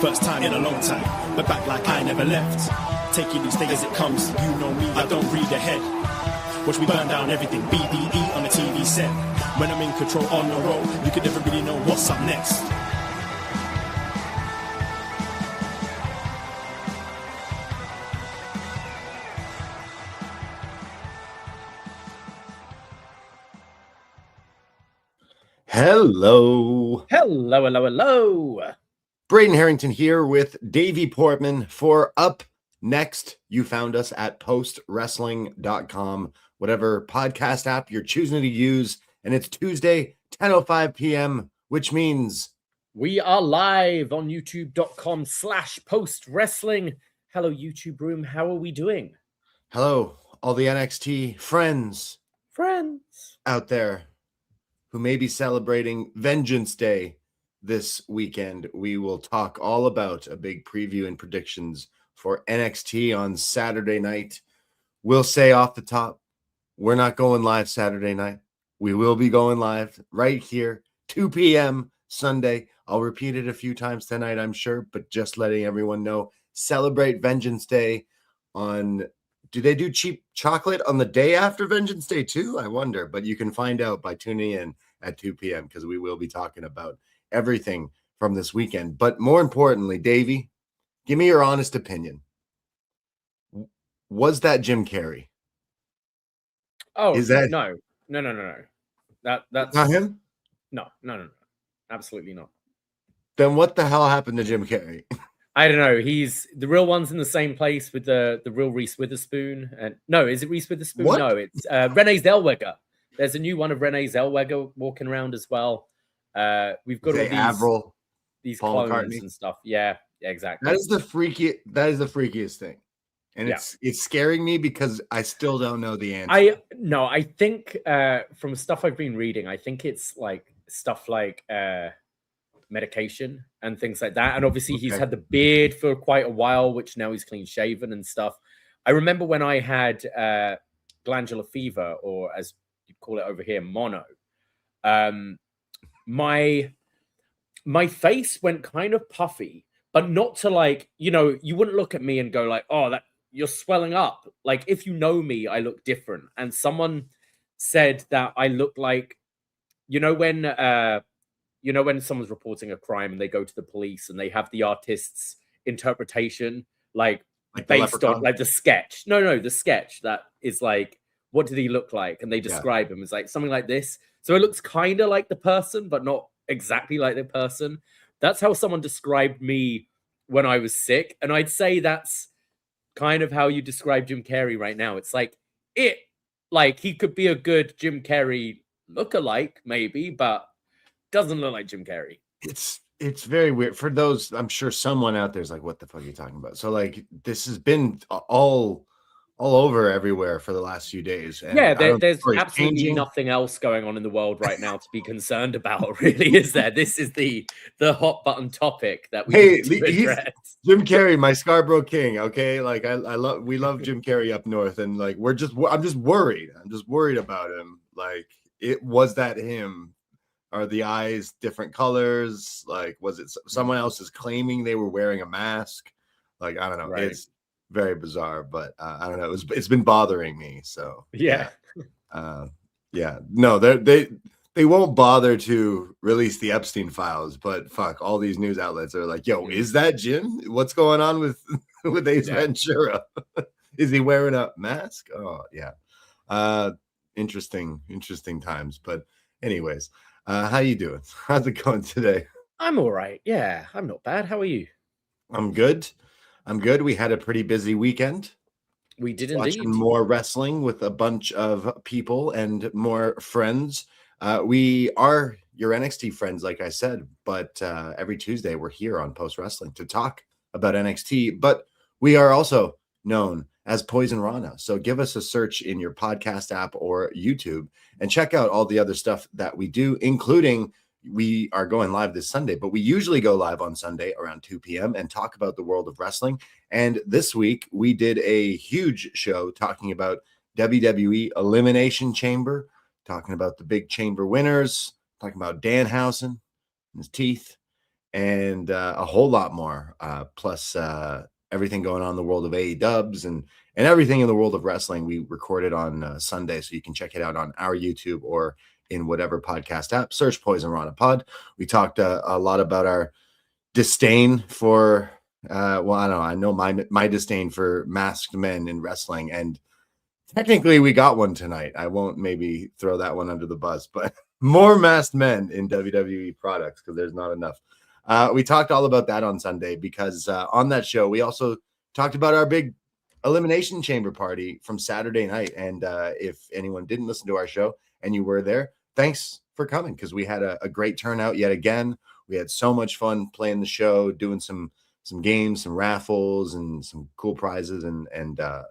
First time in a long time, but back like I never left. Taking each day as it comes, you know me, I don't read ahead. Watch me burn down everything, BDE on the TV set. When I'm in control on the road, you could never really know what's up next. Hello. Hello, hello, hello. Braden Herrington here with Davie Portman for Up Next. You found us at postwrestling.com, whatever podcast app you're choosing to use. And it's Tuesday, 10:05 p.m., which means we are live on youtube.com/postwrestling. Hello, YouTube room. How are we doing? Hello, all the NXT friends out there who may be celebrating Vengeance Day this weekend. We will talk all about a big preview and predictions for NXT on Saturday night. We'll say off the top, we're not going live Saturday night. We will be going live right here, 2 p.m. Sunday. I'll repeat it a few times tonight, I'm sure, but just letting everyone know, celebrate Vengeance Day on... Do they do cheap chocolate on the day after Vengeance Day too? I wonder, but you can find out by tuning in at 2 p.m. because we will be talking about everything from this weekend. But more importantly, Davie, give me your honest opinion. Was that Jim Carrey? Oh, is that no. That's not him? No. Absolutely not. Then what the hell happened to Jim Carrey? I don't know. He's the real one's in the same place with the real Reese Witherspoon. And no, is it Reese Witherspoon? What? No, it's Renee Zellweger. There's a new one of Renee Zellweger walking around as well. We've got all these clones McCartney and stuff. Yeah, exactly. That is the freakiest thing. And it's scaring me because I still don't know the answer. I think from stuff I've been reading, I think it's like stuff like medication and things like that. And obviously he's had the beard for quite a while, which now he's clean shaven and stuff. I remember when I had glandular fever, or as you call it over here, mono, my face went kind of puffy, but not to like, you wouldn't look at me and go like, oh, that you're swelling up. Like, if you know me, I look different. And someone said that I look like, when someone's reporting a crime and they go to the police and they have the artist's interpretation, like based on like the sketch. No, the sketch that is like, what did he look like? And they describe him as like something like this. So it looks kind of like the person, but not exactly like the person. That's how someone described me when I was sick. And I'd say that's kind of how you describe Jim Carrey right now. It's like he could be a good Jim Carrey lookalike, maybe, but doesn't look like Jim Carrey. It's very weird for those. I'm sure someone out there's like, what the fuck are you talking about? So like, this has been all over everywhere for the last few days. And there's absolutely nothing else going on in the world right now to be be about, really, is there? This is the hot button topic that we need to address. Jim Carrey, my Scarborough King. Okay, like we love Jim Carrey up north, and like I'm just worried. I'm just worried about him. Like, was that him? Are the eyes different colors? Like, was it someone else is claiming they were wearing a mask? Like, I don't know. Right. It's very bizarre, but I don't know. It's been bothering me. So no, they won't bother to release the Epstein files, but fuck, all these news outlets are like, yo, is that Jim? What's going on with Ace Ventura? Is he wearing a mask? Oh yeah. Interesting times. But anyways, how you doing? How's it going today? I'm all right. Yeah, I'm not bad. How are you? I'm good. We had a pretty busy weekend. We did Watching indeed. More wrestling with a bunch of people and more friends. We are your NXT friends, like I said, but every Tuesday we're here on Post Wrestling to talk about NXT. But we are also known as Poisonrana. So give us a search in your podcast app or YouTube and check out all the other stuff that we do, including we are going live this Sunday, but we usually go live on Sunday around 2 p.m. and talk about the world of wrestling. And this week we did a huge show talking about WWE Elimination Chamber, talking about the big chamber winners, talking about Danhausen and his teeth. and a whole lot more. Plus everything going on in the world of AEWs and everything in the world of wrestling. We recorded on Sunday, so you can check it out on our YouTube or in whatever podcast app. Search Poisonrana Pod. We talked a lot about our disdain for well, I know my disdain for masked men in wrestling, and technically we got one tonight. I won't maybe throw that one under the bus, but more masked men in WWE products because there's not enough. We talked all about that on Sunday because on that show we also talked about our big Elimination Chamber party from Saturday night. And if anyone didn't listen to our show and you were there, thanks for coming, because we had a great turnout yet again. We had so much fun playing the show, doing some games, some raffles, and some cool prizes, and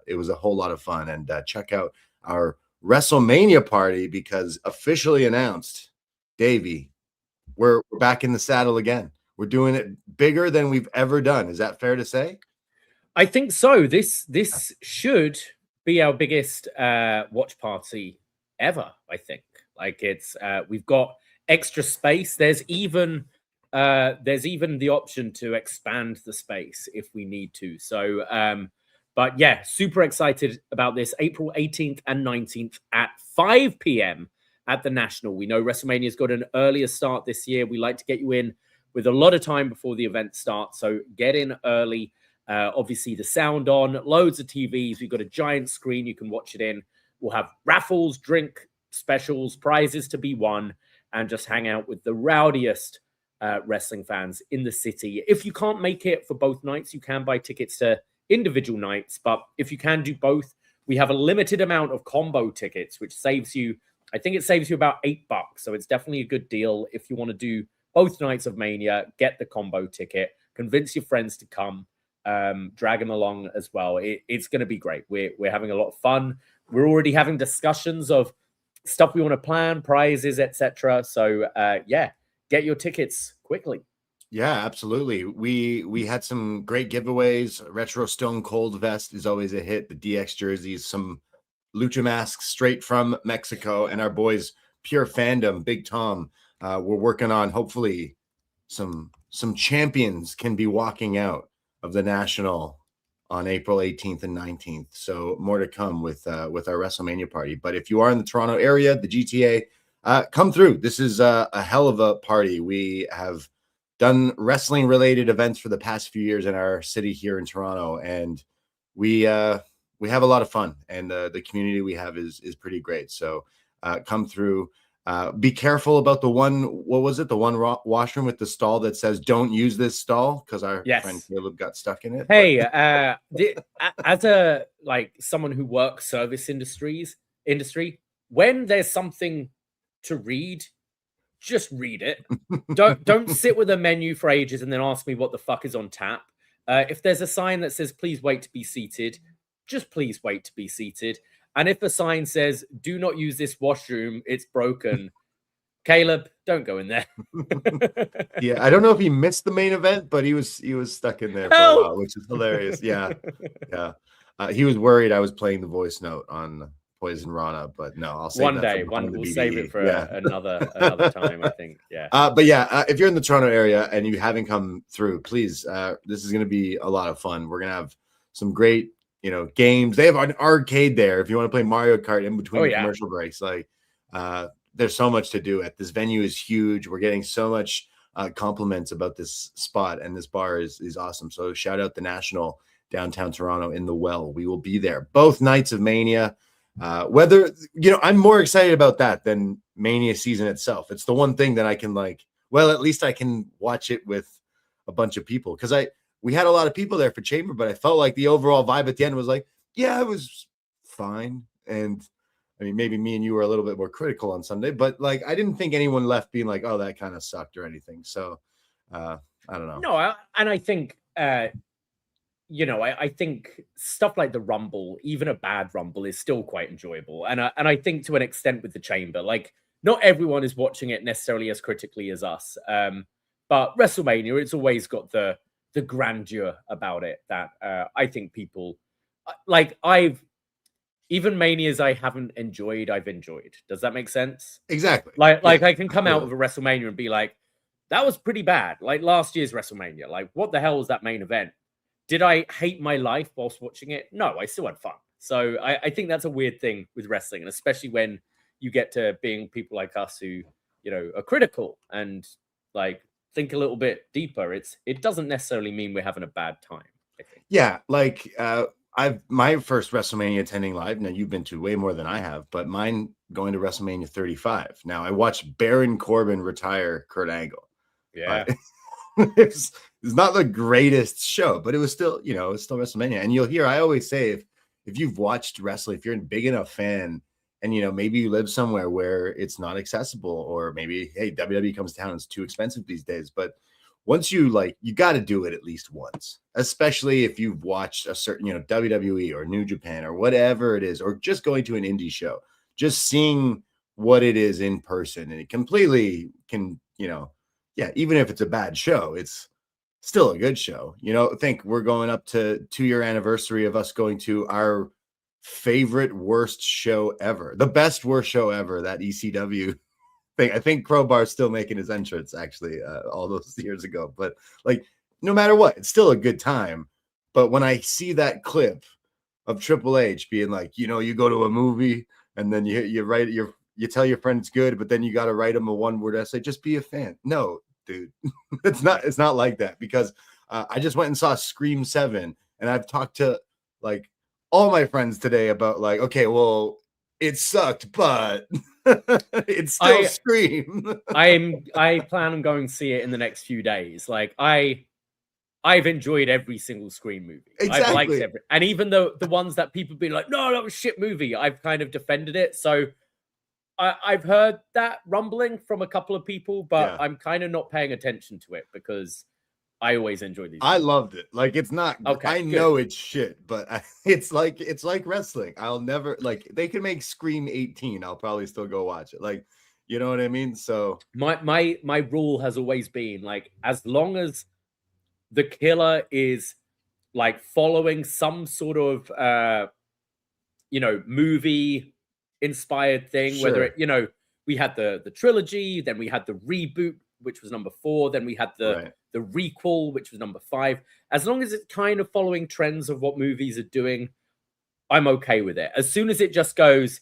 it was a whole lot of fun. And check out our WrestleMania party, because officially announced, Davie, we're back in the saddle again. We're doing it bigger than we've ever done. Is that fair to say? I think so. This should be our biggest watch party ever. I think. Like, it's we've got extra space. There's even the option to expand the space if we need to. So, but yeah, super excited about this. April 18th and 19th at 5 p.m. at the National. We know WrestleMania's got an earlier start this year. We like to get you in with a lot of time before the event starts. So get in early. Obviously, the sound on, loads of TVs. We've got a giant screen you can watch it in. We'll have raffles, drink specials, prizes to be won, and just hang out with the rowdiest wrestling fans in the city. If you can't make it for both nights, you can buy tickets to individual nights. But if you can do both, we have a limited amount of combo tickets, which saves you, I think it saves you about $8. So it's definitely a good deal. If you want to do both nights of Mania, get the combo ticket, convince your friends to come, drag them along as well. It's going to be great. We're having a lot of fun. We're already having discussions of stuff we want to plan, prizes, etc. So yeah, get your tickets quickly. Yeah, absolutely. We had some great giveaways. Retro Stone Cold vest is always a hit. The DX jerseys, some lucha masks straight from Mexico, and our boys Pure Fandom, Big Tom. We're working on, hopefully some champions can be walking out of the National on April 18th and 19th. So more to come with our WrestleMania party. But if you are in the Toronto area, the GTA, come through. This is a hell of a party. We have done wrestling related events for the past few years in our city here in Toronto, and we have a lot of fun, and the community we have is pretty great. So come through. Be careful about the one, what was it? The one washroom with the stall that says "Don't use this stall," because our friend Caleb got stuck in it. Hey, as a someone who works service industry, when there's something to read, just read it. Don't sit with a menu for ages and then ask me what the fuck is on tap. If there's a sign that says "Please wait to be seated," just please wait to be seated. And if a sign says "Do not use this washroom, it's broken," Caleb, don't go in there. Yeah, I don't know if he missed the main event, but he was stuck in there for a while, which is hilarious. Yeah. He was worried I was playing the voice note on Poisonrana, but no, I'll save one that day. for We'll save it for another time, I think. Yeah. But yeah, if you're in the Toronto area and you haven't come through, please. This is going to be a lot of fun. We're going to have some great, games. They have an arcade there if you want to play Mario Kart in between commercial breaks. There's so much to do. This venue is huge. We're getting so much compliments about this spot, and this bar is awesome. So shout out the National downtown Toronto in the Well. We will be there both nights of Mania. Whether I'm more excited about that than Mania season itself. It's the one thing that I can at least I can watch it with a bunch of people, because we had a lot of people there for Chamber, but I felt like the overall vibe at the end was it was fine. And I mean, maybe me and you were a little bit more critical on Sunday, but I didn't think anyone left being oh, that kind of sucked or anything. So I don't know. No, I think I think stuff like the Rumble, even a bad Rumble, is still quite enjoyable. And I think to an extent with the Chamber, not everyone is watching it necessarily as critically as us. But WrestleMania, it's always got the grandeur about it that I think people even Manias I haven't enjoyed, I've enjoyed. Does that make sense? Exactly. I can come out of a WrestleMania and be like, that was pretty bad. Like last year's WrestleMania. Like, what the hell was that main event? Did I hate my life whilst watching it? No, I still had fun. So I think that's a weird thing with wrestling, and especially when you get to being people like us who, you know, are critical and like think a little bit deeper. It doesn't necessarily mean we're having a bad time, I think. Yeah, like my first WrestleMania attending live. Now you've been to way more than I have, but mine going to WrestleMania 35. Now I watched Baron Corbin retire Kurt Angle. Yeah. It's not the greatest show, but it was still, you know, it's still WrestleMania. And you'll hear, I always say, if you've watched wrestling, if you're a big enough fan, and you know, maybe you live somewhere where it's not accessible, or maybe, hey, WWE comes to town, it's too expensive these days. But once you got to do it at least once, especially if you've watched a certain, you know, WWE or New Japan or whatever it is, or just going to an indie show, just seeing what it is in person, and it completely can, you know, yeah, even if it's a bad show, it's still a good show. You know, I think we're going up to 2-year anniversary of us going to our favorite worst show ever, the best worst show ever, that ECW thing. I think Crowbar's still making his entrance actually all those years ago, but like no matter what, it's still a good time. But when I see that clip of Triple H being like, you know, you go to a movie and then you write you tell your friend it's good, but then you got to write them a 1-word essay, just be a fan. No, dude, it's not like that, because I just went and saw Scream 7, and I've talked to like all my friends today about like, okay, well, it sucked, but it's still Scream. I plan on going to see it in the next few days. Like I've enjoyed every single Scream movie. Exactly. I've liked every, and even though the ones that people be like, no, that was shit movie, I've kind of defended it. So I've heard that rumbling from a couple of people, but yeah, I'm kind of not paying attention to it because I always enjoy these. I loved it. Like, it's not, okay, I know it's shit, but it's like wrestling. I'll never, like, they can make Scream 18. I'll probably still go watch it. Like, you know what I mean? So my rule has always been like, as long as the killer is like following some sort of, you know, movie inspired thing, sure, whether it, you know, we had the trilogy, then we had the reboot, which was number 4, then we had the requel, which was number 5. As long as it's kind of following trends of what movies are doing, I'm okay with it. As soon as it just goes,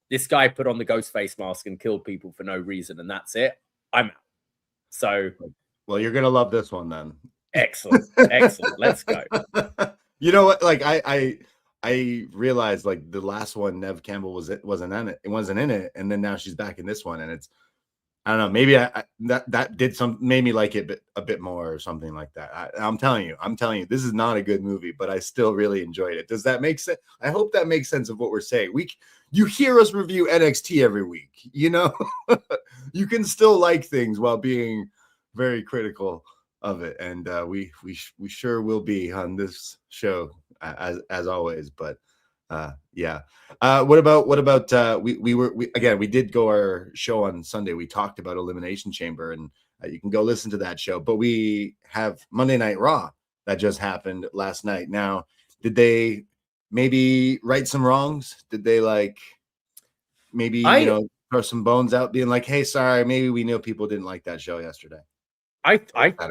this guy put on the ghost face mask and killed people for no reason, and that's it, I'm out. So, well, you're gonna love this one then. Excellent. Let's go. You know what? Like I realized like the last one, Nev Campbell wasn't in it. It wasn't in it, and then now she's back in this one, and it's, I don't know. Maybe that did made me like it a bit more or something like that. I'm telling you, this is not a good movie, but I still really enjoyed it. Does that make sense? I hope that makes sense of what we're saying. You hear us review NXT every week. You know, you can still like things while being very critical of it, and we sure will be on this show as always. But yeah. What about we did go our show on Sunday. We talked about Elimination Chamber, and you can go listen to that show. But we have Monday Night Raw that just happened last night. Now, did they maybe right some wrongs? Did they like maybe you know, throw some bones out, being like, hey, sorry, maybe we knew people didn't like that show yesterday? I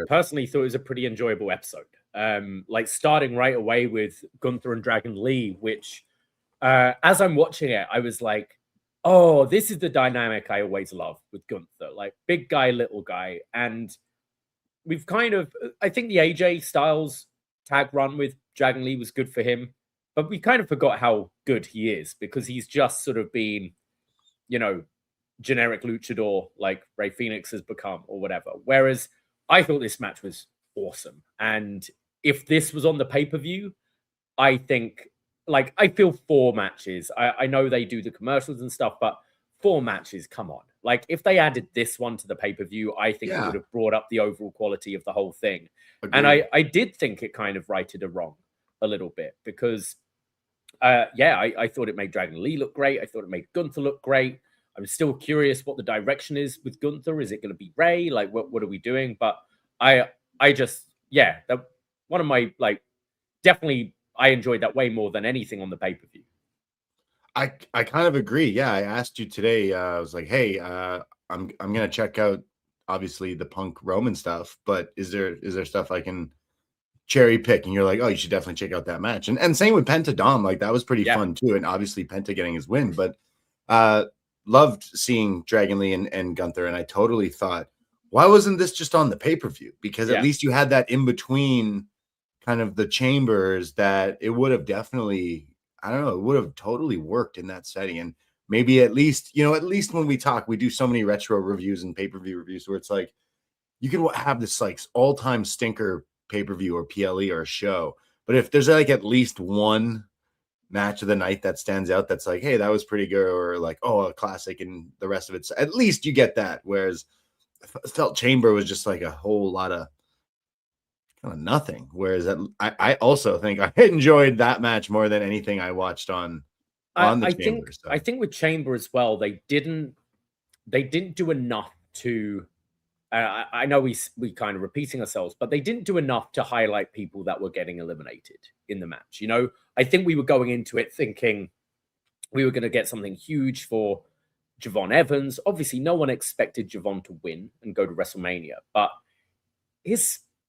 personally thought it was a pretty enjoyable episode. Like starting right away with Gunther and Dragon Lee, which as I'm watching it, I was like, oh, this is the dynamic I always love with Gunther, like big guy, little guy. And we've kind of, I think the AJ Styles tag run with Dragon Lee was good for him, but we kind of forgot how good he is because he's just sort of been, you know, generic luchador like Rey Fenix has become or whatever. Whereas I thought this match was awesome. And if this was on the pay-per-view, I think, like, I feel 4 matches. I know they do the commercials and stuff, but 4 matches, come on. Like, if they added this one to the pay-per-view, I think it would have brought up the overall quality of the whole thing. Agreed. And I did think it kind of righted a wrong a little bit because, I thought it made Dragon Lee look great. I thought it made Gunther look great. I'm still curious what the direction is with Gunther. Is it going to be Rey? Like, what are we doing? But I just, that one of my, like, definitely, I enjoyed that way more than anything on the pay-per-view. I kind of agree. Yeah, I asked you today. I was like, hey, I'm going to check out obviously the Punk Roman stuff, but is there stuff I can cherry pick and you're like, oh, you should definitely check out that match? And same with Penta Dom, like that was pretty fun too. And obviously Penta getting his win, but loved seeing Dragon Lee and Gunther. And I totally thought, why wasn't this just on the pay-per-view? Because at least you had that in between kind of the chambers that it would have definitely, I don't know, it would have totally worked in that setting. And maybe at least when we talk, we do so many retro reviews and pay-per-view reviews where it's like, you can have this like all-time stinker pay-per-view or PLE or a show. But if there's like at least one match of the night that stands out, that's like, hey, that was pretty good, or like, oh, a classic, and the rest of it, at least you get that. Whereas I felt Chamber was just like a whole lot of kind of nothing. Whereas I also think I enjoyed that match more than anything I watched on the Chamber. I think with Chamber as well, they didn't do enough to. I know we kind of repeating ourselves, but they didn't do enough to highlight people that were getting eliminated in the match. You know, I think we were going into it thinking we were going to get something huge for Javon Evans. Obviously, no one expected Javon to win and go to WrestleMania, but he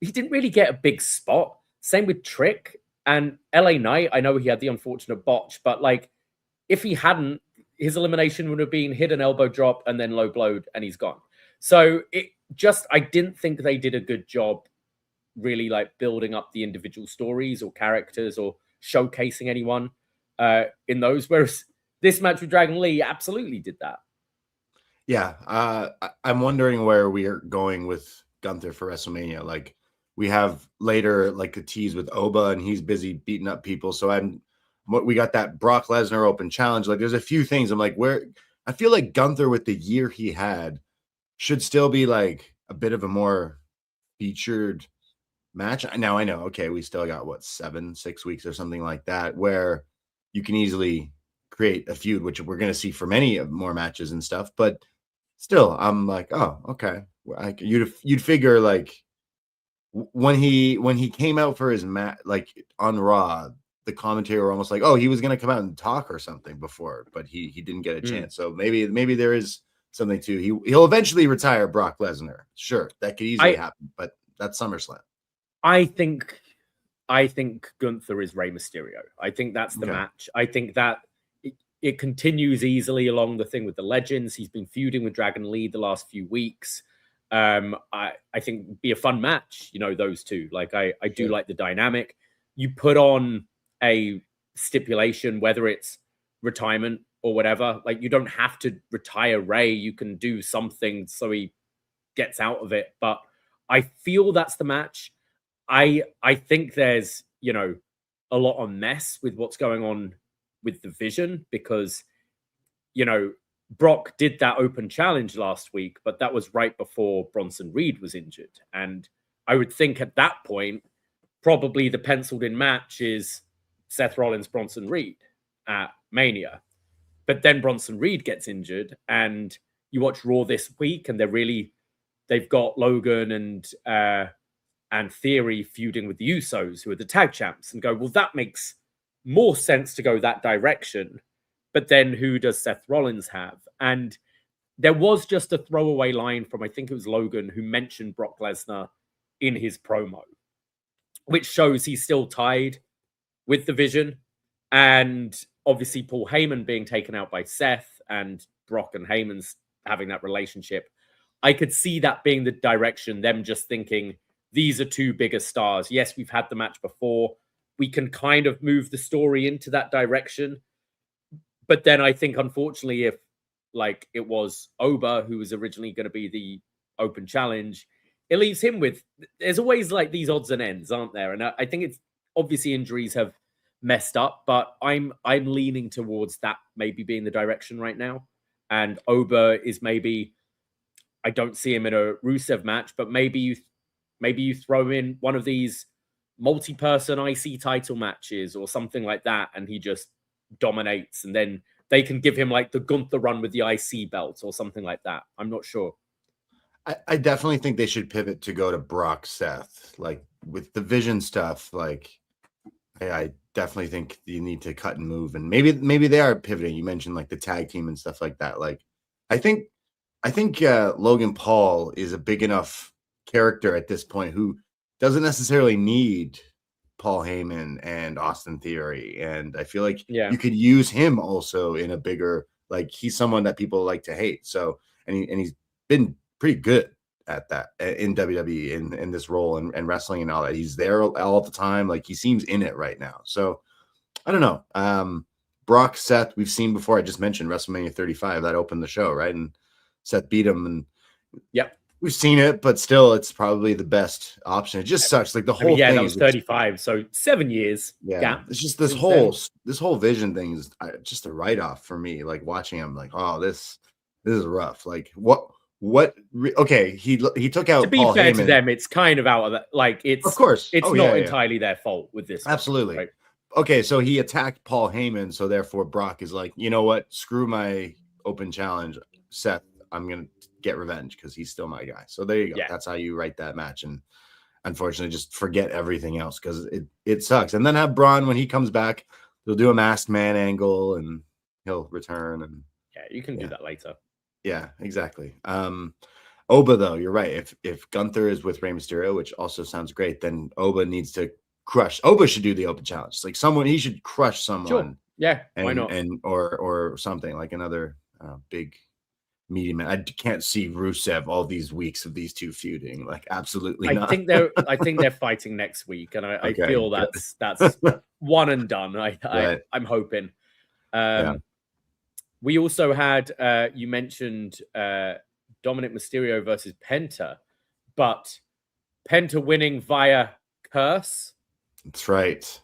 didn't really get a big spot. Same with Trick and LA Knight. I know he had the unfortunate botch, but like if he hadn't, his elimination would have been hit an elbow drop and then low blowed and he's gone. So I didn't think they did a good job really like building up the individual stories or characters or showcasing anyone in those. Whereas this match with Dragon Lee absolutely did that. Yeah. I'm wondering where we are going with Gunther for WrestleMania. Like we have later like a tease with Oba and he's busy beating up people. So we got that Brock Lesnar open challenge. Like there's a few things I'm like, where I feel like Gunther with the year he had should still be like a bit of a more featured match. Now I know, okay, we still got 6 weeks or something like that, where you can easily create a feud, which we're going to see for many more matches and stuff. But still, I'm like, oh, okay. You'd figure like when he came out for his match, like on Raw, the commentator were almost like, oh, he was going to come out and talk or something before, but he didn't get a chance. So maybe there is something too. He'll eventually retire Brock Lesnar. Sure, that could easily happen, but that's SummerSlam. I think Gunther is Rey Mysterio. I think that's the match. I think that it continues easily along the thing with the legends. He's been feuding with Dragon Lee the last few weeks. I think it'd be a fun match, you know, those two. Like I do like the dynamic. You put on a stipulation, whether it's retirement or whatever, like you don't have to retire Rey. You can do something so he gets out of it. But I feel that's the match. I think there's, you know, a lot of mess with what's going on with the Vision because, you know, Brock did that open challenge last week, but that was right before Bronson Reed was injured. And I would think at that point, probably the penciled in match is Seth Rollins, Bronson Reed at Mania. But then Bronson Reed gets injured and you watch Raw this week and they've got Logan and Theory feuding with the Usos, who are the tag champs, and go, well, that makes more sense to go that direction. But then who does Seth Rollins have? And there was just a throwaway line from, I think it was Logan, who mentioned Brock Lesnar in his promo, which shows he's still tied with the Vision. And obviously Paul Heyman being taken out by Seth and Brock and Heyman's having that relationship. I could see that being the direction, them just thinking, these are two bigger stars. Yes, we've had the match before. We can kind of move the story into that direction. But then I think, unfortunately, if like it was Oba, who was originally going to be the open challenge, it leaves him with, there's always like these odds and ends, aren't there? And I think it's obviously injuries have messed up, but I'm leaning towards that maybe being the direction right now. And Oba is maybe, I don't see him in a Rusev match, but maybe you throw in one of these multi-person IC title matches or something like that, and he just dominates, and then they can give him like the Gunther run with the IC belt or something like that. I'm not sure. I definitely think they should pivot to go to Brock Seth, like with the Vision stuff. Like I definitely think you need to cut and move, and maybe they are pivoting. You mentioned like the tag team and stuff like that. Like I think I think Logan Paul is a big enough character at this point who doesn't necessarily need Paul Heyman and Austin Theory. And I feel like you could use him also in a bigger, like he's someone that people like to hate. So, and he's been pretty good at that in WWE in this role and wrestling and all that. He's there all the time. Like he seems in it right now. So I don't know. Brock, Seth, we've seen before. I just mentioned WrestleMania 35 that opened the show, right? And Seth beat him, and we've seen it, but still, it's probably the best option. It just sucks. Like the whole thing. That was 35, so 7 years. Yeah, it's just this whole vision thing is just a write off for me. Like watching him, like, oh, this is rough. Like what? Okay, he took out. To be Paul fair Heyman. to them, it's kind of out of that. Like it's of course, it's not entirely their fault with this. Absolutely. Right? Okay, so he attacked Paul Heyman, so therefore Brock is like, you know what? Screw my open challenge, Seth. I'm gonna get revenge because he's still my guy. So there you go. Yeah. That's how you write that match, and unfortunately, just forget everything else because it sucks. And then have Braun when he comes back, they'll do a masked man angle, and he'll return. And you can do that later. Yeah, exactly. Oba though, you're right. If Gunther is with Rey Mysterio, which also sounds great, then Oba needs to crush. Oba should do the open challenge. It's like he should crush someone. Sure. Yeah, why not? And or something like another big medium. I can't see Rusev all these weeks of these two feuding. Like absolutely not. I think they're fighting next week, and I feel that's one and done. I'm hoping. We also had you mentioned Dominic Mysterio versus Penta, but Penta winning via curse. That's right.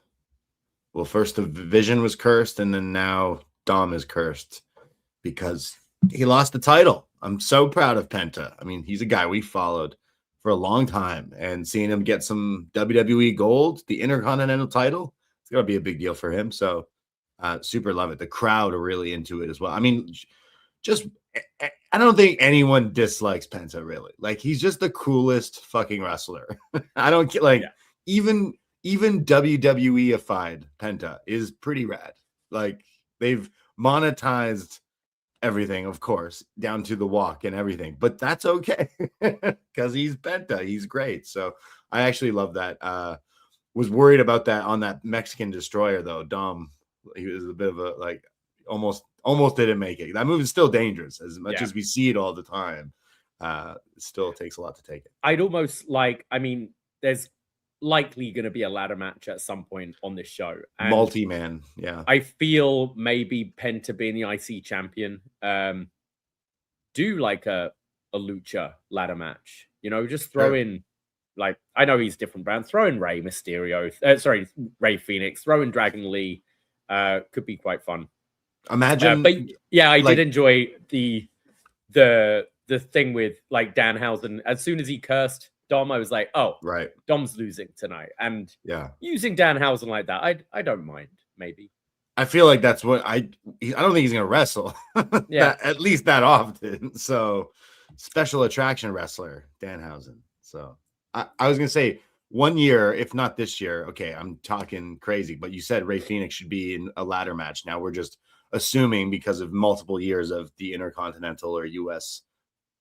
Well, first the Vision was cursed, and then now Dom is cursed because he lost the title. I'm so proud of Penta. I mean, he's a guy we followed for a long time, and seeing him get some WWE gold, the Intercontinental title, it's going to be a big deal for him. So super love it. The crowd are really into it as well. I mean, I don't think anyone dislikes Penta really. Like he's just the coolest fucking wrestler. I don't get like even WWE-ified Penta is pretty rad. Like they've monetized everything, of course, down to the walk and everything, but that's okay because he's Penta. He's great. So I actually love that. Was worried about that on that Mexican Destroyer though. Dom, he was a bit of a like almost didn't make it. That move is still dangerous as much as we see it all the time. It still takes a lot to take it. I'd almost like, I mean, there's likely going to be a ladder match at some point on this show. Multi-man, yeah. I feel maybe Penta being the IC champion, do like a lucha ladder match. You know, just throw in, like, I know he's different brand. Throw in Rey Mysterio, Rey Fenix. Throw in Dragon Lee. Could be quite fun. Imagine, but yeah, I did enjoy the thing with like Danhausen. As soon as he cursed Dom, I was like, oh, right, Dom's losing tonight. And using Danhausen like that, I don't mind. Maybe I feel like that's what I don't think he's gonna wrestle. At least that often. So special attraction wrestler Danhausen. So I was gonna say 1 year, if not this year. Okay, I'm talking crazy, but you said Rey Fenix should be in a ladder match. Now we're just assuming because of multiple years of the Intercontinental or US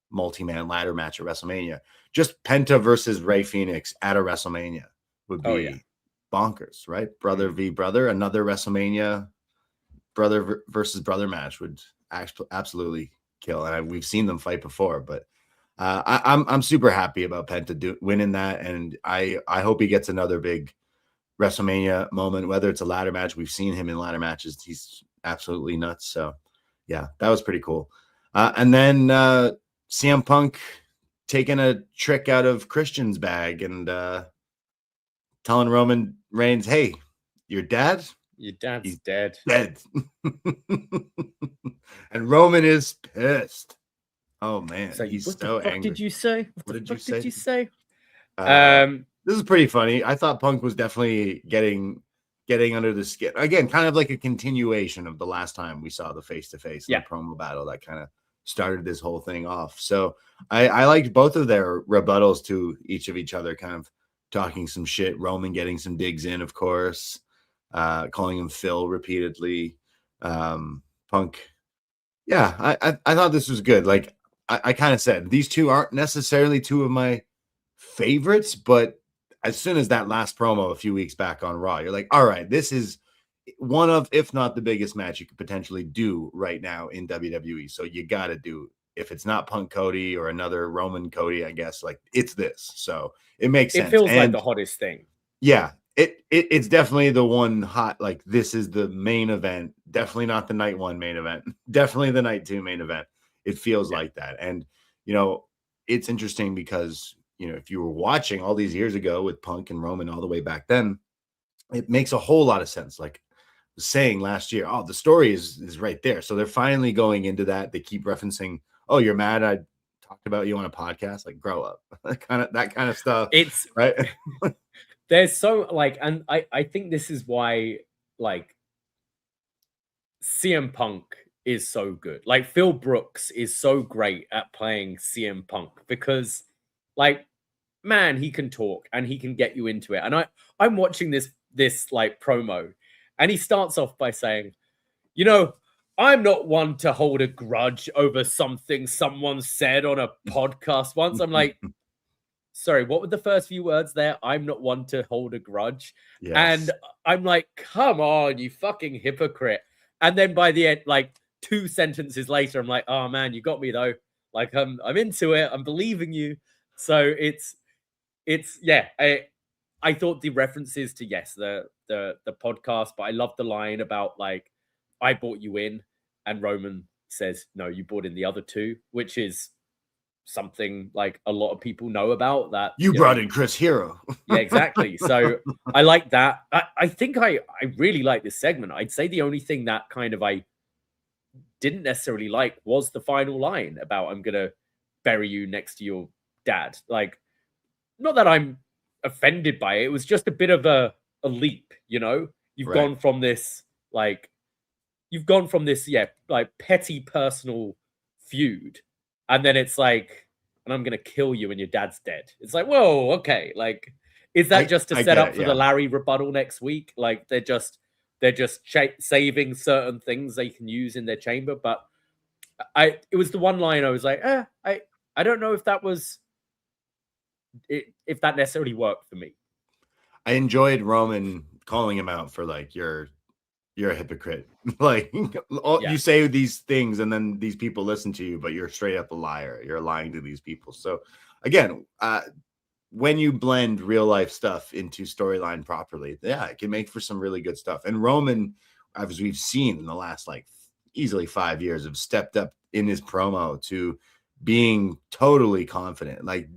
multi-man ladder match at WrestleMania. Just Penta versus Rey Fenix at a WrestleMania would be bonkers, right? Brother v brother, another WrestleMania brother versus brother match would absolutely kill. And we've seen them fight before, but I'm super happy about Penta winning that, and I hope he gets another big WrestleMania moment, whether it's a ladder match. We've seen him in ladder matches. He's absolutely nuts. So yeah, that was pretty cool. And then CM Punk taking a trick out of Christian's bag and telling Roman Reigns, hey, your dad's he's dead. And Roman is pissed. Oh man, so he's what so the fuck angry. Did you say? What did you say? This is pretty funny. I thought Punk was definitely getting under the skin. Again, kind of like a continuation of the last time we saw the face-to-face the promo battle that kind of started this whole thing off. So I liked both of their rebuttals to each other, kind of talking some shit. Roman getting some digs in, of course, calling him Phil repeatedly. Punk. Yeah, I thought this was good. Like, I kind of said these two aren't necessarily two of my favorites, but as soon as that last promo a few weeks back on Raw, you're like, all right, this is one of, if not the biggest match you could potentially do right now in WWE. So you got to do, if it's not Punk Cody or another Roman Cody, I guess, like it's this. So it makes sense. It feels like the hottest thing. Yeah, it's definitely the one hot, like this is the main event. Definitely not the night one main event. Definitely the night two main event. It feels like that. And, you know, it's interesting because, you know, if you were watching all these years ago with Punk and Roman all the way back then, it makes a whole lot of sense. Like I was saying last year, oh, the story is right there. So they're finally going into that. They keep referencing, oh, you're mad I talked about you on a podcast. Like, grow up. that kind of stuff. It's right. There's so like, and I think this is why like CM Punk is so good. Like Phil Brooks is so great at playing CM Punk because like, man, he can talk and he can get you into it. And I'm watching this like promo and he starts off by saying, you know, I'm not one to hold a grudge over something someone said on a podcast once. I'm like, sorry, what were the first few words there? I'm not one to hold a grudge. Yes. And I'm like, come on, you fucking hypocrite. And then by the end, like 2 sentences later, I'm like, oh man, you got me though. Like I'm into it. I'm believing you. So it's yeah. I thought the references to the podcast, but I love the line about like I brought you in, and Roman says no, you brought in the other two, which is something like a lot of people know about that. You brought in Chris Hero. Yeah, exactly. So I like that. I think I really like this segment. I'd say the only thing that kind of I didn't necessarily like was the final line about I'm gonna bury you next to your dad. Like, not that I'm offended by it. It was just a bit of a leap, you know? You've gone from this, like petty personal feud. And then it's like, and I'm going to kill you and your dad's dead. It's like, whoa, okay. Like, is that just to set up for the Larry rebuttal next week? Like, they're just saving certain things they can use in their chamber. But it was the one line I was like, I don't know if that was, if that necessarily worked for me. I enjoyed Roman calling him out for like, you're a hypocrite. Like you say these things and then these people listen to you, but you're straight up a liar. You're lying to these people. So again, when you blend real life stuff into storyline properly, it can make for some really good stuff. And Roman, as we've seen in the last like easily 5 years, have stepped up in his promo to being totally confident. Like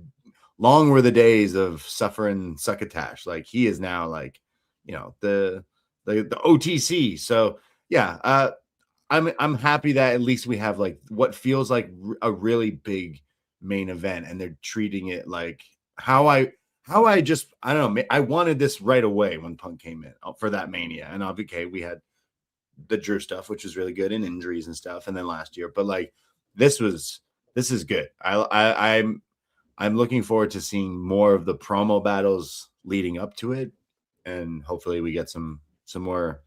long were the days of suffering succotash. Like he is now like, you know, the OTC. So yeah, I'm happy that at least we have like what feels like a really big main event, and they're treating it like how I don't know. I wanted this right away when Punk came in for that Mania, and okay, we had the Drew stuff, which was really good, and injuries and stuff, and then last year, but like this is good. I'm looking forward to seeing more of the promo battles leading up to it, and hopefully we get some more,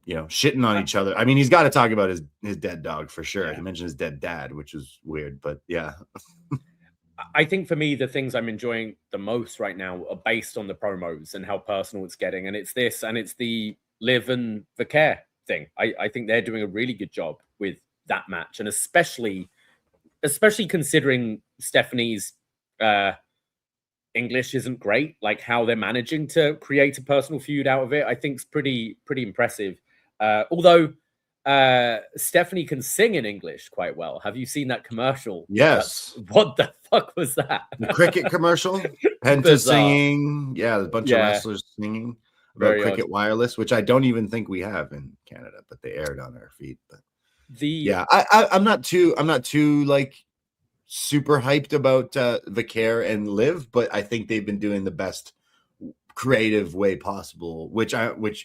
you know, shitting on each other. I mean, he's got to talk about his dead dog for sure. Yeah. He mentioned his dead dad, which is weird, but yeah. I think for me, the things I'm enjoying the most right now are based on the promos and how personal it's getting. And it's this, and it's the Liv and the Care thing. I think they're doing a really good job with that match. And especially considering Stephanie's English isn't great, like how they're managing to create a personal feud out of it, I think is pretty impressive. Although Stephanie can sing in English quite well. Have you seen that commercial? Yes. What the fuck was that? The cricket commercial? Penta singing. Yeah, there's a bunch of wrestlers singing about Cricket Wireless, which I don't even think we have in Canada, but they aired on our feed. But I'm not too like super hyped about Vicaire and Liv, but I think they've been doing the best creative way possible, which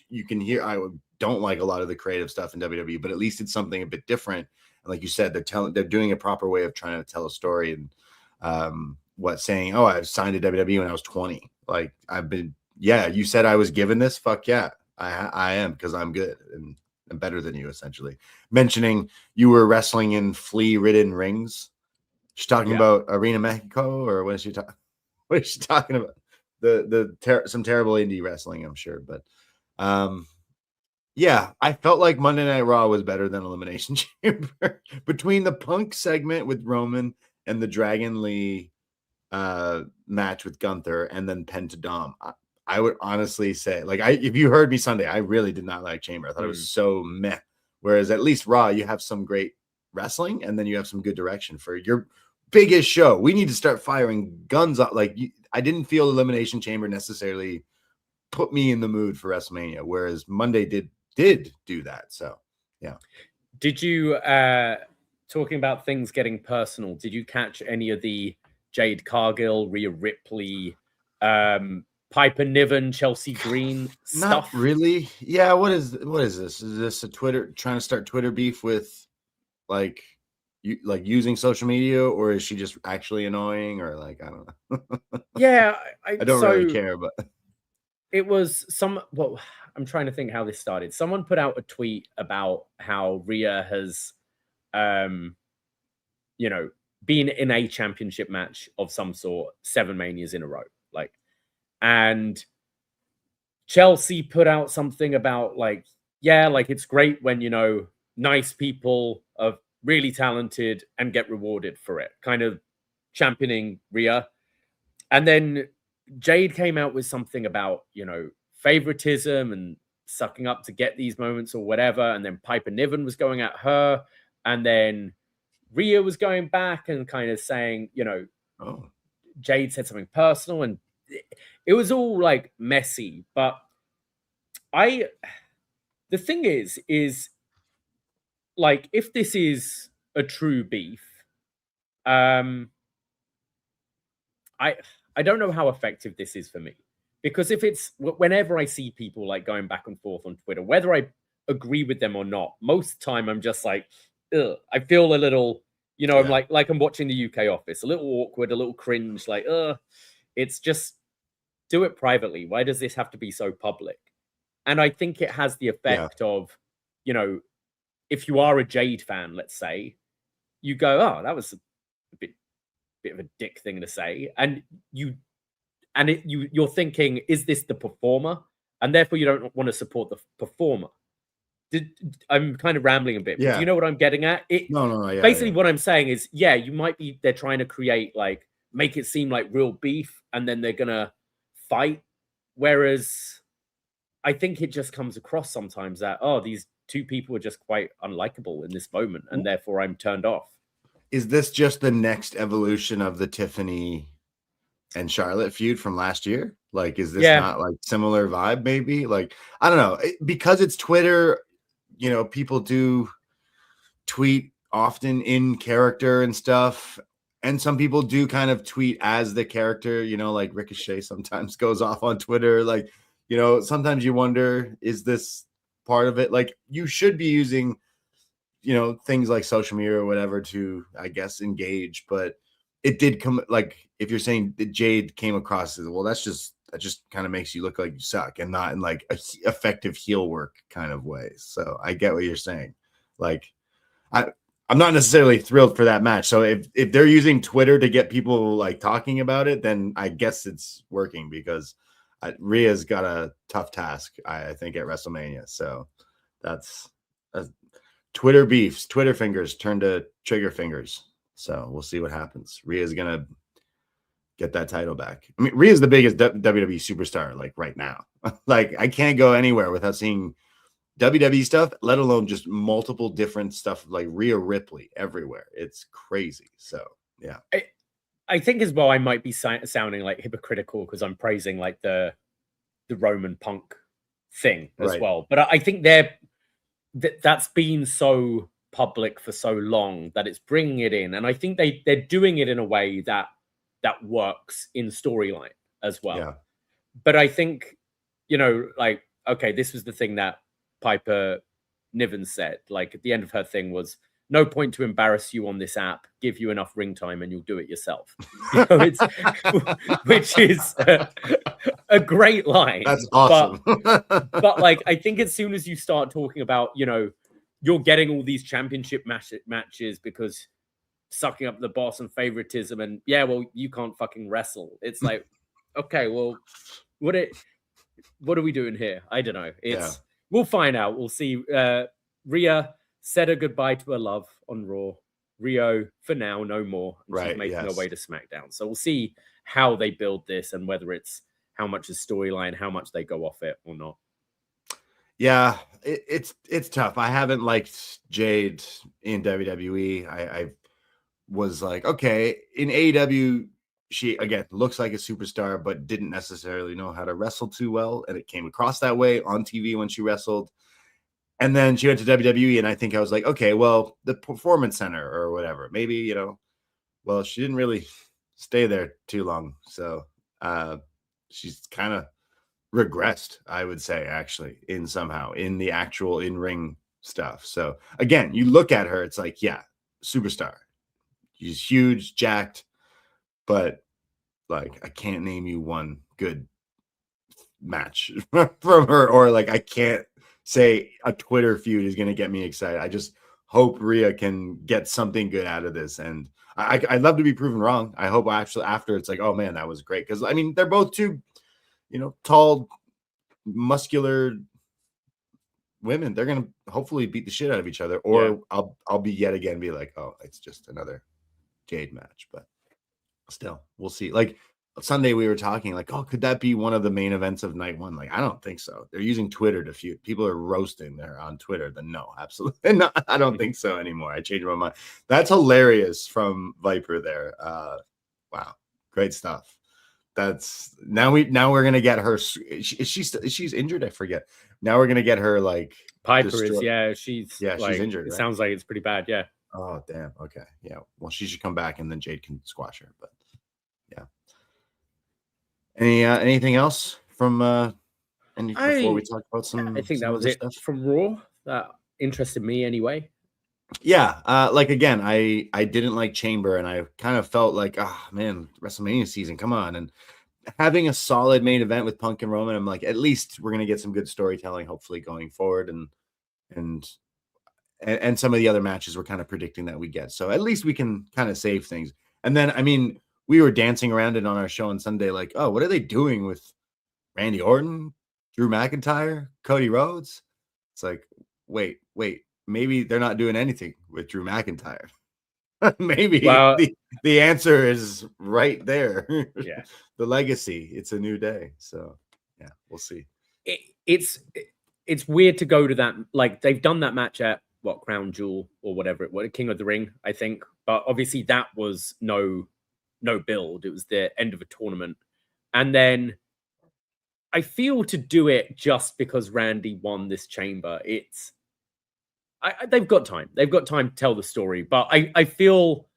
you can hear. I don't like a lot of the creative stuff in WWE, but at least it's something a bit different. And like you said, they're doing a proper way of trying to tell a story. And saying, oh, I signed to WWE when I was 20. Like you said I was given this. Fuck yeah, I am, because I'm good and I'm better than you, essentially. Mentioning you were wrestling in flea-ridden rings. She's talking about Arena Mexico, or what is she talking? What is she talking about? Some terrible indie wrestling, I'm sure, but yeah, I felt like Monday Night Raw was better than Elimination Chamber. Between the Punk segment with Roman and the Dragon Lee match with Gunther, and then Pentadom, I would honestly say, like, if you heard me Sunday, I really did not like Chamber. I thought it was so meh. Whereas at least Raw, you have some great wrestling, and then you have some good direction for your biggest show. We need to start firing guns up. Like, I didn't feel Elimination Chamber necessarily put me in the mood for WrestleMania, whereas Monday did do that. So yeah. Did you talking about things getting personal, did you catch any of the Jade Cargill, Rhea Ripley, Piper Niven, Chelsea Green stuff? Not really. Yeah, what is this? Is this a Twitter trying to start Twitter beef with like using social media, or is she just actually annoying, or like, I don't know. Yeah, I don't really care, but it was I'm trying to think how this started. Someone put out a tweet about how Rhea has, been in a championship match of some sort 7 Manias in a row. Like, and Chelsea put out something about like, yeah, like it's great when, nice people are really talented and get rewarded for it, kind of championing Rhea. And then Jade came out with something about, favoritism and sucking up to get these moments or whatever. And then Piper Niven was going at her. And then Rhea was going back and kind of saying, Jade said something personal, and it was all like messy. But the thing is like, if this is a true beef, I don't know how effective this is for me. Because if it's, whenever I see people like going back and forth on Twitter, whether I agree with them or not, most of the time I'm just like, ugh. I feel a little, I'm like I'm watching the UK Office, a little awkward, a little cringe, like, it's just, do it privately. Why does this have to be so public? And I think it has the effect of, if you are a Jade fan, let's say, you go, oh, that was a bit of a dick thing to say. And you're thinking, is this the performer? And therefore you don't want to support the performer. I'm kind of rambling a bit, but do you know what I'm getting at? No. Yeah, basically, what I'm saying is, they're trying to create, like, make it seem like real beef, and then they're going to fight. Whereas I think it just comes across sometimes that, these two people are just quite unlikable in this moment, and therefore I'm turned off. Is this just the next evolution of the Tiffany and Charlotte feud from last year? Like, is this not like similar vibe? Maybe, like, I don't know, because it's Twitter. People do tweet often in character and stuff, and some people do kind of tweet as the character. Like Ricochet sometimes goes off on Twitter. Like, sometimes you wonder, is this part of it? Like, you should be using, things like social media or whatever to, I guess, engage, but it did come, like, if you're saying that Jade came across as, well, that just kind of makes you look like you suck, and not in like a effective heel work kind of way. So I get what you're saying. Like, I'm not necessarily thrilled for that match. So if they're using Twitter to get people like talking about it, then I guess it's working, because Rhea's got a tough task, I think, at WrestleMania. So that's Twitter beefs, Twitter fingers turn to trigger fingers. So we'll see what happens. Rhea's gonna get that title back. I mean, Rhea's the biggest WWE superstar, like, right now. Like, I can't go anywhere without seeing WWE stuff, let alone just multiple different stuff, like Rhea Ripley everywhere. It's crazy. So yeah, I think as well, I might be sounding like hypocritical because I'm praising like the Roman Punk thing as well. But I think that's been so public for so long that it's bringing it in, and I think they're doing it in a way that works in storyline as well. Yeah. But I think, like, okay, this was the thing that Piper Niven said, like, at the end of her thing was, no point to embarrass you on this app, give you enough ring time and you'll do it yourself. Which is a great line. That's awesome. But like, I think as soon as you start talking about, you're getting all these championship matches because sucking up the boss and favoritism, and yeah, well, you can't fucking wrestle. It's like, okay, well, what are we doing here? I don't know. We'll find out. We'll see. Rhea said a goodbye to her love on Raw. Rio, for now, no more. And she's making her way to SmackDown. So we'll see how they build this and whether it's how much is storyline, how much they go off it or not. Yeah, it's tough. I haven't liked Jade in WWE. I was like, okay, in AEW, she again looks like a superstar, but didn't necessarily know how to wrestle too well, and it came across that way on TV when she wrestled. And then she went to WWE, and I think I was like, okay, well, the Performance Center or whatever, maybe, well, she didn't really stay there too long, so she's kind of regressed, I would say, actually, in the actual in-ring stuff. So again, you look at her, it's like, yeah, superstar. She's huge, jacked, but like I can't name you one good match from her, or like I can't say a Twitter feud is going to get me excited. I just hope Rhea can get something good out of this, and I'd love to be proven wrong. I hope actually after it's like, oh man, that was great, because I mean they're both two, tall, muscular women. They're gonna hopefully beat the shit out of each other, or I'll be yet again be like, oh, it's just another Jade match. But still, we'll see. Like Sunday we were talking like, oh, could that be one of the main events of night one? Like, I don't think so. They're using Twitter to feud. People are roasting there on Twitter. Then no, absolutely not. I don't think so anymore. I changed my mind. That's hilarious from Viper there. Wow, great stuff. That's now we're gonna get her. She's injured. I forget. Now we're gonna get her like Piper is. She's she's injured. It right? Sounds like it's pretty bad. Yeah. Oh damn. Okay. Yeah. Well, she should come back and then Jade can squash her. But yeah. Anything else from before we talk about some? I think some that was other it stuff? from Raw. That interested me anyway. Yeah, like again, I didn't like Chamber, and I kind of felt like, oh man, WrestleMania season, come on, and having a solid main event with Punk and Roman, I'm like, at least we're gonna get some good storytelling, hopefully going forward, and some of the other matches we're kind of predicting that we get, so at least we can kind of save things. And then, I mean, we were dancing around it on our show on Sunday, like, oh, what are they doing with Randy Orton, Drew McIntyre, Cody Rhodes? It's like, wait. Maybe they're not doing anything with Drew McIntyre. Maybe the answer is right there. Yeah. The legacy. It's a new day. So yeah, we'll see. It's weird to go to that. Like they've done that match at Crown Jewel or whatever King of the Ring, I think. But obviously that was no build. It was the end of a tournament. And then I feel to do it just because Randy won this Chamber, they've got time. They've got time to tell the story. But I feel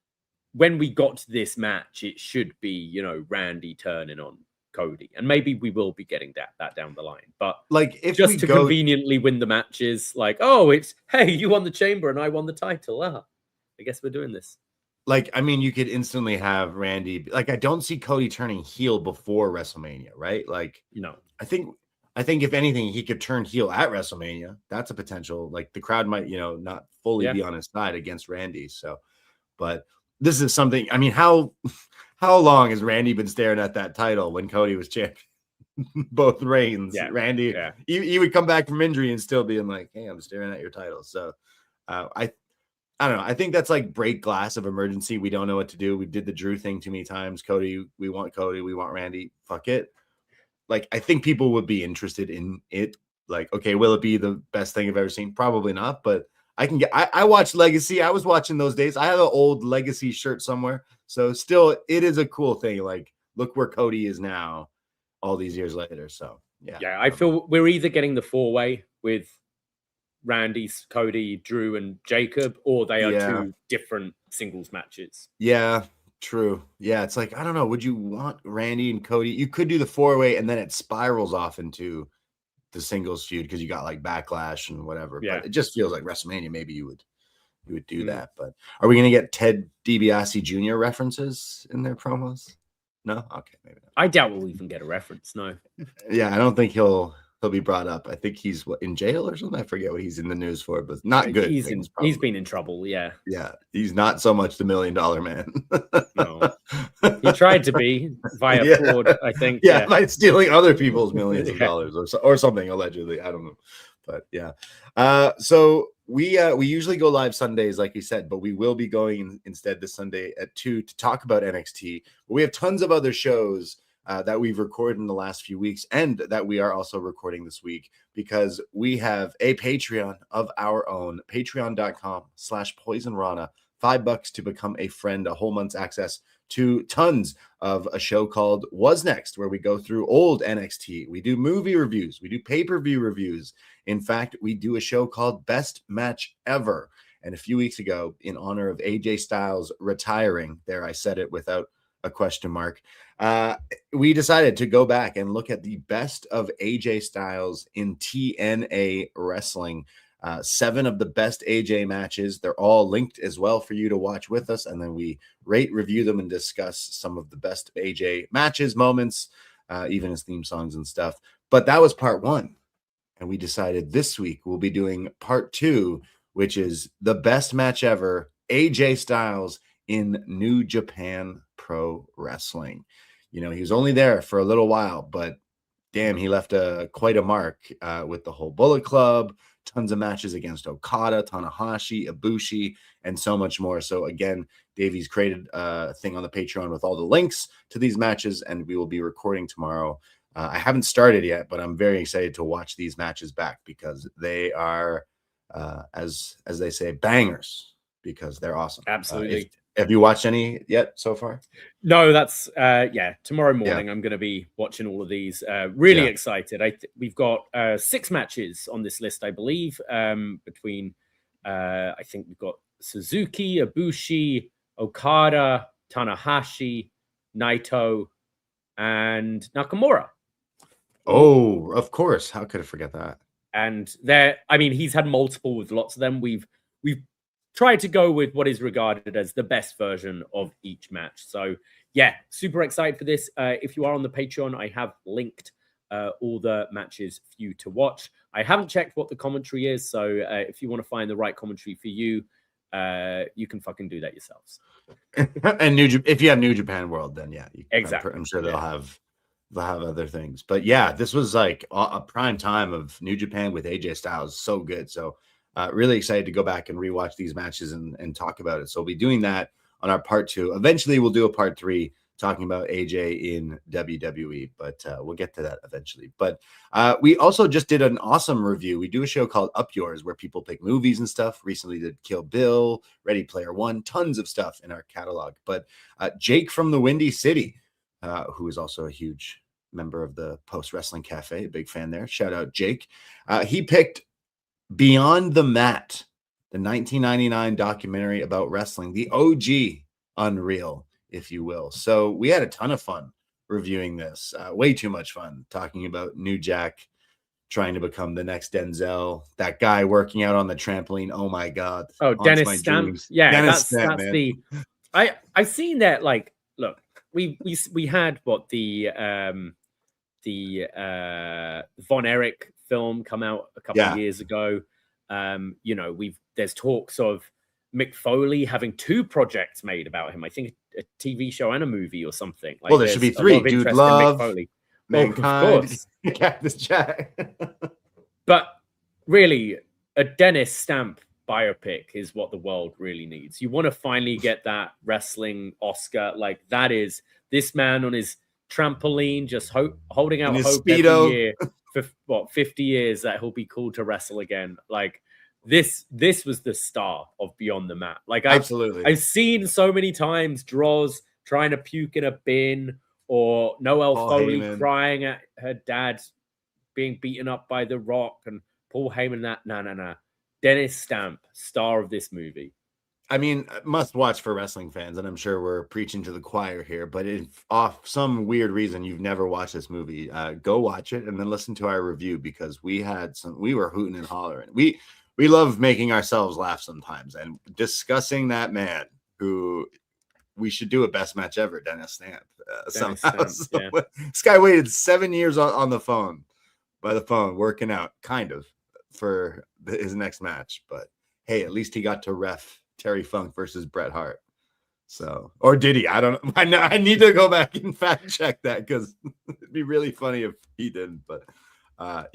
when we got to this match, it should be, Randy turning on Cody. And maybe we will be getting that down the line. But like if just to conveniently win the matches, like, oh, it's, hey, you won the Chamber and I won the title. I guess we're doing this. Like, I mean, you could instantly have Randy. Like, I don't see Cody turning heel before WrestleMania, right? Like, no. I think if anything, he could turn heel at WrestleMania. That's a potential. Like the crowd might, not fully be on his side against Randy. So, but this is something. I mean, how long has Randy been staring at that title when Cody was champion? Both reigns. Yeah. Randy, he would come back from injury and still being like, "Hey, I'm staring at your title." So, I don't know. I think that's like break glass of emergency. We don't know what to do. We did the Drew thing too many times. Cody, we want Randy. Fuck it. Like, I think people would be interested in it. Like, okay, will it be the best thing I've ever seen? Probably not, but I watched Legacy. I was watching those days. I have an old Legacy shirt somewhere. So still, it is a cool thing. Like, look where Cody is now all these years later. So, yeah. Yeah, I feel we're either getting the 4-way with Randy, Cody, Drew, and Jacob, or they are two different singles matches. Yeah. True. Yeah, it's like, I don't know. Would you want Randy and Cody? You could do the 4-way and then it spirals off into the singles feud because you got like Backlash and whatever. Yeah. But it just feels like WrestleMania. Maybe you would do that. But are we going to get Ted DiBiase Jr. references in their promos? No? Okay, maybe not. I doubt we'll even get a reference. No. Yeah, I don't think he'll he'll be brought up. I think he's in jail or something. I forget what he's in the news for, but not good. He's been in trouble. Yeah. Yeah. He's not so much the $1 million man. No. He tried to be via fraud, I think. Yeah, by stealing other people's millions of dollars or something, allegedly. I don't know. But yeah. So we usually go live Sundays, like you said, but we will be going instead this Sunday at 2 to talk about NXT. But we have tons of other shows that we've recorded in the last few weeks and that we are also recording this week because we have a Patreon of our own, patreon.com/PoisonRana, $5 to become a friend, a whole month's access to tons of a show called Was Next, where we go through old NXT. We do movie reviews. We do pay-per-view reviews. In fact, we do a show called Best Match Ever. And a few weeks ago, in honor of AJ Styles retiring, there I said it without a question mark, we decided to go back and look at the best of AJ Styles in TNA wrestling. 7 of the best AJ matches. They're all linked as well for you to watch with us. And then we rate, review them, and discuss some of the best AJ matches, moments, even his theme songs and stuff. But that was part 1. And we decided this week we'll be doing part 2, which is the best match ever, AJ Styles in New Japan Pro Wrestling. You know, he was only there for a little while, but damn, he left quite a mark with the whole Bullet Club, tons of matches against Okada, Tanahashi, Ibushi, and so much more. So again, Davey's created a thing on the Patreon with all the links to these matches, and we will be recording tomorrow. I haven't started yet, but I'm very excited to watch these matches back because they are, as they say, bangers, because they're awesome. Absolutely. Have you watched any yet so far? No, that's tomorrow morning. I'm going to be watching all of these. Really excited. We've got 6 matches on this list, I believe, between I think we've got Suzuki, Ibushi, Okada, Tanahashi, Naito, and Nakamura. Oh, of course. How could I forget that? And he's had multiple with lots of them. We've tried to go with what is regarded as the best version of each match. So yeah, super excited for this. If you are on the Patreon, I have linked all the matches for you to watch. I haven't checked what the commentary is, so if you want to find the right commentary for you, you can fucking do that yourselves. And if you have New Japan World, then exactly. I'm sure they'll have other things. But yeah, this was like a prime time of New Japan with AJ Styles. So good. So really excited to go back and rewatch these matches and talk about it. So we'll be doing that on our part 2. Eventually, we'll do a part 3 talking about AJ in WWE, but we'll get to that eventually. But we also just did an awesome review. We do a show called Up Yours where people pick movies and stuff. Recently did Kill Bill, Ready Player One, tons of stuff in our catalog. But Jake from the Windy City, who is also a huge member of the Post Wrestling Cafe, a big fan there. Shout out Jake. He picked Beyond the Mat, the 1999 documentary about wrestling, the OG Unreal, if you will. So we had a ton of fun reviewing this. Way too much fun talking about New Jack trying to become the next Denzel. That guy working out on the trampoline. Oh my God. Oh, Dennis Stamp. Yeah, Dennis Stamp, that's the. I've seen that. Like, look, we had what the Von Erich film come out a couple of years ago. There's talks of Mick Foley having 2 projects made about him. I think a TV show and a movie or something. Like, well, there should be 3. Dude Love, Mankind, Cactus Jack. But really, a Dennis Stamp biopic is what the world really needs. You want to finally get that wrestling Oscar. Like, that is this man on his trampoline, just holding out hope Speedo. every year for 50 years that he'll be called to wrestle again. Like, this was the star of Beyond the Mat. Like, I've seen so many times Droz trying to puke in a bin, or Noelle Foley crying at her dad being beaten up by The Rock, and Paul Heyman. No. Dennis Stamp, star of this movie. I mean, must watch for wrestling fans, and I'm sure we're preaching to the choir here, but if off some weird reason you've never watched this movie, go watch it and then listen to our review, because we were hooting and hollering. We love making ourselves laugh sometimes, and discussing that man who we should do a best match ever, Dennis Stamp. Somehow. This guy waited 7 years on the phone by the phone, working out, kind of, for his next match. But hey, at least he got to ref Terry Funk versus Bret Hart. So, or did he? I don't know. I need to go back and fact check that, because it'd be really funny if he didn't. But our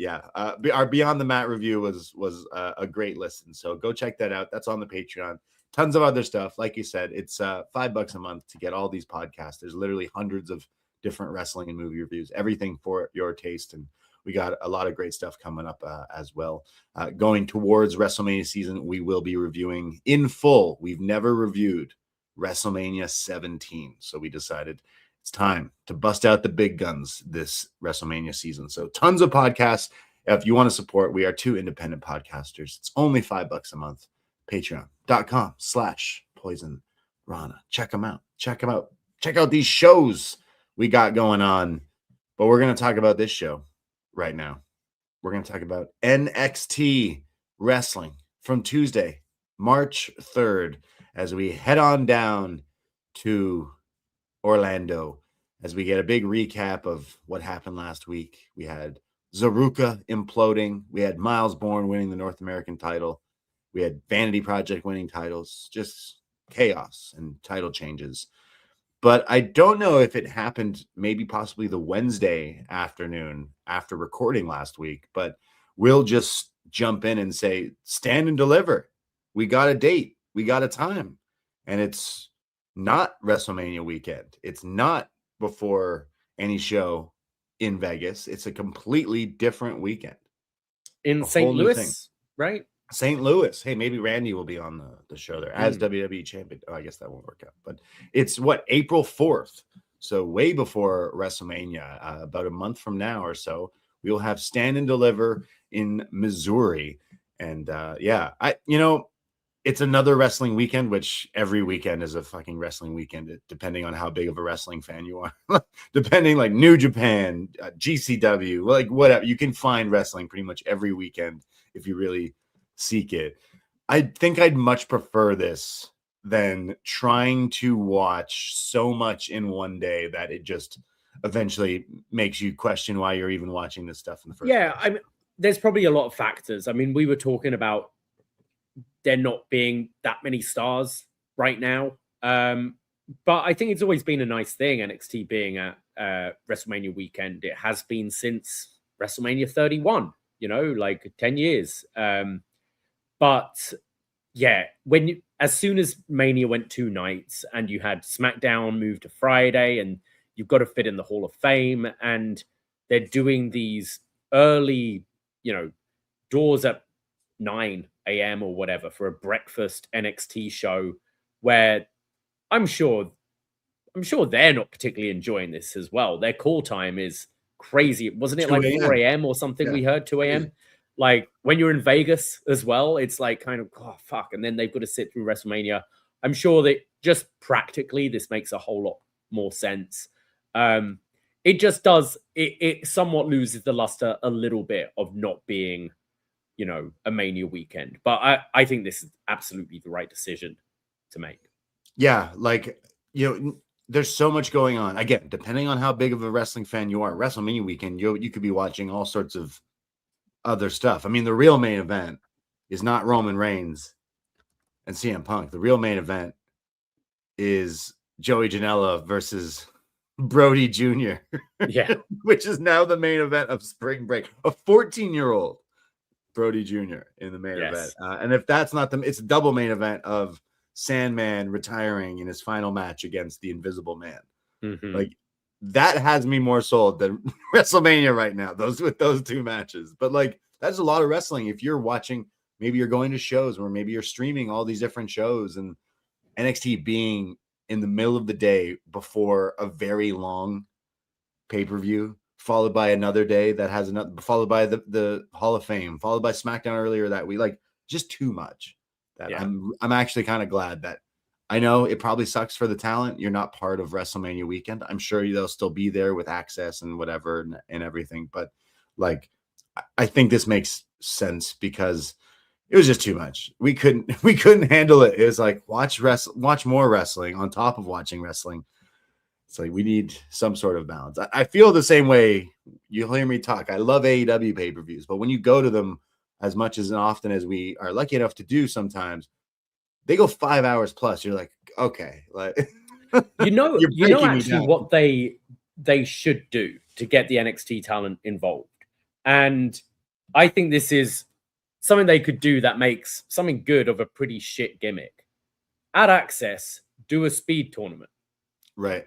Beyond the Mat review was a great listen. So go check that out. That's on the Patreon. Tons of other stuff. Like you said, it's $5 a month to get all these podcasts. There's literally hundreds of different wrestling and movie reviews, everything for your taste. And we got a lot of great stuff coming up as well. Going towards WrestleMania season, we will be reviewing in full. We've never reviewed WrestleMania 17. So we decided it's time to bust out the big guns this WrestleMania season. So tons of podcasts. If you want to support, we are 2 independent podcasters. It's only $5 a month. Patreon.com/PoisonRana. Check them out. Check out these shows we got going on. But we're going to talk about this show right now. We're going to talk about NXT wrestling from Tuesday, March 3rd, as we head on down to Orlando, as we get a big recap of what happened last week. We had Zaruka imploding. We had Myles Borne winning the North American title. We had Vanity Project winning titles. Just chaos and title changes. But I don't know if it happened maybe possibly the Wednesday afternoon after recording last week, but we'll just jump in and say, stand and deliver. We got a date. We got a time. And it's not WrestleMania weekend. It's not before any show in Vegas. It's a completely different weekend. In St. Louis, right? St. Louis. Hey, maybe Randy will be on the show there as WWE champion. Oh, I guess that won't work out. But it's April 4th. So way before WrestleMania, about a month from now or so, we will have Stand and Deliver in Missouri. And it's another wrestling weekend, which every weekend is a fucking wrestling weekend, depending on how big of a wrestling fan you are. Depending, like New Japan, GCW, like whatever. You can find wrestling pretty much every weekend if you really seek it. I think I'd much prefer this than trying to watch so much in one day that it just eventually makes you question why you're even watching this stuff in the first place. I mean, there's probably a lot of factors. I mean, we were talking about there not being that many stars right now. But I think it's always been a nice thing, NXT being at WrestleMania weekend. It has been since WrestleMania 31, like 10 years. But yeah, as soon as Mania went 2 nights and you had SmackDown move to Friday and you've got to fit in the Hall of Fame, and they're doing these early, doors at 9 a.m. or whatever for a breakfast NXT show, where I'm sure they're not particularly enjoying this as well. Their call time is crazy. Wasn't it like 4 a.m. or something? Yeah. We heard 2 a.m. Like when you're in Vegas as well, it's like kind of, oh, fuck. And then they've got to sit through WrestleMania. I'm sure that just practically this makes a whole lot more sense. It just does. It somewhat loses the luster a little bit of not being, a Mania weekend. But I think this is absolutely the right decision to make. Yeah. Like, there's so much going on. Again, depending on how big of a wrestling fan you are, WrestleMania weekend, you could be watching all sorts of other stuff. I mean, the real main event is not Roman Reigns and CM Punk. The real main event is Joey Janela versus Brody Jr. Yeah. Which is now the main event of Spring Break. A 14-year-old Brody Jr. in the main event. And if that's not it's a double main event of Sandman retiring in his final match against the Invisible Man. Mm-hmm. Like, that has me more sold than WrestleMania right now, those 2 matches. But like, that's a lot of wrestling. If you're watching, maybe you're going to shows, or maybe you're streaming all these different shows, and NXT being in the middle of the day before a very long pay-per-view, followed by another day that has another, followed by the Hall of Fame, followed by SmackDown earlier that week. Like, just too much. I'm actually kind of glad that, I know it probably sucks for the talent. You're not part of WrestleMania weekend. I'm sure they'll still be there with access and whatever and everything. But like, I think this makes sense because it was just too much. We couldn't handle it. It was like, watch more wrestling on top of watching wrestling. It's like we need some sort of balance. I feel the same way. You'll hear me talk. I love AEW pay-per-views, but when you go to them as much as often as we are lucky enough to do sometimes, they go 5 hours plus. You're like, okay, like actually what they should do to get the NXT talent involved. And I think this is something they could do that makes something good of a pretty shit gimmick. Add Access, do a speed tournament. Right.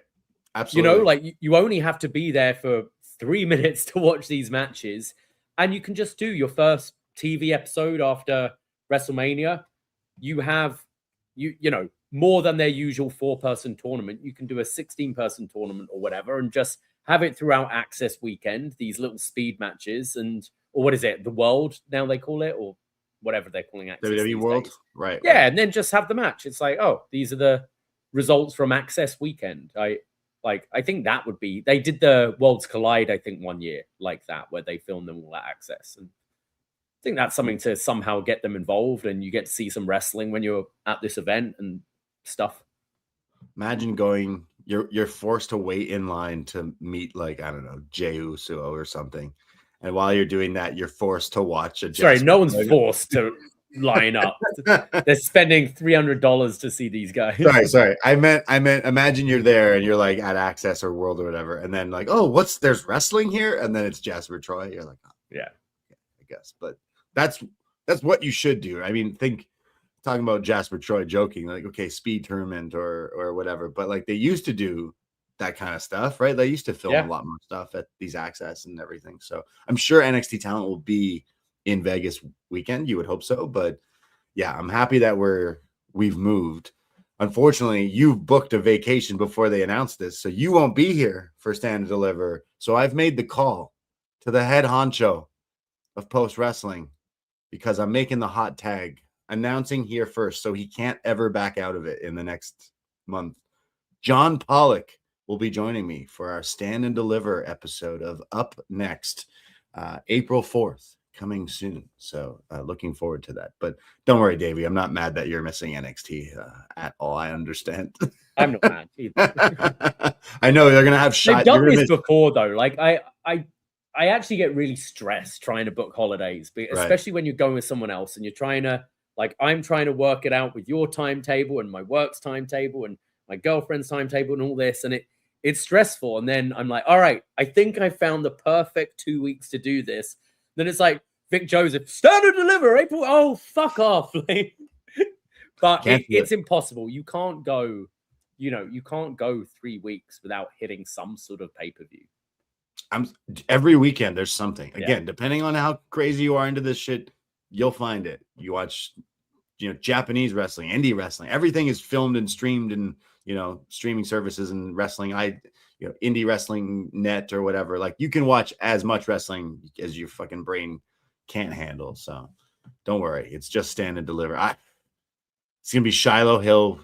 Absolutely. Like you only have to be there for 3 minutes to watch these matches, and you can just do your first TV episode after WrestleMania. You have, more than their usual 4-person tournament. You can do a 16-person tournament or whatever, and just have it throughout Access weekend, these little speed matches, or what is it? The World now they call it, or whatever they're calling Access. WWE World, days. right? Yeah, right. and then just have the match. It's like, oh, these are the results from Access weekend. I think that would be. They did the Worlds Collide, I think, one year like that, where they filmed them all at Access, and I think that's something to somehow get them involved, and you get to see some wrestling when you're at this event and stuff. Imagine going. You're forced to wait in line to meet, like, I don't know, Jey Uso or something, and while you're doing that, you're forced to watch a. Sorry, no one's forced to line up. They're spending $300 to see these guys. Sorry. I meant. Imagine you're there and you're like at Access or World or whatever, and then like, oh, there's wrestling here, and then it's Jasper Troy. You're like, oh, yeah, I guess, but that's what you should do. I mean, talking about Jasper Troy, joking like, okay, speed tournament or whatever, but like they used to do that kind of stuff, right? They used to film a lot more stuff at these Access and everything. So I'm sure NXT talent will be in Vegas weekend. You would hope so, but yeah, I'm happy that we've moved. Unfortunately, you've booked a vacation before they announced this, so you won't be here for Stand and Deliver. So I've made the call to the head honcho of Post Wrestling, because I'm making the hot tag, announcing here first, so he can't ever back out of it in the next month. John Pollock will be joining me for our Stand and Deliver episode of Up Next, April 4th, coming soon. So looking forward to that. But don't worry, Davey, I'm not mad that you're missing NXT at all. I understand. I'm not mad either. I know they're gonna have They've done this before, though. Like I actually get really stressed trying to book holidays, especially when you're going with someone else and you're trying to, like, I'm trying to work it out with your timetable and my work's timetable and my girlfriend's timetable and all this, and it's stressful. And then I'm like, all right, I think I found the perfect 2 weeks to do this. Then it's like, Vic Joseph, Stand and Deliver, April. Oh, fuck off. But it's impossible. You can't go, you can't go 3 weeks without hitting some sort of pay-per-view. Every weekend there's something. Again, depending on how crazy you are into this shit, you'll find it. You watch, Japanese wrestling, indie wrestling. Everything is filmed and streamed in, streaming services and wrestling. Indie wrestling net or whatever. Like, you can watch as much wrestling as your fucking brain can't handle. So don't worry. It's just Stand and Deliver. It's going to be Shiloh Hill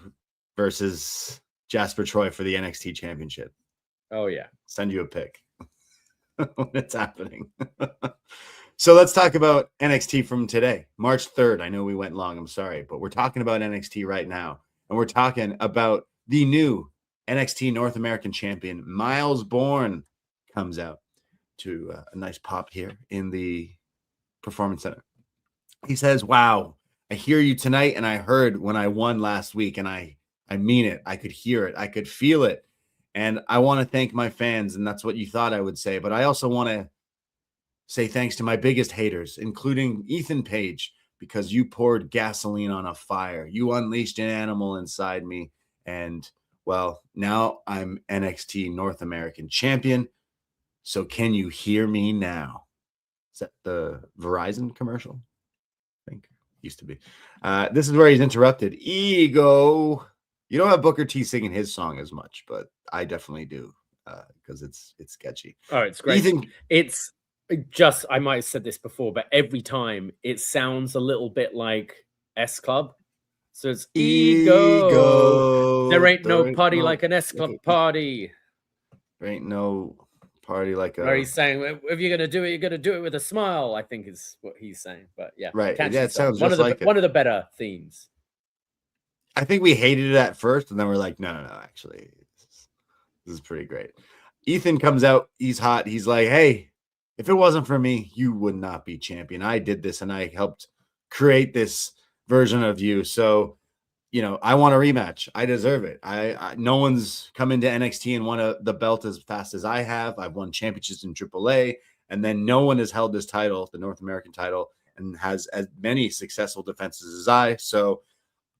versus Jasper Troy for the NXT championship. Oh, yeah. Send you a pic when it's happening. So let's talk about NXT from today, March 3rd. I know we went long. I'm sorry, but we're talking about NXT right now. And we're talking about the new NXT North American champion, Myles Borne, comes out to a nice pop here in the Performance Center. He says, wow, I hear you tonight, and I heard when I won last week, and I mean it. I could hear it. I could feel it. And I want to thank my fans, and that's what you thought I would say. But I also want to say thanks to my biggest haters, including Ethan Page, because you poured gasoline on a fire. You unleashed an animal inside me. And, well, now I'm NXT North American champion. So can you hear me now? Is that the Verizon commercial? I think used to be. This is where he's interrupted. Ego. You don't have Booker T singing his song as much, but I definitely do, because it's sketchy. Oh, it's great. It's just, I might have said this before, but every time it sounds a little bit like S Club. So it's ego. There ain't no party like an S Club party. There ain't no party like a. Or he's saying, if you're gonna do it, you're gonna do it with a smile, I think is what he's saying. But yeah, right. Yeah, it sounds one just of the like one of the better themes. I think we hated it at first, and then we're like, no, actually, This is pretty great. Ethan comes out. He's hot. He's like, hey, if it wasn't for me, you would not be champion. I did this and I helped create this version of you. So, I want a rematch. I deserve it. I no one's come into NXT and won the belt as fast as I have. I've won championships in AAA, and then no one has held this title, the North American title, and has as many successful defenses as I. So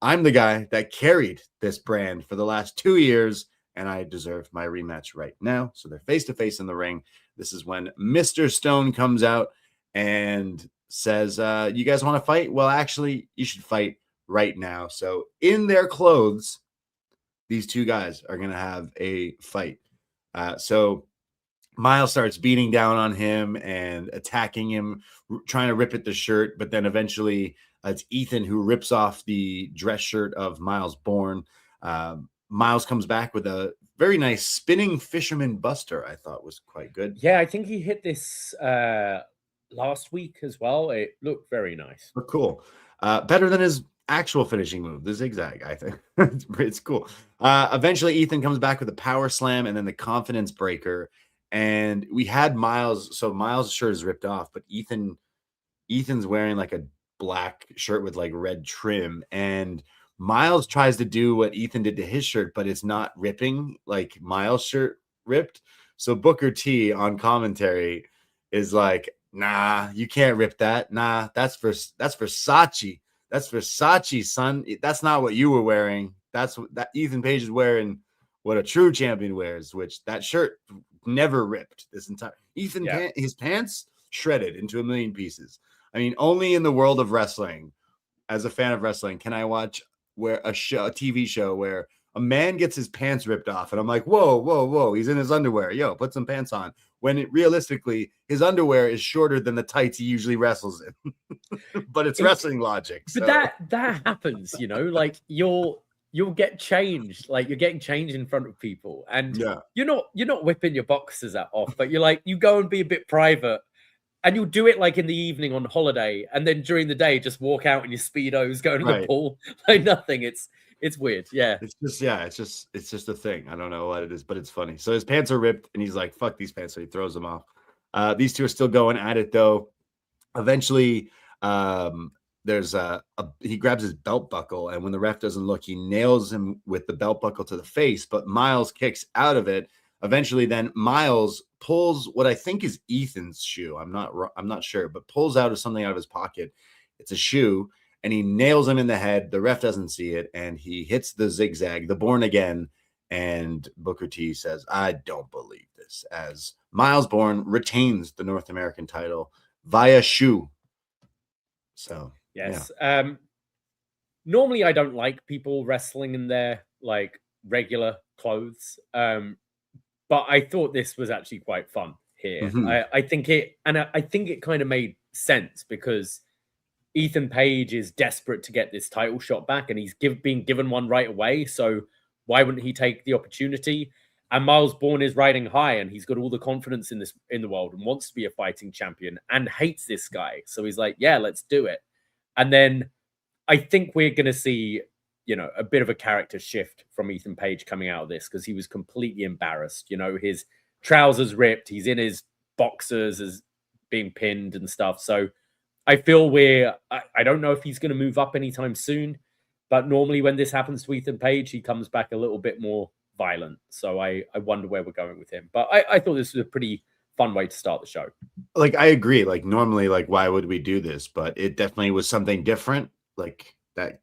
I'm the guy that carried this brand for the last 2 years, and I deserve my rematch right now. So they're face to face in the ring. This is when Mr. Stone comes out and says, you guys want to fight? Well, actually, you should fight right now. So in their clothes, these two guys are going to have a fight. So Myles starts beating down on him and attacking him, trying to rip at the shirt. But then eventually it's Ethan who rips off the dress shirt of Myles Borne. Myles comes back with a very nice spinning fisherman buster. I thought was quite good. Yeah, I think he hit this last week as well. It looked very nice. But cool. Better than his actual finishing move, the zigzag, I think. It's cool. Eventually, Ethan comes back with a power slam and then the confidence breaker. And we had Myles. So Myles' shirt is ripped off, but Ethan's wearing like a black shirt with like red trim. And Myles tries to do what Ethan did to his shirt, but it's not ripping like Myles' shirt ripped. So Booker T on commentary is like, nah, you can't rip that. Nah, that's Versace. That's Versace, son. That's not what you were wearing. That's what that Ethan Page is wearing, what a true champion wears, which that shirt never ripped this entire Ethan his pants shredded into a million pieces. I mean, only in the world of wrestling, as a fan of wrestling, can I watch where a TV show where a man gets his pants ripped off and I'm like, whoa, he's in his underwear. Yo, put some pants on. When realistically, his underwear is shorter than the tights he usually wrestles in. But it's wrestling logic. So. But that happens, like you'll get changed, like you're getting changed in front of people, and you're not whipping your boxers off, but you go and be a bit private, and you'll do it like in the evening on holiday, and then during the day just walk out in your Speedos, go to the pool, like nothing. It's weird. Yeah. It's just a thing. I don't know what it is, but it's funny. So his pants are ripped and he's like, fuck these pants. So he throws them off. These two are still going at it though. Eventually, there's he grabs his belt buckle, and when the ref doesn't look, he nails him with the belt buckle to the face, but Myles kicks out of it. Eventually, then Myles pulls what I think is Ethan's shoe. I'm not sure, but pulls out something out of his pocket. It's a shoe. And he nails him in the head. The ref doesn't see it. And he hits the zigzag, the Borne again. And Booker T says, I don't believe this, as Myles Borne retains the North American title via shoe. So, yes. Yeah. Normally, I don't like people wrestling in their like regular clothes. But I thought this was actually quite fun here. Mm-hmm. I think it kind of made sense because Ethan Page is desperate to get this title shot back, and he's being given one right away. So why wouldn't he take the opportunity? And Myles Borne is riding high, and he's got all the confidence in the world and wants to be a fighting champion and hates this guy. So he's like, yeah, let's do it. And then I think we're going to see, a bit of a character shift from Ethan Page coming out of this, because he was completely embarrassed. His trousers ripped. He's in his boxers as being pinned and stuff. So I feel I don't know if he's going to move up anytime soon, but normally when this happens to Ethan Page, he comes back a little bit more violent. So I wonder where we're going with him. But I thought this was a pretty fun way to start the show. Like, I agree. Like, normally, like, why would we do this? But it definitely was something different, like, that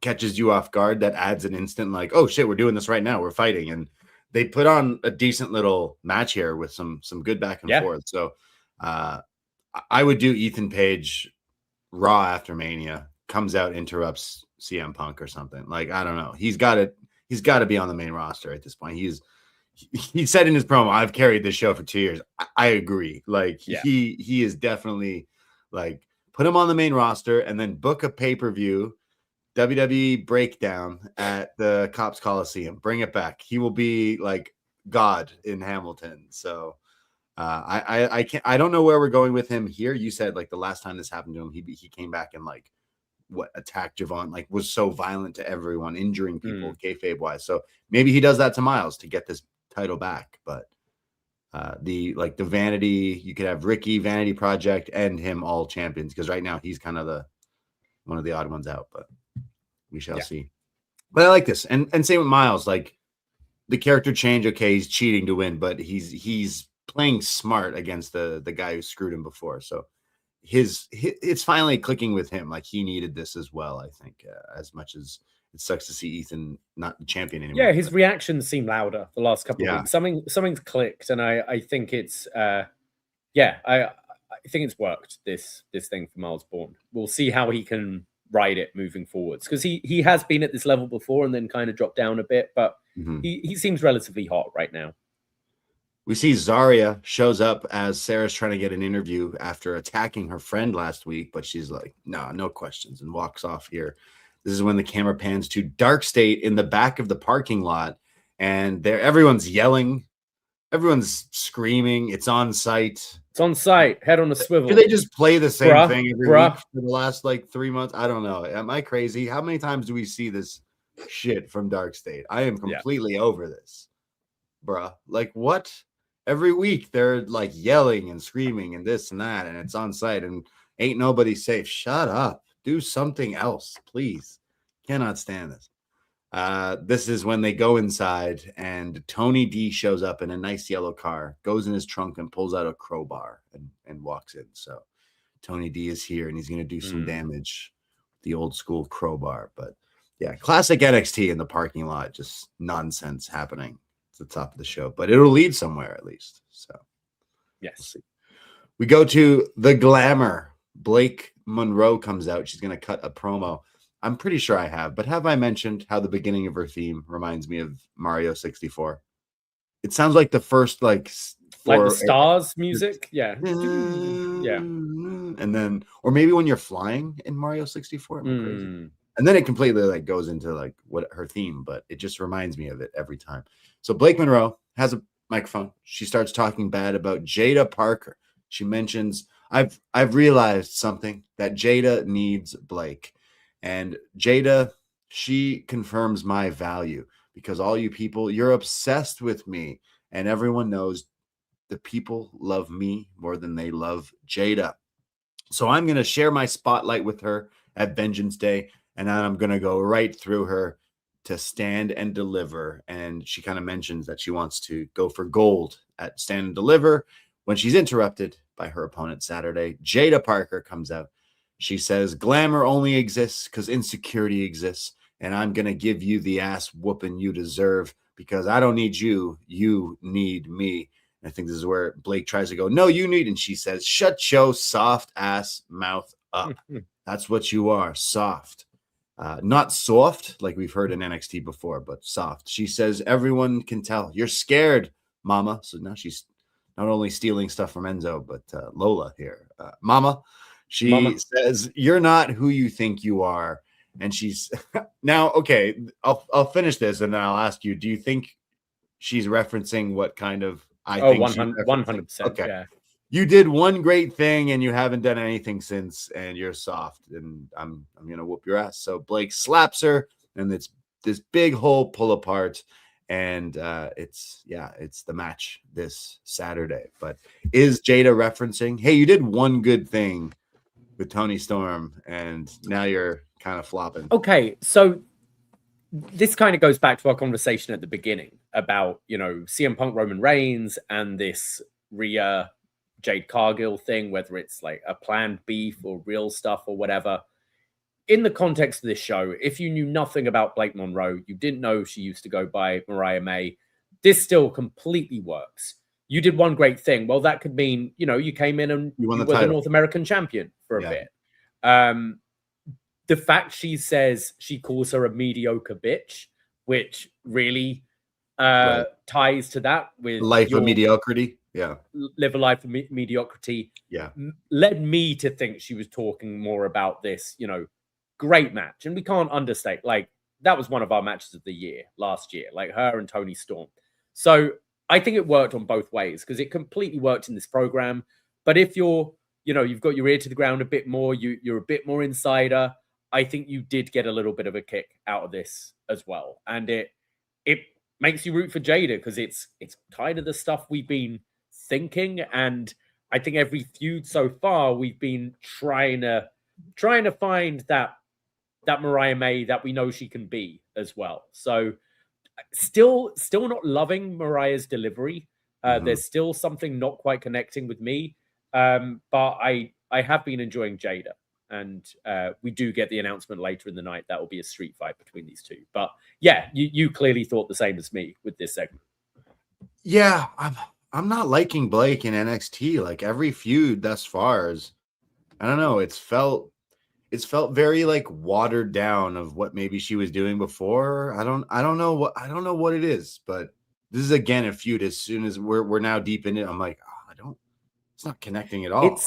catches you off guard, that adds an instant, like, oh, shit, we're doing this right now. We're fighting. And they put on a decent little match here with some good back and forth. So, I would do Ethan Page Raw after Mania, comes out, interrupts CM Punk or something. Like, I don't know. He's got to be on the main roster at this point. He said in his promo, I've carried this show for 2 years. I agree. Like, he is definitely, like, put him on the main roster and then book a pay-per-view WWE breakdown at the Cops Coliseum. Bring it back. He will be like God in Hamilton. So I can't. I don't know where we're going with him here. You said like the last time this happened to him, he came back and like attacked Javon, like was so violent to everyone, injuring people kayfabe wise. So maybe he does that to Myles to get this title back. But the Vanity, you could have Ricky, Vanity Project, and him all champions, because right now he's kind of one of the odd ones out, but we shall see. But I like this. And same with Myles, like the character change. Okay, he's cheating to win, but he's playing smart against the guy who screwed him before. So it's finally clicking with him. Like he needed this as well, I think, as much as it sucks to see Ethan not the champion anymore. Yeah, his reactions seem louder the last couple of weeks. Something's clicked, and I think it's I think it's worked, this thing for Myles Borne. We'll see how he can ride it moving forwards, because he has been at this level before and then kind of dropped down a bit, but he seems relatively hot right now. We see Zaria shows up as Sarah's trying to get an interview after attacking her friend last week, but she's like, no questions, and walks off here. This is when the camera pans to Dark State in the back of the parking lot, and everyone's yelling, everyone's screaming. It's on site. It's on site. Head on a swivel. Do they just play the same thing every week for the last 3 months? I don't know. Am I crazy? How many times do we see this shit from Dark State? I am completely over this, bruh. Like, what? Every week they're like yelling and screaming and this and that, and it's on site, and ain't nobody safe. Shut up. Do something else, please. Cannot stand this. This is when they go inside, and Tony D shows up in a nice yellow car, goes in his trunk and pulls out a crowbar and walks in. So Tony D is here, and he's going to do some damage with the old school crowbar. But yeah, classic NXT in the parking lot, just nonsense happening at the top of the show. But it'll lead somewhere at least. So yes. We'll see. We go to the Glamour. Blake Monroe comes out. She's going to cut a promo. I'm pretty sure I have, but have I mentioned how the beginning of her theme reminds me of Mario 64? It sounds like the first like the stars music. Yeah. Yeah. And then, or maybe when you're flying in Mario 64. And then it completely goes into what her theme, but it just reminds me of it every time. So Blake Monroe has a microphone. She starts talking bad about Jada Parker. She mentions, I've realized something, that Jada needs Blake. And Jada, she confirms my value, because all you people, you're obsessed with me. And everyone knows the people love me more than they love Jada. So I'm going to share my spotlight with her at Vengeance Day. And then I'm going to go right through her to Stand and Deliver. And she kind of mentions that she wants to go for gold at Stand and Deliver when she's interrupted by her opponent Saturday. Jada Parker comes out. She says, glamour only exists because insecurity exists. And I'm going to give you the ass whooping you deserve, because I don't need you. You need me. And I think this is where Blake tries to go, no, you need. And she says, shut your soft ass mouth up. That's what you are. Soft. Not soft like we've heard in NXT before, but soft. She says, everyone can tell you're scared, mama. So now she's not only stealing stuff from Enzo, but Lola here. Mama. She says, you're not who you think you are. And she's now, okay, I'll finish this and then I'll ask you, do you think she's referencing what kind of, I think 100%. Okay. Yeah. You did one great thing and you haven't done anything since, and you're soft, and I'm going to whoop your ass. So Blake slaps her, and it's this big whole pull apart. And it's the match this Saturday. But is Jada referencing, hey, you did one good thing with Tony Storm, and now you're kind of flopping? Okay, so this kind of goes back to our conversation at the beginning about, CM Punk, Roman Reigns, and this Rhea Jade Cargill thing, whether it's like a planned beef or real stuff or whatever. In the context of this show, if you knew nothing about Blake Monroe, you didn't know she used to go by Mariah May, this still completely works. You did one great thing. Well, that could mean, you came in and you were the North American champion for a bit. The fact she says she calls her a mediocre bitch, which really ties to that with life of mediocrity. Yeah. Live a life of mediocrity. Yeah. Led me to think she was talking more about this, great match. And we can't understate, that was one of our matches of the year last year, her and Tony Storm. So I think it worked on both ways, because it completely worked in this program. But if you're, you've got your ear to the ground a bit more, you're a bit more insider, I think you did get a little bit of a kick out of this as well. And it makes you root for Jada because it's kind of the stuff we've been thinking, and I think every feud so far we've been trying to find that Mariah May that we know she can be as well. So still not loving Mariah's delivery. There's still something not quite connecting with me, but I have been enjoying Jada. And we do get the announcement later in the night that will be a street fight between these two. But yeah, you clearly thought the same as me with this segment. Yeah, I'm not liking Blake in NXT. Like every feud thus far is, I don't know, it's felt very like watered down of what maybe she was doing before. I don't know what it is, but this is again a feud. As soon as we're now deep in it, I'm like, it's not connecting at all.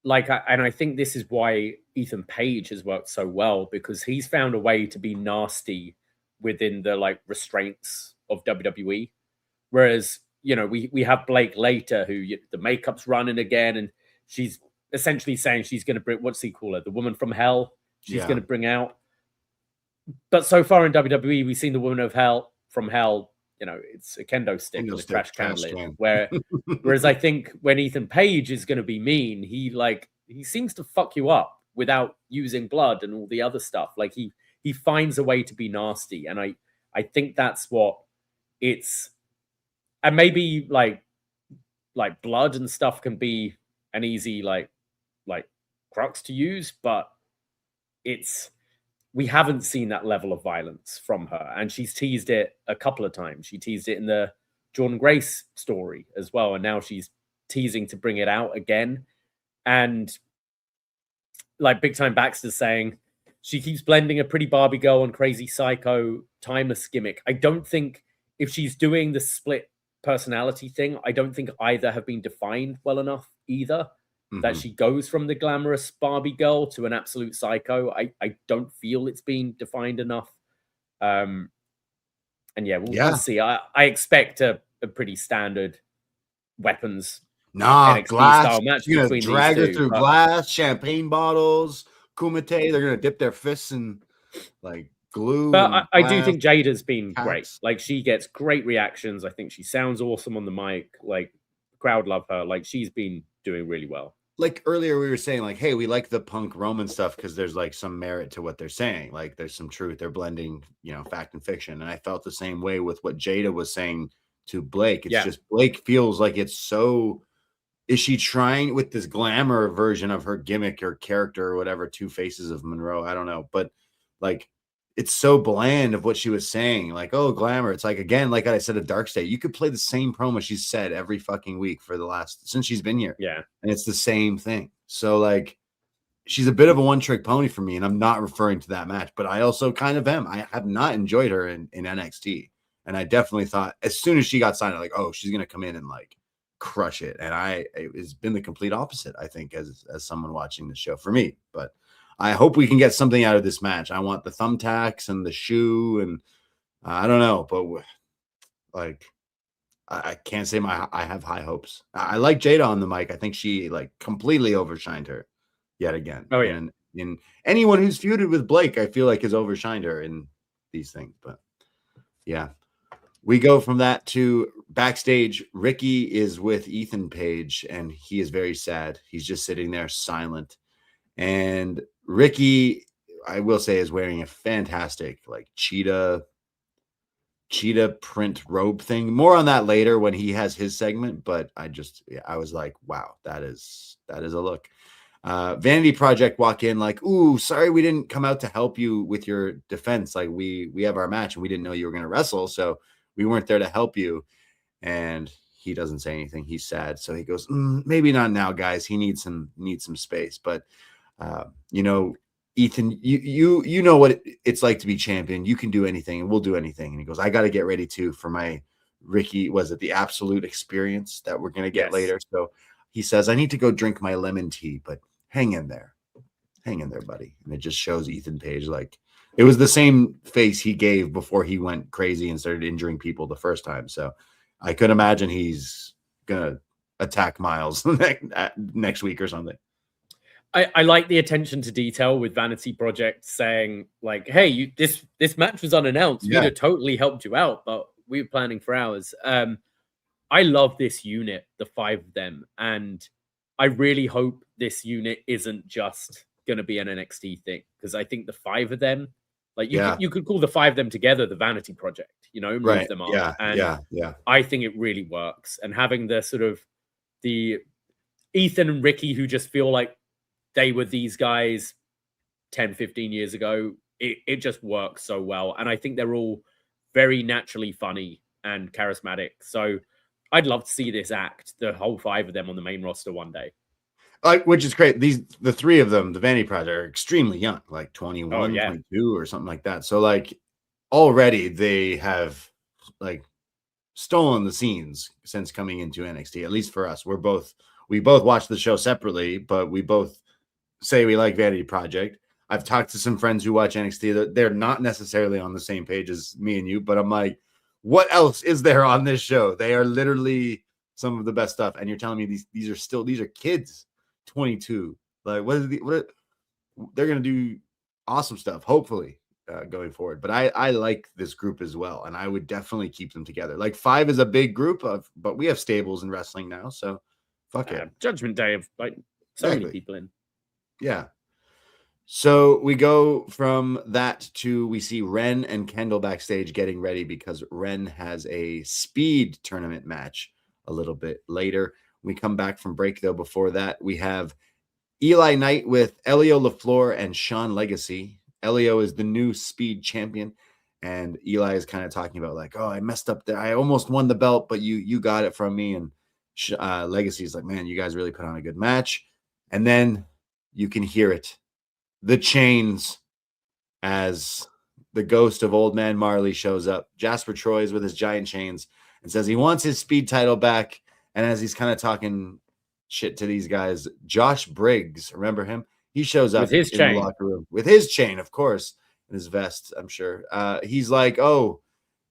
I think this is why Ethan Page has worked so well, because he's found a way to be nasty within the like restraints of WWE. Whereas, we have Blake later, who the makeup's running again, and she's essentially saying she's going to bring, what's he call her? The woman from hell. She's going to bring out. But so far in WWE, we've seen the woman from hell. It's a kendo stick with a trash can lid. Whereas I think when Ethan Page is going to be mean, he seems to fuck you up without using blood and all the other stuff. Like he finds a way to be nasty, and I think that's what it's. And maybe like blood and stuff can be an easy like crux to use, but we haven't seen that level of violence from her, and she's teased it a couple of times. She teased it in the Jordan Grace story as well, and now she's teasing to bring it out again. And like Big Time Baxter's saying, she keeps blending a pretty Barbie girl and crazy psycho timeless gimmick. I don't think if she's doing the split personality thing, I don't think either have been defined well enough either. That she goes from the glamorous Barbie girl to an absolute psycho. I don't feel it's been defined enough. And we'll see. I expect a pretty standard weapons NXT glass style match. You're between gonna drag these her two, through glass, champagne bottles, kumite. They're gonna dip their fists in like glue. But I do think Jada's been great. Like she gets great reactions. I think she sounds awesome on the mic. Like crowd love her. Like she's been doing really well. Like earlier we were saying like, hey, we like the Punk Roman stuff because there's like some merit to what they're saying. Like there's some truth. They're blending, fact and fiction. And I felt the same way with what Jada was saying to Blake. It's just Blake feels like it's so. Is she trying with this glamour version of her gimmick or character or whatever, Two Faces of Monroe? I don't know. But like it's so bland of what she was saying. Like, oh, glamour. It's like, again, like I said, a Dark State. You could play the same promo she's said every fucking week for since she's been here. Yeah. And it's the same thing. So like, she's a bit of a one-trick pony for me. And I'm not referring to that match, but I also kind of am. I have not enjoyed her in NXT. And I definitely thought as soon as she got signed, I'm like, oh, she's going to come in and like crush it. And it's been the complete opposite, I think, as someone watching the show for me. But I hope we can get something out of this match. I want the thumbtacks and the shoe, and I don't know, but like I can't say I have high hopes. I like Jada on the mic. I think she like completely overshined her yet again. Oh yeah, and in anyone who's feuded with Blake, I feel like has overshined her in these things. But yeah, we go from that to backstage. Ricky is with Ethan Page, and he is very sad. He's just sitting there silent. And Ricky, I will say, is wearing a fantastic like cheetah print robe thing. More on that later when he has his segment. But I was like, wow, that is a look. Vanity Project walk in like, ooh, sorry we didn't come out to help you with your defense. Like we have our match and we didn't know you were going to wrestle, so we weren't there to help you. And he doesn't say anything. He's sad. So he goes, maybe not now, guys. He needs some space. But Ethan, you know what it's like to be champion. You can do anything and we'll do anything. And he goes, I got to get ready too for my Ricky. Was it the Absolute Experience that we're going to get later? So he says, I need to go drink my lemon tea, but hang in there, buddy. And it just shows Ethan Page. Like it was the same face he gave before he went crazy and started injuring people the first time. So I could imagine he's going to attack Myles next week or something. I like the attention to detail with Vanity Project saying like, hey, this match was unannounced. We'd have totally helped you out, but we were planning for hours. I love this unit, the 5 of them, and I really hope this unit isn't just going to be an NXT thing, because I think the 5 of them, like you could call the 5 of them together the Vanity Project, move them up. I think it really works. And having the sort of the Ethan and Ricky who just feel like they were these guys 10, 15 years ago, it just works so well. And I think they're all very naturally funny and charismatic. So I'd love to see this act, the whole 5 of them on the main roster one day. Which is great. The 3 of them, the Vanity Project, are extremely young, like 21, 22 or something like that. So like already they have like stolen the scenes since coming into NXT, at least for us. We both watch the show separately, but we both say we like Vanity Project. I've talked to some friends who watch NXT that they're not necessarily on the same page as me and you, but I'm like, what else is there on this show? They are literally some of the best stuff. And you're telling me these are kids, 22. Like they're going to do awesome stuff, hopefully, going forward. But I like this group as well. And I would definitely keep them together. Like 5 is a big group but we have stables in wrestling now. So fuck it. Judgment Day of like so many people in. Yeah. So we go from that to we see Ren and Kendall backstage getting ready because Ren has a speed tournament match a little bit later. We come back from break, though. Before that, we have Eli Knight with Elio LaFleur and Sean Legacy. Elio is the new speed champion, and Eli is kind of talking about like, oh, I messed up there. I almost won the belt, but you got it from me. And Legacy is like, man, you guys really put on a good match. And then you can hear it. The chains, as the ghost of Old Man Marley shows up. Jasper Troy's with his giant chains and says he wants his speed title back. And as he's kind of talking shit to these guys, Josh Briggs, remember him? He shows up with his chain. The locker room with his chain, of course, in his vest, I'm sure. He's like, oh,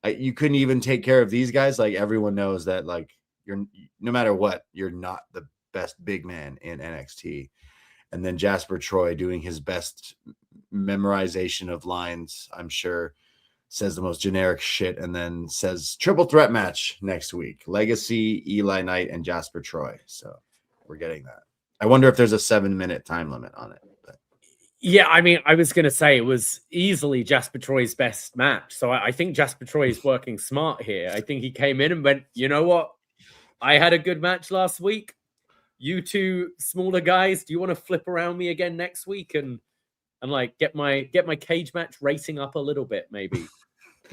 you couldn't even take care of these guys. Like everyone knows that, like, you're no matter what, you're not the best big man in NXT. And then Jasper Troy doing his best memorization of lines, I'm sure, says the most generic shit and then says triple threat match next week. Legacy, Eli Knight, and Jasper Troy. So we're getting that. I wonder if there's a 7-minute time limit on it. But. Yeah, I mean, I was going to say it was easily Jasper Troy's best match. So I think Jasper Troy is working smart here. I think he came in and went, you know what? I had a good match last week. You 2 smaller guys, do you want to flip around me again next week and like get my cage match racing up a little bit, maybe?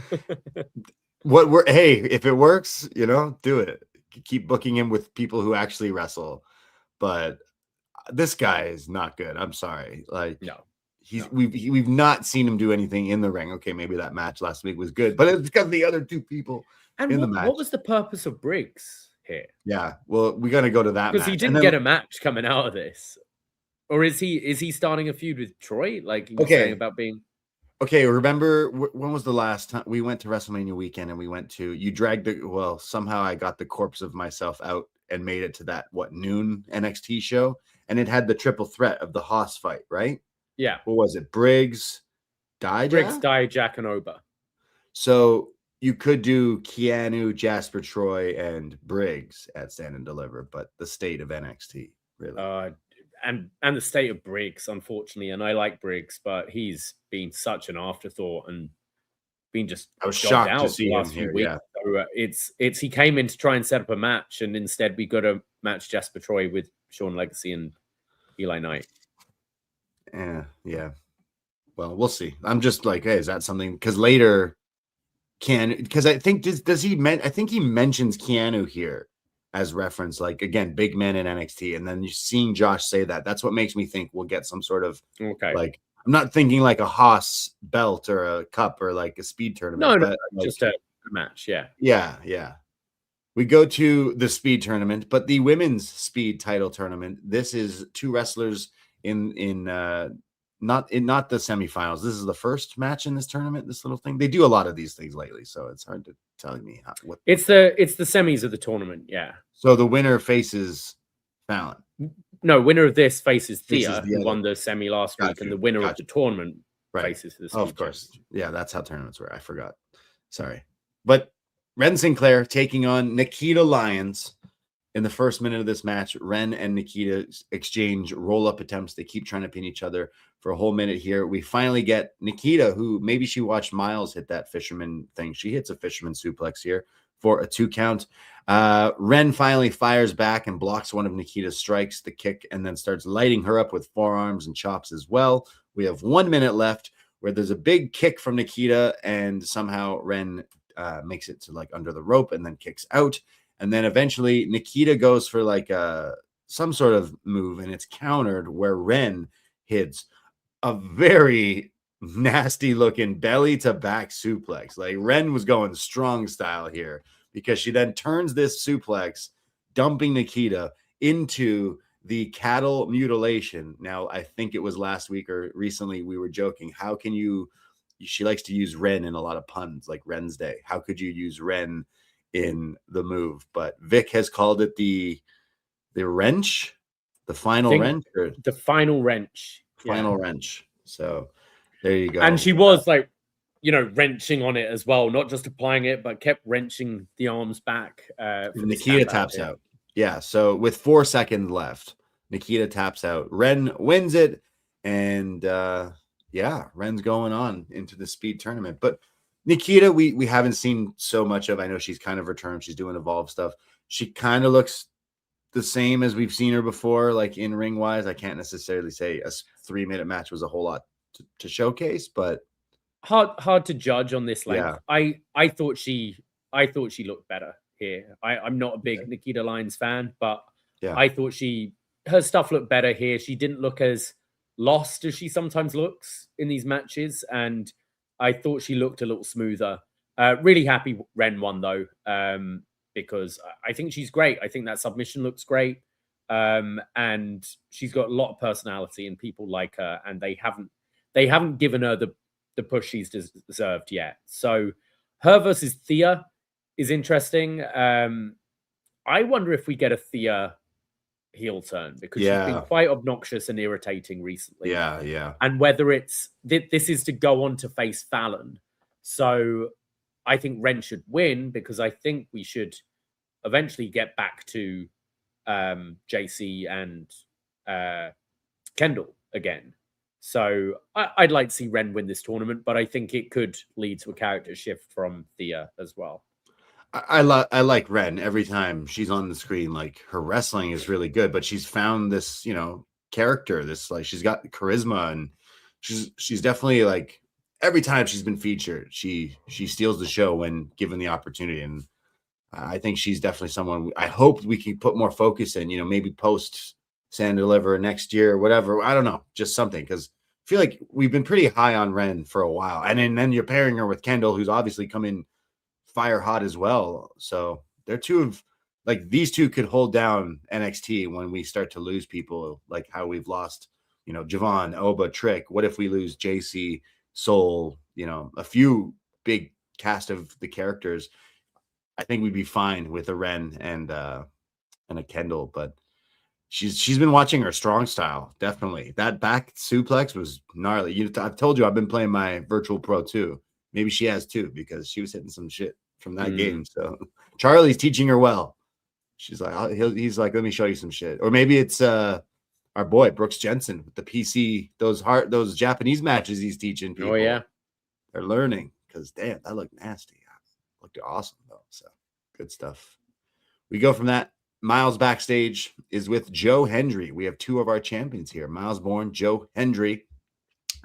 Hey, if it works, do it. Keep booking him with people who actually wrestle. But this guy is not good. I'm sorry. Like, no. We've not seen him do anything in the ring. Okay, maybe that match last week was good, but it's because of the other 2 people in the match. What was the purpose of Briggs here? Yeah, well, we got to go to that because he didn't get a match coming out of this, or is he starting a feud with Troy? Like he was saying about being. Okay, remember when was the last time we went to WrestleMania weekend and you dragged somehow I got the corpse of myself out and made it to that noon NXT show, and it had the triple threat of the Haas fight, right? Yeah. What was it? Briggs, Dijak, and Oba. So you could do Keanu, Jasper Troy, and Briggs at Stand and Deliver, but the state of NXT, really. And the state of Briggs, unfortunately, and I like Briggs, but he's been such an afterthought and been just. I was shocked to see him here. Yeah, so, it's he came in to try and set up a match, and instead we got to match Jasper Troy with Sean Legacy and Eli Knight. Yeah. Well, we'll see. I'm just like, hey, is that something? Because later, because I think I think he mentions Keanu here as reference, like again, big man in NXT, and then you're seeing Josh say that. That's what makes me think we'll get some sort of like. I'm not thinking like a Haas belt or a cup or like a speed tournament. No, just a match. Yeah. Yeah. We go to the speed tournament, but the women's speed title tournament. This is 2 wrestlers in not the semifinals. This is the first match in this tournament. This little thing. They do a lot of these things lately, so it's hard to tell me what. It's the semis of the tournament. Yeah. So the winner faces Fallon. winner of this faces Thea, Faces the who other. won the semi last week, Gotcha, and the winner of gotcha. the tournament Right. faces the Oh, speed of course. championship. Yeah, that's how tournaments were. I forgot. Sorry. But Ren Sinclair taking on Nikita Lyons. In the first minute of this match, Ren and Nikita exchange roll-up attempts. They keep trying to pin each other for a whole minute here. We finally get Nikita, who maybe she watched Myles hit that fisherman thing. She hits a fisherman suplex here for a 2 count. Ren finally fires back and blocks one of Nikita's strikes, the kick, and then starts lighting her up with forearms and chops as well. We have 1 minute left where there's a big kick from Nikita, and somehow Ren makes it to like under the rope and then kicks out. And then eventually Nikita goes for like some sort of move, and it's countered where Ren hits a very nasty looking belly to back suplex. Like Ren was going strong style here because she then turns this suplex, dumping Nikita into the cattle mutilation. Now, I think it was last week or recently we were joking. How can you, she likes to use Ren in a lot of puns like Ren's Day. How could you use Ren in the move? But Vic has called it the wrench, the final wrench, or the final wrench. Final wrench. So there you go. And she was like, wrenching on it as well, not just applying it, but kept wrenching the arms back. Nikita taps out. Yeah. So with 4 seconds left, Nikita taps out. Ren wins it. And Ren's going on into the speed tournament. But Nikita, we haven't seen so much of. I know she's kind of returned. She's doing Evolve stuff. She kind of looks the same as we've seen her before, like in ring wise. I can't necessarily say a 3-minute match was a whole lot to showcase, but hard to judge on this length. Yeah. I thought she looked better here. I'm not a big Nikita Lyons fan, but I thought her stuff looked better here. She didn't look as lost as she sometimes looks in these matches, and I thought she looked a little smoother. Really happy Ren won though, because I think she's great. I think that submission looks great, and she's got a lot of personality, and people like her, and they haven't given her the push she's deserved yet. So her versus Thea is interesting. I wonder if we get a Thea heel turn, because she's been quite obnoxious and irritating recently. Yeah. And whether it's this is to go on to face Fallon. So I think Ren should win, because I think we should eventually get back to Jacy and Kendall again. So I'd like to see Ren win this tournament, but I think it could lead to a character shift from Thea as well. I like Ren every time she's on the screen. Like, her wrestling is really good, but she's found this, character, this, like, she's got charisma, and she's definitely, like, every time she's been featured, she steals the show when given the opportunity. And I think she's definitely someone I hope we can put more focus in, maybe post Stand and Deliver next year or whatever. I don't know, just something, because I feel like we've been pretty high on Ren for a while. And then you're pairing her with Kendall, who's obviously come in fire hot as well. So they're two of, like, these two could hold down NXT when we start to lose people, like how we've lost, Javon, Oba, Trick. What if we lose Jacy, Soul, a few big cast of the characters? I think we'd be fine with a Ren and a Kendall, but she's been watching her strong style. Definitely. That back suplex was gnarly. I've told you I've been playing my Virtual Pro 2. Maybe she has too, because she was hitting some shit from that game. So Charlie's teaching her well. She's like, he's like, let me show you some shit. Or maybe it's our boy Brooks Jensen with the PC, those Japanese matches he's teaching people. Oh yeah, they're learning, because damn, that looked nasty. Looked awesome though. So good stuff. We go from that. Myles backstage is with Joe Hendry. We have two of our champions here, Myles Borne, Joe Hendry,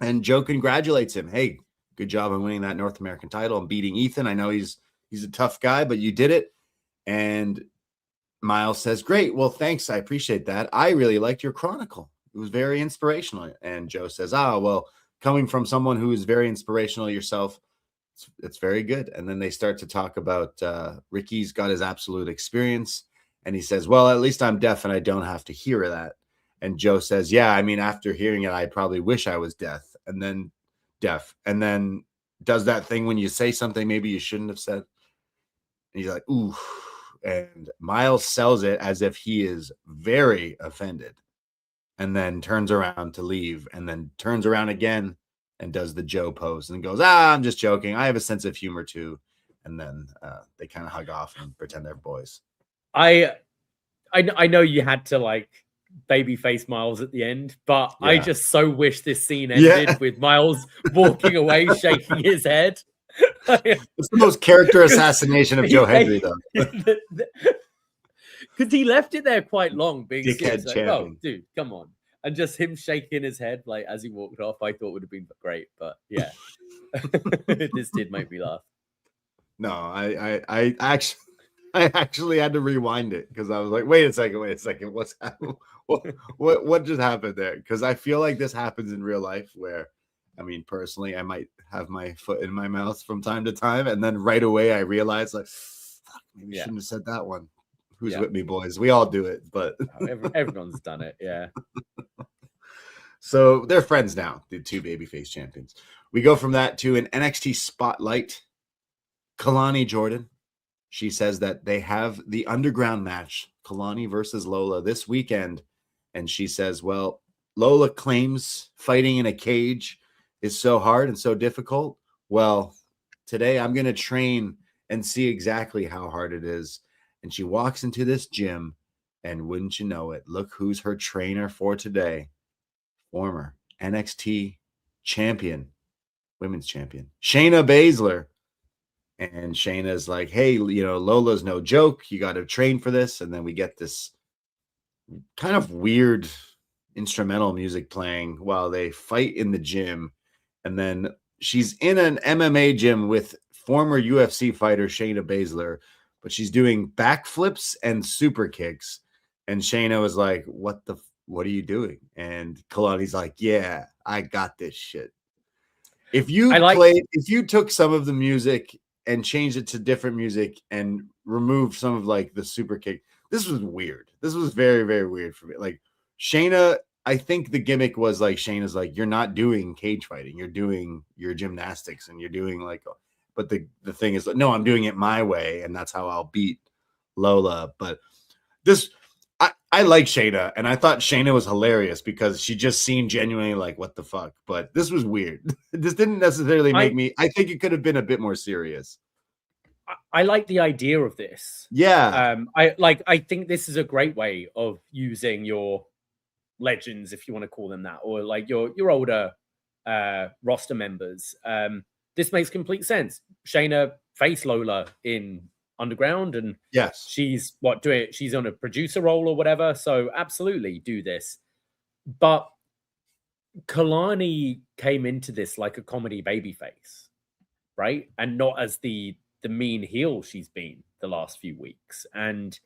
and Joe congratulates him. Hey, good job on winning that North American title and beating Ethan. I know he's a tough guy, but you did it. And Myles says, great. Well, thanks. I appreciate that. I really liked your chronicle. It was very inspirational. And Joe says, well, coming from someone who is very inspirational yourself, it's very good. And then they start to talk about Ricky's got his absolute experience. And he says, well, at least I'm deaf and I don't have to hear that. And Joe says, yeah, I mean, after hearing it, I probably wish I was deaf. And then does that thing when you say something maybe you shouldn't have said. And he's like, ooh. And Myles sells it as if he is very offended. and then turns around to leave, and then turns around again and does the Joe pose and goes, I'm just joking. I have a sense of humor too. And then they kind of hug off and pretend they're boys. I know you had to like babyface Myles at the end, but I just so wish this scene ended with Myles walking away, shaking his head. It's the most character assassination of Joe Hendry, though. Because he left it there quite long, being dickhead like, oh, dude, come on. And just him shaking his head like as he walked off, I thought would have been great. But yeah, this did make me laugh. No, I actually had to rewind it because I was like, wait a second, what's happening? What just happened there? Because I feel like this happens in real life where, I mean, personally, I might have my foot in my mouth from time to time, and then right away I realize like, fuck, maybe I shouldn't have said that one. Who's with me, boys? We all do it, but everyone's done it. Yeah. So they're friends now, the two babyface champions. We go from that to an NXT spotlight. Kalani Jordan. She says that they have the underground match, Kalani versus Lola, this weekend. And she says, well, Lola claims fighting in a cage is so hard and so difficult. Well, today I'm going to train and see exactly how hard it is. And she walks into this gym, and wouldn't you know it, look who's her trainer for today. Former NXT champion, women's champion, Shayna Baszler. And Shayna's like, hey, you know, Lola's no joke. You got to train for this. And then we get this kind of weird instrumental music playing while they fight in the gym. And then she's in an MMA gym with former UFC fighter Shayna Baszler, but she's doing backflips and super kicks. And Shayna was like, what are you doing? And Kalani's like, yeah, I got this shit. If you took some of the music and changed it to different music and removed some of like the super kick, this was weird. This was very, very weird for me. Like Shayna, I think the gimmick was like, Shayna's like, you're not doing cage fighting. You're doing your gymnastics and you're doing like, but the thing is, no, I'm doing it my way. And that's how I'll beat Lola. But this, I like Shayna, and I thought Shayna was hilarious because she just seemed genuinely like, what the fuck? But this was weird. This didn't necessarily make me, I think it could have been a bit more serious. I like the idea of this. Yeah. I think this is a great way of using your legends, if you want to call them that, or like your older roster members. This makes complete sense. Shayna faced Lola in Underground, and yes, she's she's on a producer role or whatever, so absolutely do this. But Kalani came into this like a comedy babyface, right? And not as the mean heel she's been the last few weeks. And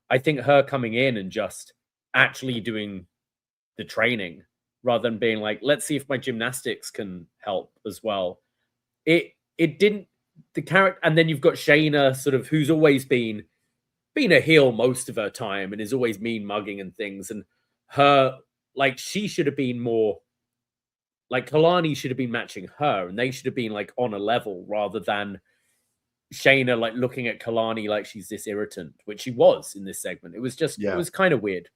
I think her coming in and just actually doing the training rather than being like, let's see if my gymnastics can help as well. It didn't, the character, and then you've got Shayna, sort of, who's always been a heel most of her time and is always mean mugging and things. And her, like, she should have been more like Kalani should have been matching her, and they should have been like on a level rather than Shayna like looking at Kalani like she's this irritant, which she was in this segment. It was just, it was kind of weird.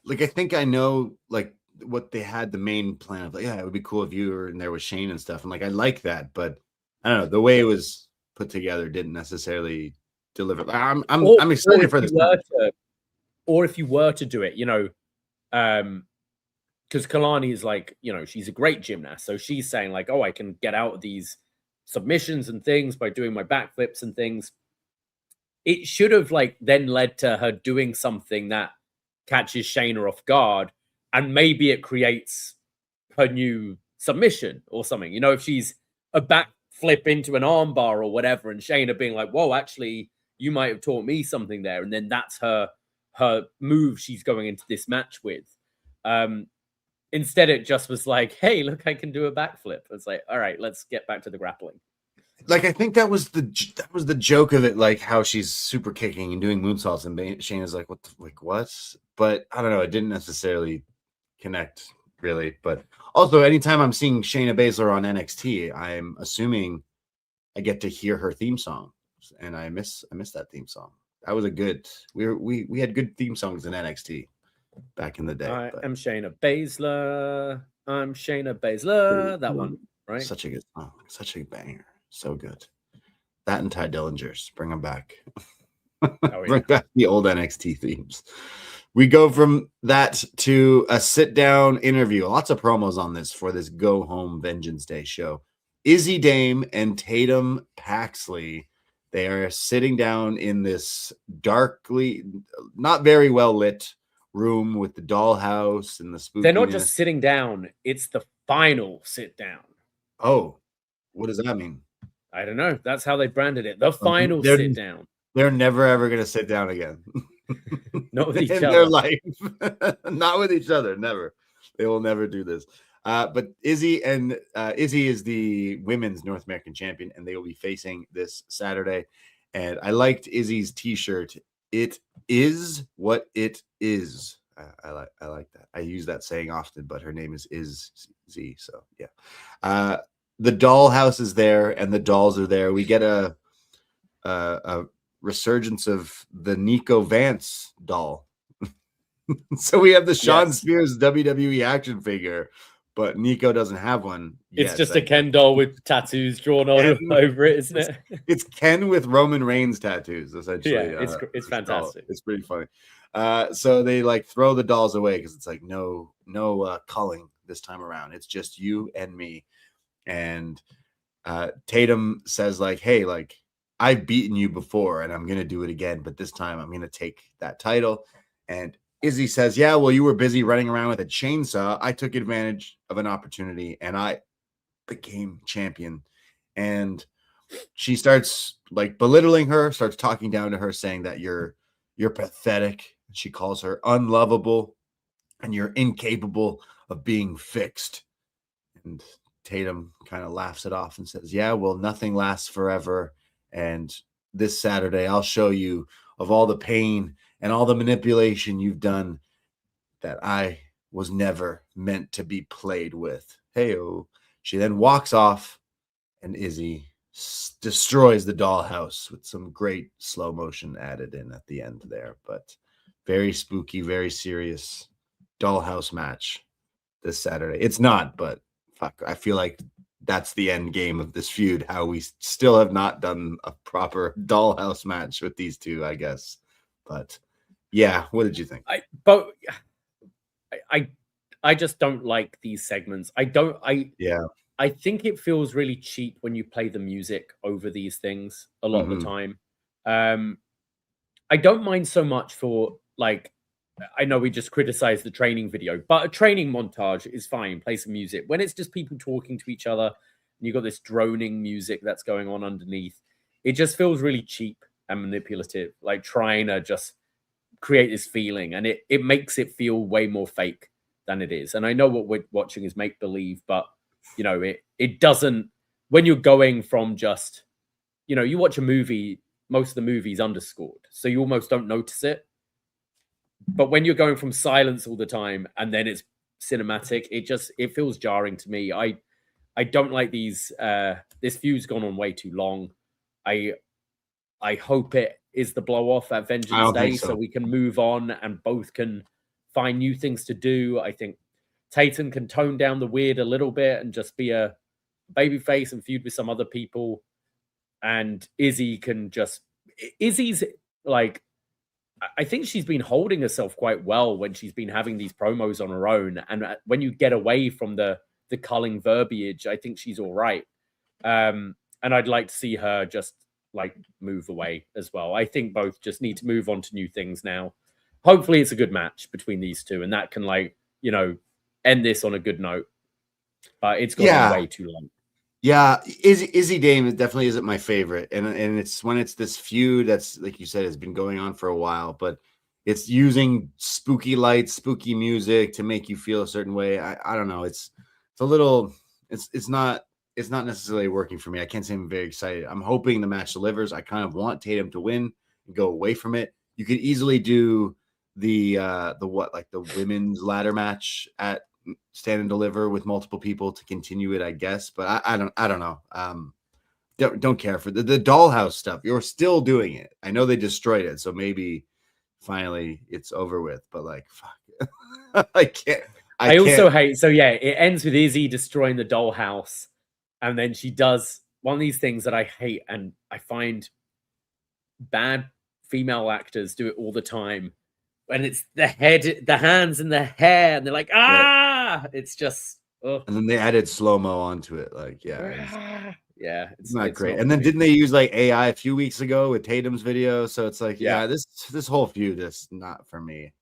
Like, I think I know like what they had the main plan of, like, yeah, it would be cool if you were in there with Shane and stuff. And like, I like that, but I don't know, the way it was put together didn't necessarily deliver. I'm excited for this. Or if you were to do it, you know, because Kalani is like, you know, she's a great gymnast. So she's saying like, oh, I can get out of these submissions and things by doing my backflips and things. It should have like then led to her doing something that catches Shayna off guard, and maybe it creates her new submission or something. You know, if she's a backflip into an armbar or whatever, and Shayna being like, whoa, actually, you might have taught me something there. And then that's her move she's going into this match with. Instead, it just was like, hey, look, I can do a backflip. It's like, all right, let's get back to the grappling. Like, I think that was the joke of it, like how she's super kicking and doing moonsaults, and Shayna's like, what? But I don't know. It didn't necessarily connect really. But also, anytime I'm seeing Shayna Baszler on NXT, I'm assuming I get to hear her theme song, and I miss that theme song. That was a good. We had good theme songs in NXT. back in the day. I am Shayna Baszler. I'm Shayna Baszler. That one, right? Such a good song. Such a banger. So good. That and Ty Dillinger's. Bring them back. Bring back the old NXT themes. We go from that to a sit-down interview. Lots of promos on this for this Go Home Vengeance Day show. Izzi Dame and Tatum Paxley. They are sitting down in this darkly, not very well lit room with the dollhouse and the spooky. They're not just sitting down. It's the final sit down. Oh, what does that mean? I don't know. That's how they branded it. The final sit down. They're never, ever going to sit down again. Not with each other. In their life. Not with each other. Never. They will never do this. But Izzi is the women's North American champion, and they will be facing this Saturday. And I liked Izzi's t-shirt. It is what it is. I like that. I use that saying often, but her name is Izzi. So yeah. The dollhouse is there, and the dolls are there. We get a resurgence of the Nico Vance doll. So we have the Sean Spears WWE action figure, but Nico doesn't have one. It's just a Ken doll with tattoos drawn all over it, isn't it? It's Ken with Roman Reigns tattoos, essentially. Yeah, it's fantastic. It's pretty funny. So they like throw the dolls away because it's like no culling this time around. It's just you and me. And Tatum says like, hey, like I've beaten you before and I'm going to do it again, but this time I'm going to take that title. And Izzi says, yeah, well, you were busy running around with a chainsaw. I took advantage of an opportunity and I became champion. And she starts like belittling her, starts talking down to her, saying that you're pathetic. She calls her unlovable and you're incapable of being fixed. And Tatum kind of laughs it off and says, yeah, well, nothing lasts forever. And this Saturday, I'll show you of all the pain and all the manipulation you've done that I was never meant to be played with. Hey-oh. She then walks off, and Izzi destroys the dollhouse with some great slow motion added in at the end there. But very spooky, very serious dollhouse match this Saturday. It's not, but fuck, I feel like that's the end game of this feud, how we still have not done a proper dollhouse match with these two, I guess. But yeah, what did you think? I just don't like these segments. I think it feels really cheap when you play the music over these things a lot of the time. I don't mind so much for like, I know we just criticized the training video, but a training montage is fine. Play some music. When it's just people talking to each other and you've got this droning music that's going on underneath, it just feels really cheap and manipulative, like trying to just create this feeling. And it makes it feel way more fake than it is. And I know what we're watching is make-believe, but, you know, it doesn't, when you're going from just, you know, you watch a movie, most of the movie's underscored, so you almost don't notice it. But when you're going from silence all the time and then it's cinematic, it feels jarring to me. I don't like these. This feud's gone on way too long. I hope it is the blow off at Vengeance Day so we can move on and both can find new things to do. I think Tatum can tone down the weird a little bit and just be a babyface and feud with some other people. And Izzi can just... Izzi's like... I think she's been holding herself quite well when she's been having these promos on her own. And when you get away from the culling verbiage, I think she's all right. And I'd like to see her just like move away as well. I think both just need to move on to new things now. Hopefully it's a good match between these two and that can like, you know, end this on a good note. But it's gone on way too long. Yeah, Izzi Dame definitely isn't my favorite, and it's when it's this feud that's like you said has been going on for a while, but it's using spooky lights, spooky music to make you feel a certain way. I don't know. It's a little. It's not necessarily working for me. I can't say I'm very excited. I'm hoping the match delivers. I kind of want Tatum to win and go away from it. You could easily do the women's ladder match at Stand and Deliver with multiple people to continue it, I guess, but I don't know. Don't care for the dollhouse stuff. You're still doing it. I know they destroyed it, so maybe finally it's over with. But like, fuck, I can't. I also hate. So yeah, it ends with Izzi destroying the dollhouse, and then she does one of these things that I hate, and I find bad female actors do it all the time. And it's the head, the hands, and the hair, and they're like, ah! Right. It's just. Ugh. And then they added slow-mo onto it. Like, yeah, it's not great. And then didn't they use like AI a few weeks ago with Tatum's video? So it's like, this whole feud is not for me.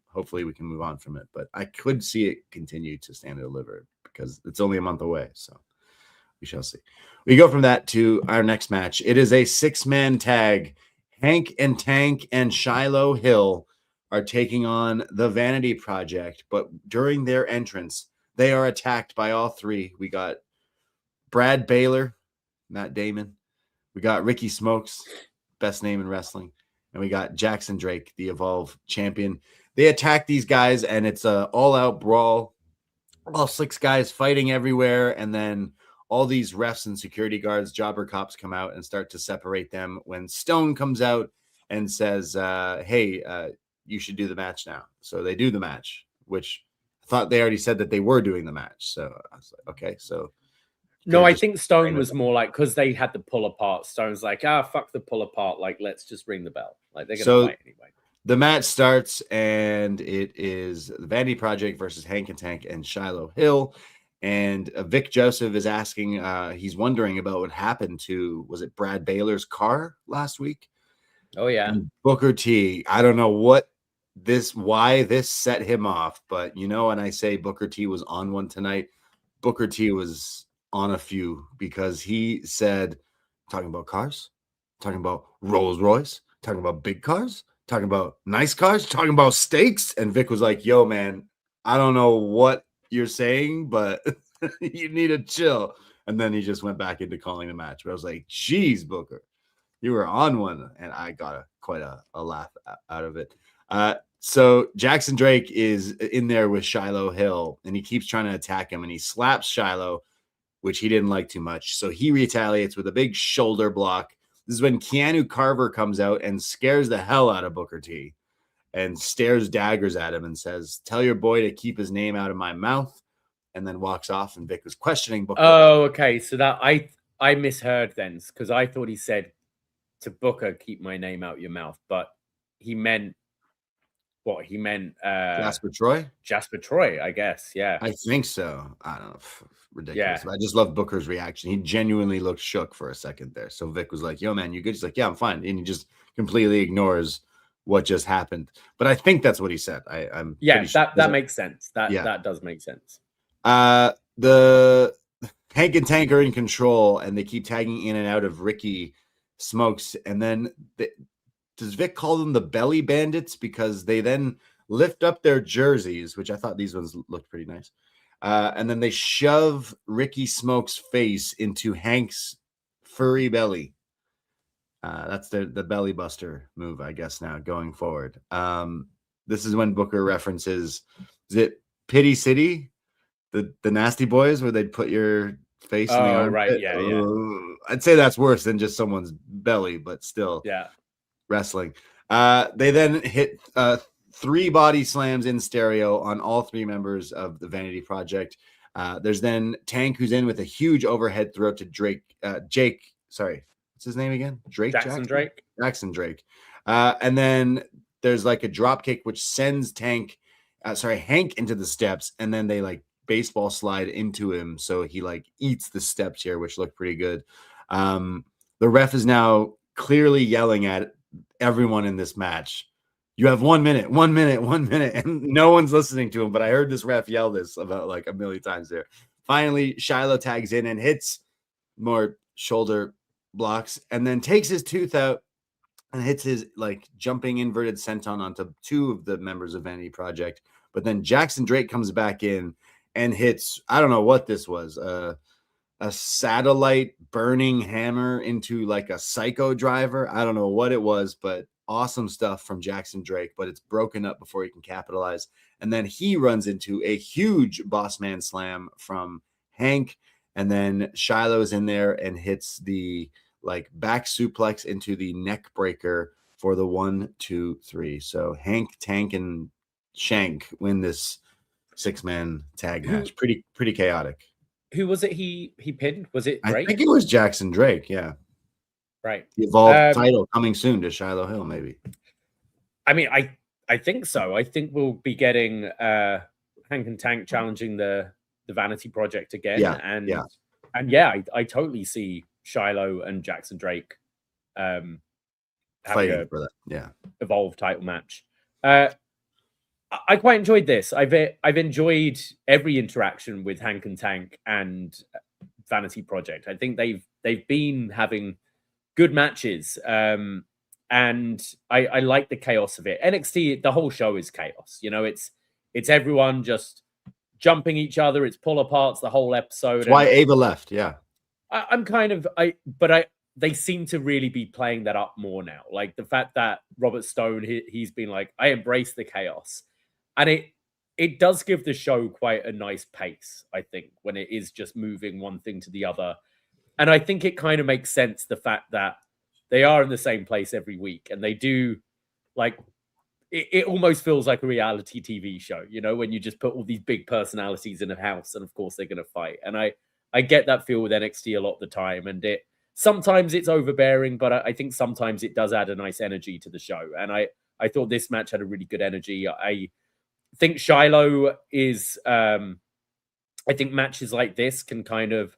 Hopefully we can move on from it, but I could see it continue to stand and deliver because it's only a month away. So we shall see. We go from that to our next match. It is a 6-man tag. Hank and Tank and Shiloh Hill are taking on the Vanity Project, but during their entrance, they are attacked by all three. We got Brad Baylor, Matt Damon. We got Ricky Smokes, best name in wrestling. And we got Jackson Drake, the Evolve champion. They attack these guys, and it's an all-out brawl. All 6 guys fighting everywhere, and then all these refs and security guards, jobber cops come out and start to separate them when Stone comes out and says, hey, you should do the match now. So they do the match, which I thought they already said that they were doing the match. So I was like, okay, so. No, I think Stone was more like, because they had the pull apart. Stone's like, fuck the pull apart. Like, let's just ring the bell. Like, they're going to fight anyway. The match starts, and it is the Vanity Project versus Hank and Tank and Shiloh Hill. And Vic Joseph is asking, he's wondering about what happened to, was it Brad Baylor's car last week? Oh, yeah. And Booker T, I don't know why this set him off, but when I say Booker T was on one tonight, Booker T was on a few because he said, talking about cars, talking about Rolls Royce, talking about big cars, talking about nice cars, talking about steaks. And Vic was like, yo, man, I don't know what you're saying, but you need to chill. And then he just went back into calling the match. But I was like, geez, Booker, you were on one. And I got quite a laugh out of it. So Jackson Drake is in there with Shiloh Hill, and he keeps trying to attack him, and he slaps Shiloh, which he didn't like too much. So he retaliates with a big shoulder block. This is when Keanu Carver comes out and scares the hell out of Booker T and stares daggers at him and says, tell your boy to keep his name out of my mouth, and then walks off. And Vic was questioning Booker. Oh, okay. So that I misheard then, because I thought he said to Booker, keep my name out your mouth, but he meant what? He meant Jasper Troy? Jasper Troy, I guess. Yeah. I think so. I don't know. Ridiculous. Yeah. I just love Booker's reaction. He genuinely looked shook for a second there. So Vic was like, yo, man, you good? He's like, yeah, I'm fine. And he just completely ignores what just happened. But I think that's what he said. I'm that makes sense. That does make sense. The Hank and Tank are in control, and they keep tagging in and out of Ricky Smokes. And then does Vic call them the Belly Bandits? Because they then lift up their jerseys, which I thought these ones looked pretty nice. And then they shove Ricky Smokes' face into Hank's furry belly. That's the belly buster move, I guess, now going forward. This is when Booker references, is it Pity City? The Nasty Boys, where they'd put your face in the armpit? Right, yeah. I'd say that's worse than just someone's belly, but still. Yeah. Wrestling. They then hit 3 body slams in stereo on all 3 members of the Vanity Project. There's then Tank, who's in with a huge overhead throw to Jake. Sorry, what's his name again? Jackson Drake. And then there's like a drop kick which sends Hank into the steps, and then they like baseball slide into him, so he like eats the steps here, which look pretty good. The ref is now clearly yelling at everyone in this match, you have 1 minute, and no one's listening to him. But I heard this ref yell this about like a million times there. Finally, Shiloh tags in and hits more shoulder blocks, and then takes his tooth out and hits his like jumping inverted senton onto 2 of the members of Vanity Project. But then Jackson Drake comes back in and hits, I don't know what this was, a satellite burning hammer into like a psycho driver. I don't know what it was, but awesome stuff from Jackson Drake, but it's broken up before he can capitalize. And then he runs into a huge boss man slam from Hank. And then Shiloh's in there and hits the like back suplex into the neck breaker for the 1, 2, 3. So Hank, Tank, and Shank win this 6-man tag match. Pretty chaotic. Who was it he pinned? Was it Drake? I think it was Jackson Drake, yeah. Right. The Evolved title coming soon to Shiloh Hill, maybe. I mean, I think so. I think we'll be getting Hank and Tank challenging the Vanity Project again. Yeah, I totally see Shiloh and Jackson Drake fighting for that. Yeah. Evolved title match. I quite enjoyed this. I've enjoyed every interaction with Hank and Tank and Vanity Project. I think they've been having good matches. And I like the chaos of it. NXT, the whole show is chaos. You know, it's everyone just jumping each other. It's pull aparts the whole episode. That's why Ava left. Yeah. They seem to really be playing that up more now. Like the fact that Robert Stone, he's been like, I embrace the chaos. And it does give the show quite a nice pace, I think, when it is just moving one thing to the other. And I think it kind of makes sense, the fact that they are in the same place every week, and they do, like, it almost feels like a reality TV show, you know, when you just put all these big personalities in a house, and of course they're going to fight. And I get that feel with NXT a lot of the time, and sometimes it's overbearing, but I think sometimes it does add a nice energy to the show. And I thought this match had a really good energy. I think Shiloh is, I think matches like this can kind of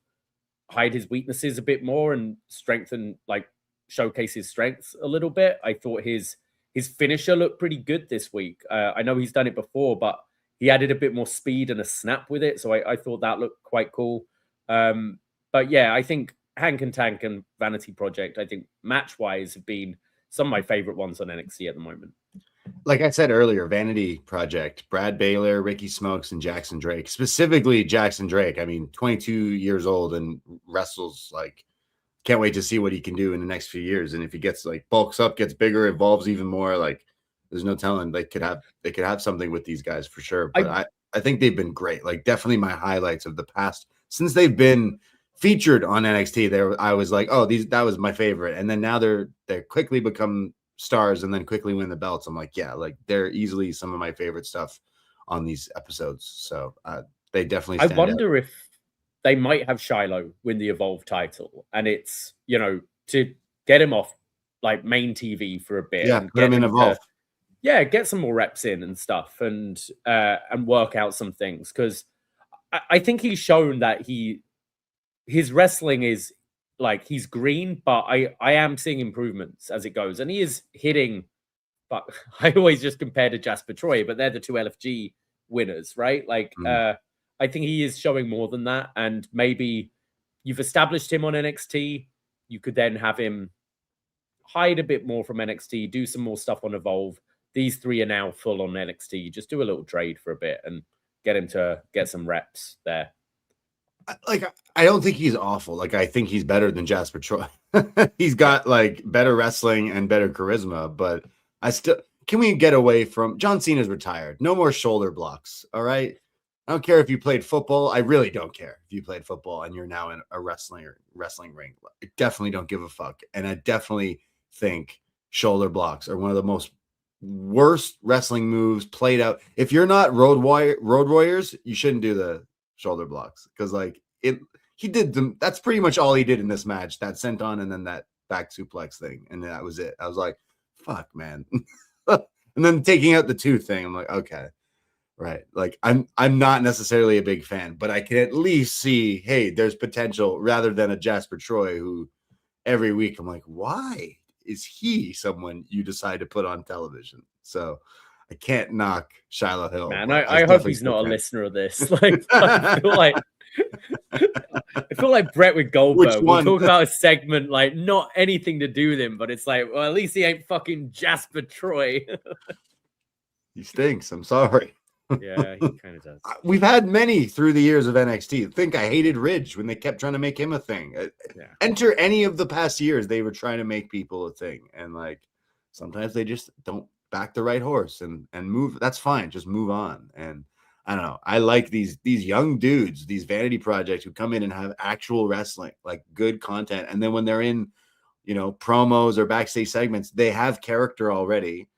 hide his weaknesses a bit more and strengthen, like, showcase his strengths a little bit. I thought his finisher looked pretty good this week. I know he's done it before, but he added a bit more speed and a snap with it. So I thought that looked quite cool. But yeah, I think Hank and Tank and Vanity Project, I think match-wise, have been some of my favorite ones on NXT at the moment. Like I said earlier, Vanity Project, Brad Baylor, Ricky Smokes, and Jackson Drake. Specifically Jackson Drake. I mean, 22 years old and wrestles, like, can't wait to see what he can do in the next few years. And if he gets, like, bulks up, gets bigger, evolves even more, like, there's no telling. They could have something with these guys for sure. But I think they've been great. Like, definitely my highlights of the past since they've been featured on NXT. I was like, oh, that was my favorite. And then now they're quickly become stars and then quickly win the belts. I'm like, yeah, like, they're easily some of my favorite stuff on these episodes. So they definitely stand I wonder out. If they might have Shiloh win the Evolve title, and it's, you know, to get him off, like, main TV for a bit. Yeah, put him in Evolve. Get some more reps in and stuff, and work out some things, because I think he's shown that his wrestling is, like, he's green, but I am seeing improvements as it goes, and he is hitting. But I always just compare to Jasper Troy, but they're the two LFG winners, right? Like, I think he is showing more than that, and maybe you've established him on NXT. You could then have him hide a bit more from NXT, do some more stuff on Evolve. These three are now full on NXT. Just do a little trade for a bit and get him to get some reps there. Like, I don't think he's awful. Like, I think he's better than Jasper Troy. He's got, like, better wrestling and better charisma, but can we get away from John Cena's retired? No more shoulder blocks. All right. I don't care if you played football. I really don't care if you played football and you're now in a wrestling ring. I definitely don't give a fuck. And I definitely think shoulder blocks are one of the worst wrestling moves played out. If you're not Road Warriors, you shouldn't do the shoulder blocks, because, like, he did them. That's pretty much all he did in this match. That senton and then that back suplex thing, and that was it. I was like, fuck, man. And then taking out the tooth thing, I'm like, okay. Right. Like, I'm not necessarily a big fan, but I can at least see, hey, there's potential, rather than a Jasper Troy who every week I'm like, why is he someone you decide to put on television? So I can't knock Shiloh Hill. Man, I hope he's not a listener of this. Like, I feel like Brett with Goldberg. We'll talk about a segment, like, not anything to do with him, but it's like, well, at least he ain't fucking Jasper Troy. He stinks. I'm sorry. Yeah, he kind of does. We've had many through the years of NXT. I think I hated Ridge when they kept trying to make him a thing. Enter any of the past years, they were trying to make people a thing. And, like, sometimes they just don't back the right horse and move. That's fine. Just move on. And I don't know. I like these young dudes, these Vanity Projects who come in and have actual wrestling, like, good content. And then when they're in, you know, promos or backstage segments, they have character already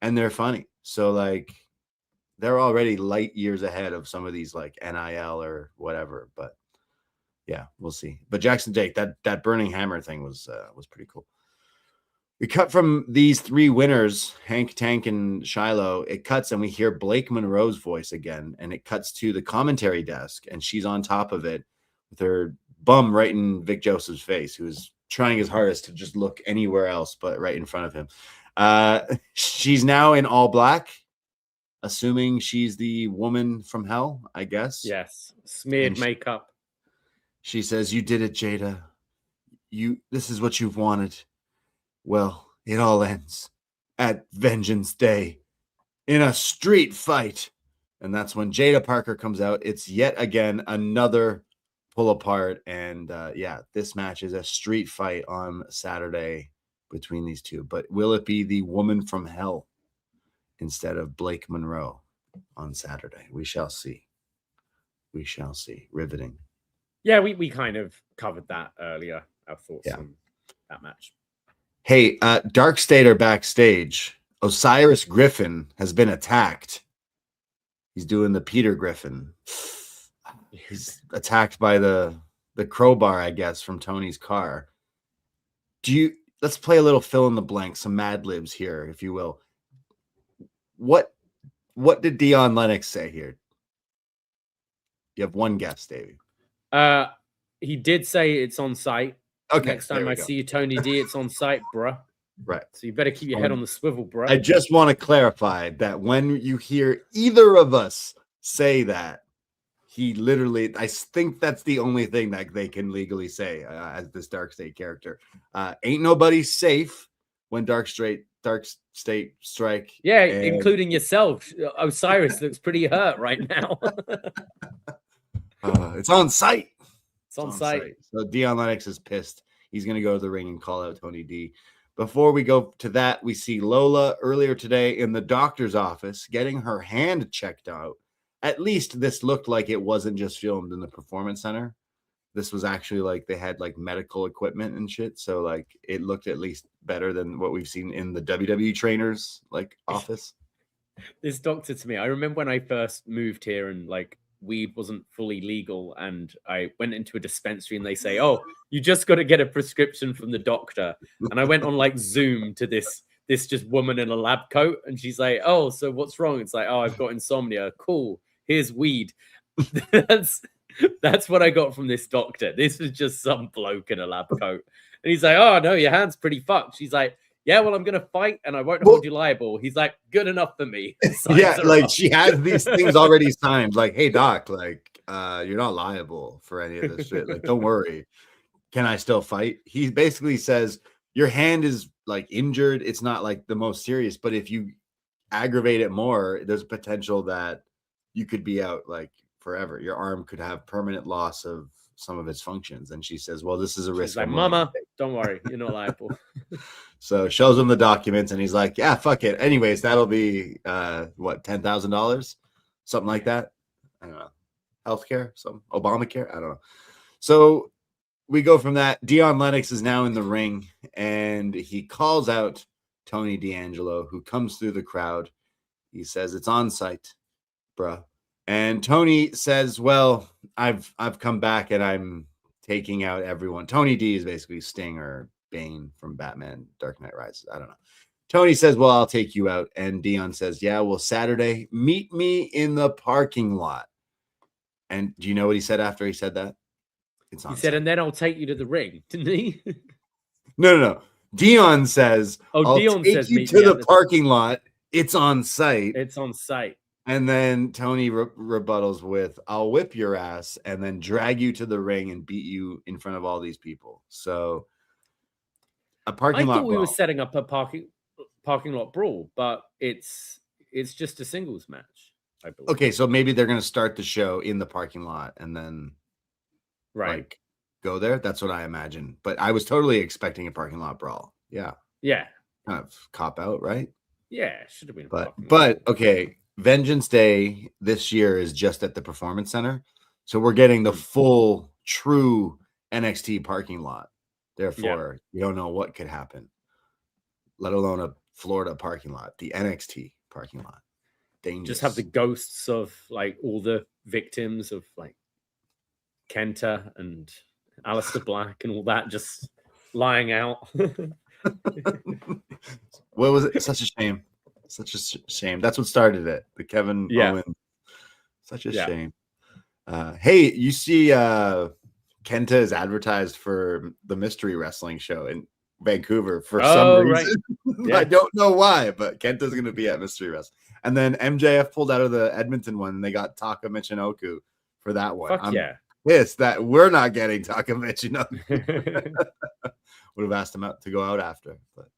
and they're funny. So, like, they're already light years ahead of some of these like NIL or whatever. But yeah, we'll see. But Jackson Jake, that burning hammer thing was pretty cool. We cut from these three winners, Hank, Tank, and Shiloh. It cuts and we hear Blake Monroe's voice again, and it cuts to the commentary desk, and she's on top of it with her bum right in Vic Joseph's face, who's trying his hardest to just look anywhere else but right in front of him. She's now in all black, assuming she's the woman from hell, I guess. Yes, smeared makeup. She says, "You did it, Jada. This is what you've wanted. Well, it all ends at Vengeance Day in a street fight." And that's when Jada Parker comes out. It's yet again another pull apart. And this match is a street fight on Saturday between these two. But will it be the woman from hell instead of Blake Monroe on Saturday? We shall see. We shall see. Riveting. Yeah, we kind of covered that earlier. Our thoughts on that match. Hey, Dark Stater backstage. Osiris Griffin has been attacked. He's doing the Peter Griffin. He's attacked by the crowbar, I guess, from Tony's car. Let's play a little fill in the blank, some Mad Libs here, if you will. What did Dion Lennox say here? You have one guess, Davey. He did say it's on site. Okay. Next time I see you, Tony D, it's on site, bruh. Right. So you better keep your head on the swivel, bruh. I just want to clarify that when you hear either of us say that, he literally, I think that's the only thing that they can legally say as this Dark State character. Ain't nobody safe when Dark State strike. Yeah, including yourself. Osiris looks pretty hurt right now. It's on site. It's on site. So Dion Lennox is pissed. He's going to go to the ring and call out Tony D. Before we go to that, we see Lola earlier today in the doctor's office getting her hand checked out. At least this looked like it wasn't just filmed in the Performance Center. This was actually like they had like medical equipment and shit. So like it looked at least better than what we've seen in the WWE trainers like office. This doctor to me, I remember when I first moved here and like weed wasn't fully legal, and I went into a dispensary and they say, "Oh, you just got to get a prescription from the doctor." And I went on like Zoom to this just woman in a lab coat, and she's like, "Oh, so what's wrong?" It's like, "Oh, I've got insomnia." Cool. Here's weed. That's what I got from this doctor. This was just some bloke in a lab coat. And he's like, "Oh no, your hand's pretty fucked." She's like, "Yeah, well, I'm gonna fight and I won't hold you liable." He's like, "Good enough for me." Yeah, like she has these things already signed. Like, "Hey doc, like you're not liable for any of this shit. Like, don't worry. Can I still fight?" He basically says your hand is like injured. It's not like the most serious, but if you aggravate it more, there's potential that you could be out like forever. Your arm could have permanent loss of some of its functions. And she says, "Well, this is a risk." She's like, "Mama, don't worry, you're not liable." So shows him the documents and he's like, "Yeah, fuck it. Anyways, that'll be what, $10,000? Something like that. I don't know. Healthcare, some Obamacare. I don't know." So we go from that. Dion Lennox is now in the ring and he calls out Tony D'Angelo, who comes through the crowd. He says, "It's on site, bruh." And Tony says, "Well, I've come back and I'm taking out everyone." Tony D is basically Sting or Bane from Batman Dark Knight Rises. I don't know. Tony says, "Well, I'll take you out." And Dion says, "Yeah, well, Saturday, meet me in the parking lot." And do you know what he said after he said that? He said, "And then I'll take you to the ring," didn't he? No. Dion says, Dion take says, you to the parking lot. It's on site. It's on site. And then Tony rebuttals with, "I'll whip your ass and then drag you to the ring and beat you in front of all these people." So a parking lot. I thought we were setting up a parking lot brawl, but it's just a singles match, I believe. Okay, so maybe they're going to start the show in the parking lot and then like go there. That's what I imagine. But I was totally expecting a parking lot brawl. Yeah. Kind of cop out, right? Yeah, it should have been. But okay. Vengeance Day this year is just at the Performance Center. So we're getting the full, true NXT parking lot. Therefore, you don't know what could happen, let alone a Florida parking lot, the NXT parking lot. Dangerous. Just have the ghosts of like all the victims of like Kenta and Aleister Black and all that just lying out. What was it? Such a shame. Such a shame. That's what started it. The Kevin Owen. Such a shame. Hey, you see Kenta is advertised for the mystery wrestling show in Vancouver for some reason. Right. I don't know why, but Kenta's going to be at mystery wrestling. And then MJF pulled out of the Edmonton one and they got Taka Michinoku for that one. I'm pissed that we're not getting Taka Michinoku. Would have asked him out to go out after, but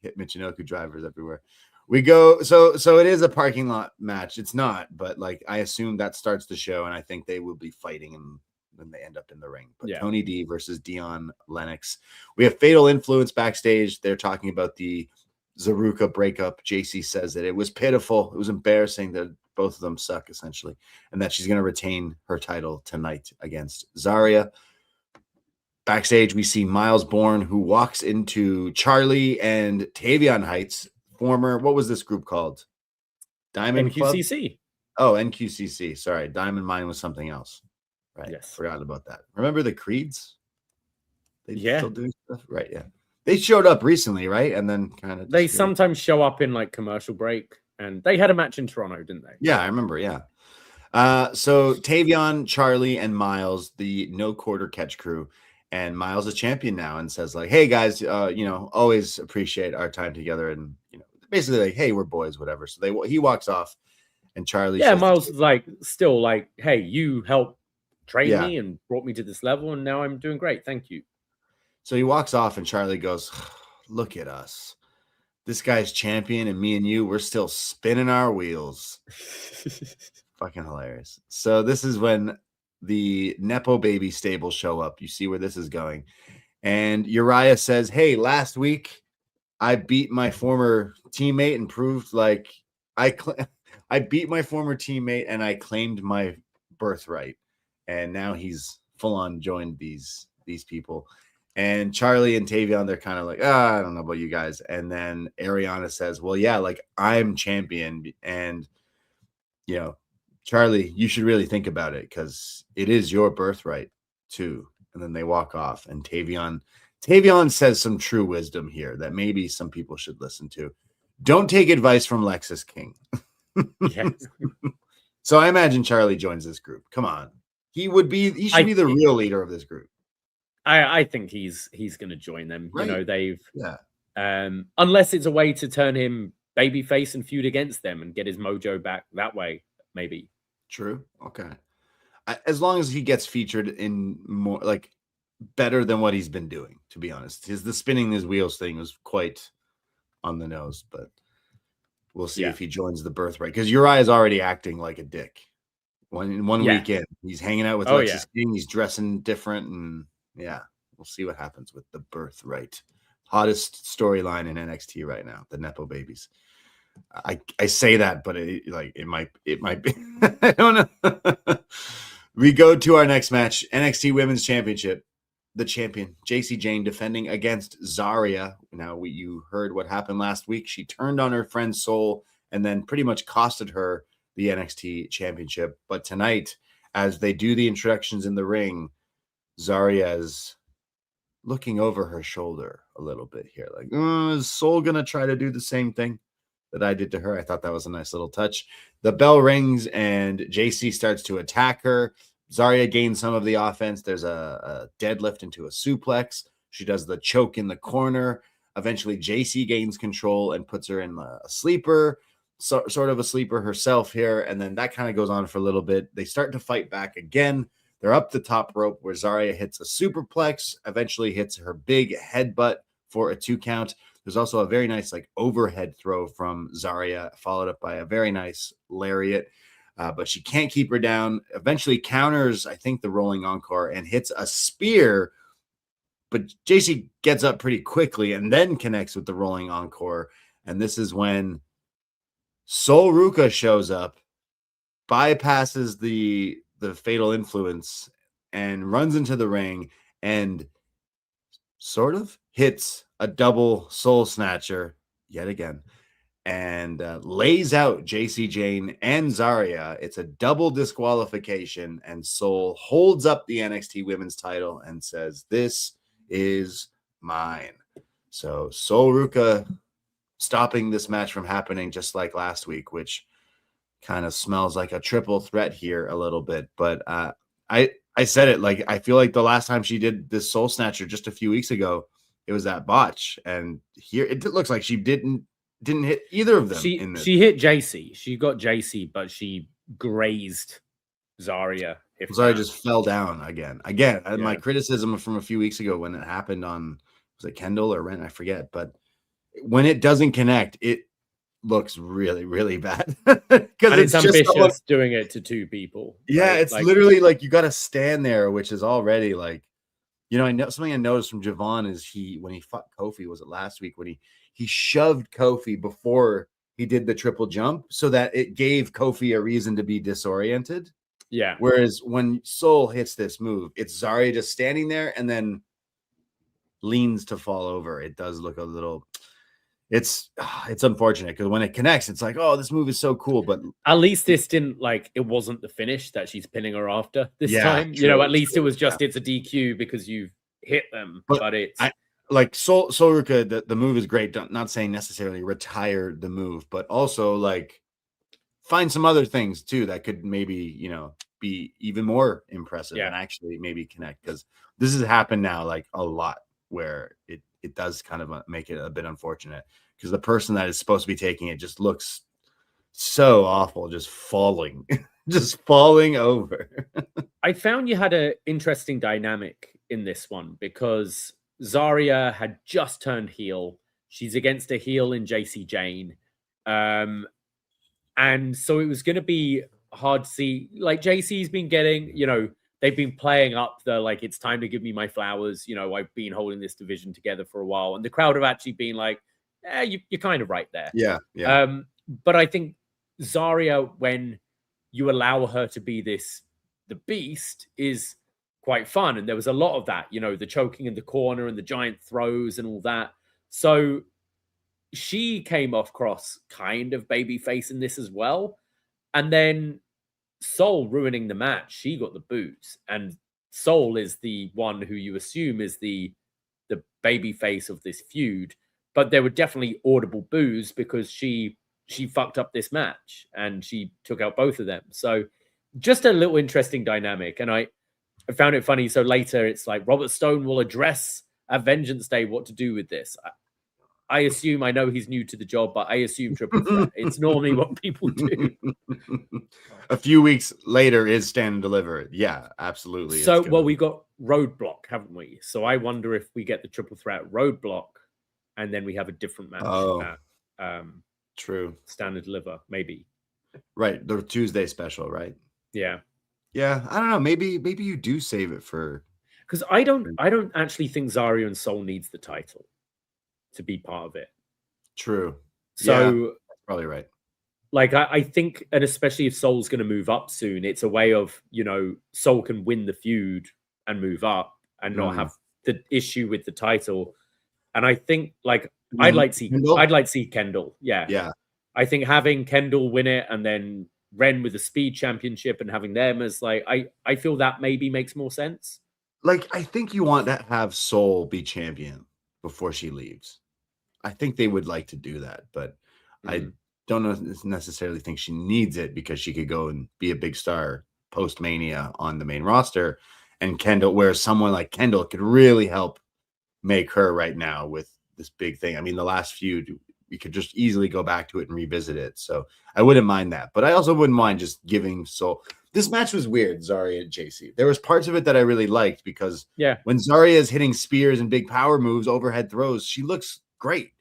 hit Michinoku drivers everywhere. We go, so it is a parking lot match. It's not, but like I assume that starts the show, and I think they will be fighting and then they end up in the ring. But Tony D versus Dion Lennox. We have Fatal Influence backstage. They're talking about the Zaruka breakup. Jacy says that it was pitiful. It was embarrassing that both of them suck, essentially, and that she's going to retain her title tonight against Zaria. Backstage, we see Myles Borne, who walks into Charlie and Tavion Heights, former, what was this group called? Diamond NQCC. Club? Oh, NQCC. Sorry, Diamond Mine was something else. Right. Yes. Forgot about that. Remember the Creeds? They still do stuff? Right, yeah. They showed up recently, right? And then kind of... They sometimes show up in like commercial break, and they had a match in Toronto, didn't they? Yeah, I remember, yeah. So Tavion, Charlie, and Myles, the no quarter catch crew, and Myles is champion now and says like, hey guys, always appreciate our time together, and basically like, hey, we're boys, whatever. So he walks off, and Charlie Myles is like still like, hey, you helped train me and brought me to this level, and now I'm doing great, thank you. So he walks off, and Charlie goes, look at us, this guy's champion, and me and you, we're still spinning our wheels. Fucking hilarious. So this is when the Nepo Baby stable show up. You see where this is going. And Uriah says, hey, last week I beat my former teammate and proved like I beat my former teammate and I claimed my birthright. And now he's full on joined these people. And Charlie and Tavion, they're kind of like, I don't know about you guys. And then Ariana says, well, yeah, like I'm champion. And, Charlie, you should really think about it because it is your birthright too. And then they walk off, and Tavion says some true wisdom here that maybe some people should listen to. Don't take advice from Lexus King. So I imagine Charlie joins this group. Come on. He should be the real leader of this group. I think he's going to join them. Right. Unless it's a way to turn him babyface and feud against them and get his mojo back that way. Maybe. True. Okay. As long as he gets featured in more, like, better than what he's been doing, to be honest. The spinning his wheels thing was quite on the nose, but we'll see if he joins the birthright. Because Uriah is already acting like a dick. One weekend, he's hanging out with Lexus King. He's dressing different, and we'll see what happens with the birthright. Hottest storyline in NXT right now, the Nepo Babies. I say that, but it might be. I don't know. We go to our next match, NXT Women's Championship. The champion, Jacy Jayne, defending against Zaria. Now, you heard what happened last week. She turned on her friend Soul and then pretty much costed her the NXT Championship. But tonight, as they do the introductions in the ring, Zaria is looking over her shoulder a little bit here. Like, is Soul going to try to do the same thing that I did to her? I thought that was a nice little touch. The bell rings and Jacy starts to attack her. Zaria gains some of the offense. There's a deadlift into a suplex. She does the choke in the corner. Eventually, Jacy gains control and puts her in a sleeper, sort of a sleeper herself here. And then that kind of goes on for a little bit. They start to fight back again. They're up the top rope where Zaria hits a superplex, eventually hits her big headbutt for a 2 count. There's also a very nice overhead throw from Zaria, followed up by a very nice lariat. But she can't keep her down. Eventually counters, I think, the rolling encore and hits a spear. But Jacy gets up pretty quickly and then connects with the rolling encore. And this is when Sol Ruca shows up, bypasses the fatal influence, and runs into the ring and sort of hits a double soul snatcher yet again. and lays out Jacy Jayne and Zaria. It's a double disqualification, and Soul holds up the NXT Women's title and says, "This is mine." So Sol Ruca stopping this match from happening, just like last week, which kind of smells like a triple threat here a little bit. But I said it, like, I feel like the last time she did this Soul Snatcher just a few weeks ago, it was that botch, and here it looks like she didn't hit either of them. She hit Jacy. She got Jacy, but she grazed Zaria. Zaria just fell down again. Yeah. My criticism from a few weeks ago when it happened on, was it Kendall or Ren? I forget. But when it doesn't connect, it looks really, really bad. Because it's ambitious doing it to two people. Yeah, right? It's like, literally like you got to stand there, which is already like, you know, I know something I noticed from Javon is when he fought Kofi, was it last week, when he shoved Kofi before he did the triple jump so that it gave Kofi a reason to be disoriented. Yeah. Whereas when Soul hits this move, it's Zaria just standing there and then leans to fall over. It does look a little, it's unfortunate because when it connects, it's like, oh, this move is so cool. But at least this didn't, like, it wasn't the finish that she's pinning her after this time. True, you know, at least it was just, it's a DQ because you've hit them. But it's like Sol Ruca, the move is great. Not saying necessarily retire the move, but also like find some other things too that could maybe, you know, be even more impressive and actually maybe connect, because this has happened now like a lot where it does kind of make it a bit unfortunate because the person that is supposed to be taking it just looks so awful, just falling over. I found you had an interesting dynamic in this one because Zaria had just turned heel. She's against a heel in Jacy Jayne. And so it was going to be hard to see, like, Jacy's been getting, you know, they've been playing up the, like, it's time to give me my flowers. You know, I've been holding this division together for a while. And the crowd have actually been like, you're kind of right there. Yeah. But I think Zaria, when you allow her to be the beast, is quite fun. And there was a lot of that, you know, the choking in the corner and the giant throws and all that. So she came off cross kind of babyface in this as well. And then Soul ruining the match, she got the boots, and Soul is the one who you assume is the baby face of this feud, but there were definitely audible boos because she fucked up this match and she took out both of them. So just a little interesting dynamic, and I found it funny. So later it's like Robert Stone will address at Vengeance Day what to do with this. I assume, I know he's new to the job, but I assume triple threat. It's normally what people do. A few weeks later is Stand and Deliver. Yeah, absolutely. So, well, we got Roadblock, haven't we? So I wonder if we get the triple threat Roadblock and then we have a different match at true. Stand and Deliver, maybe. Right. The Tuesday special, right? Yeah. Yeah. I don't know. Maybe you do save it for, because I don't actually think Zaria and Soul needs the title to be part of it. True. So yeah, that's probably right. Like I think, and especially if Soul's going to move up soon, it's a way of, you know, Soul can win the feud and move up and not have the issue with the title. And I think, like, I'd like to see Kendall. Yeah. Yeah. I think having Kendall win it and then Ren with the Speed Championship and having them as, like, I feel that maybe makes more sense. Like, I think you want to have Soul be champion before she leaves. I think they would like to do that, but I don't necessarily think she needs it because she could go and be a big star post-Mania on the main roster. And Kendall, where someone like Kendall could really help make her right now with this big thing. I mean, the last feud, we could just easily go back to it and revisit it. So I wouldn't mind that, but I also wouldn't mind just giving Soul. This match was weird, Zaria and Jacy. There was parts of it that I really liked because when Zaria is hitting spears and big power moves, overhead throws, she looks great.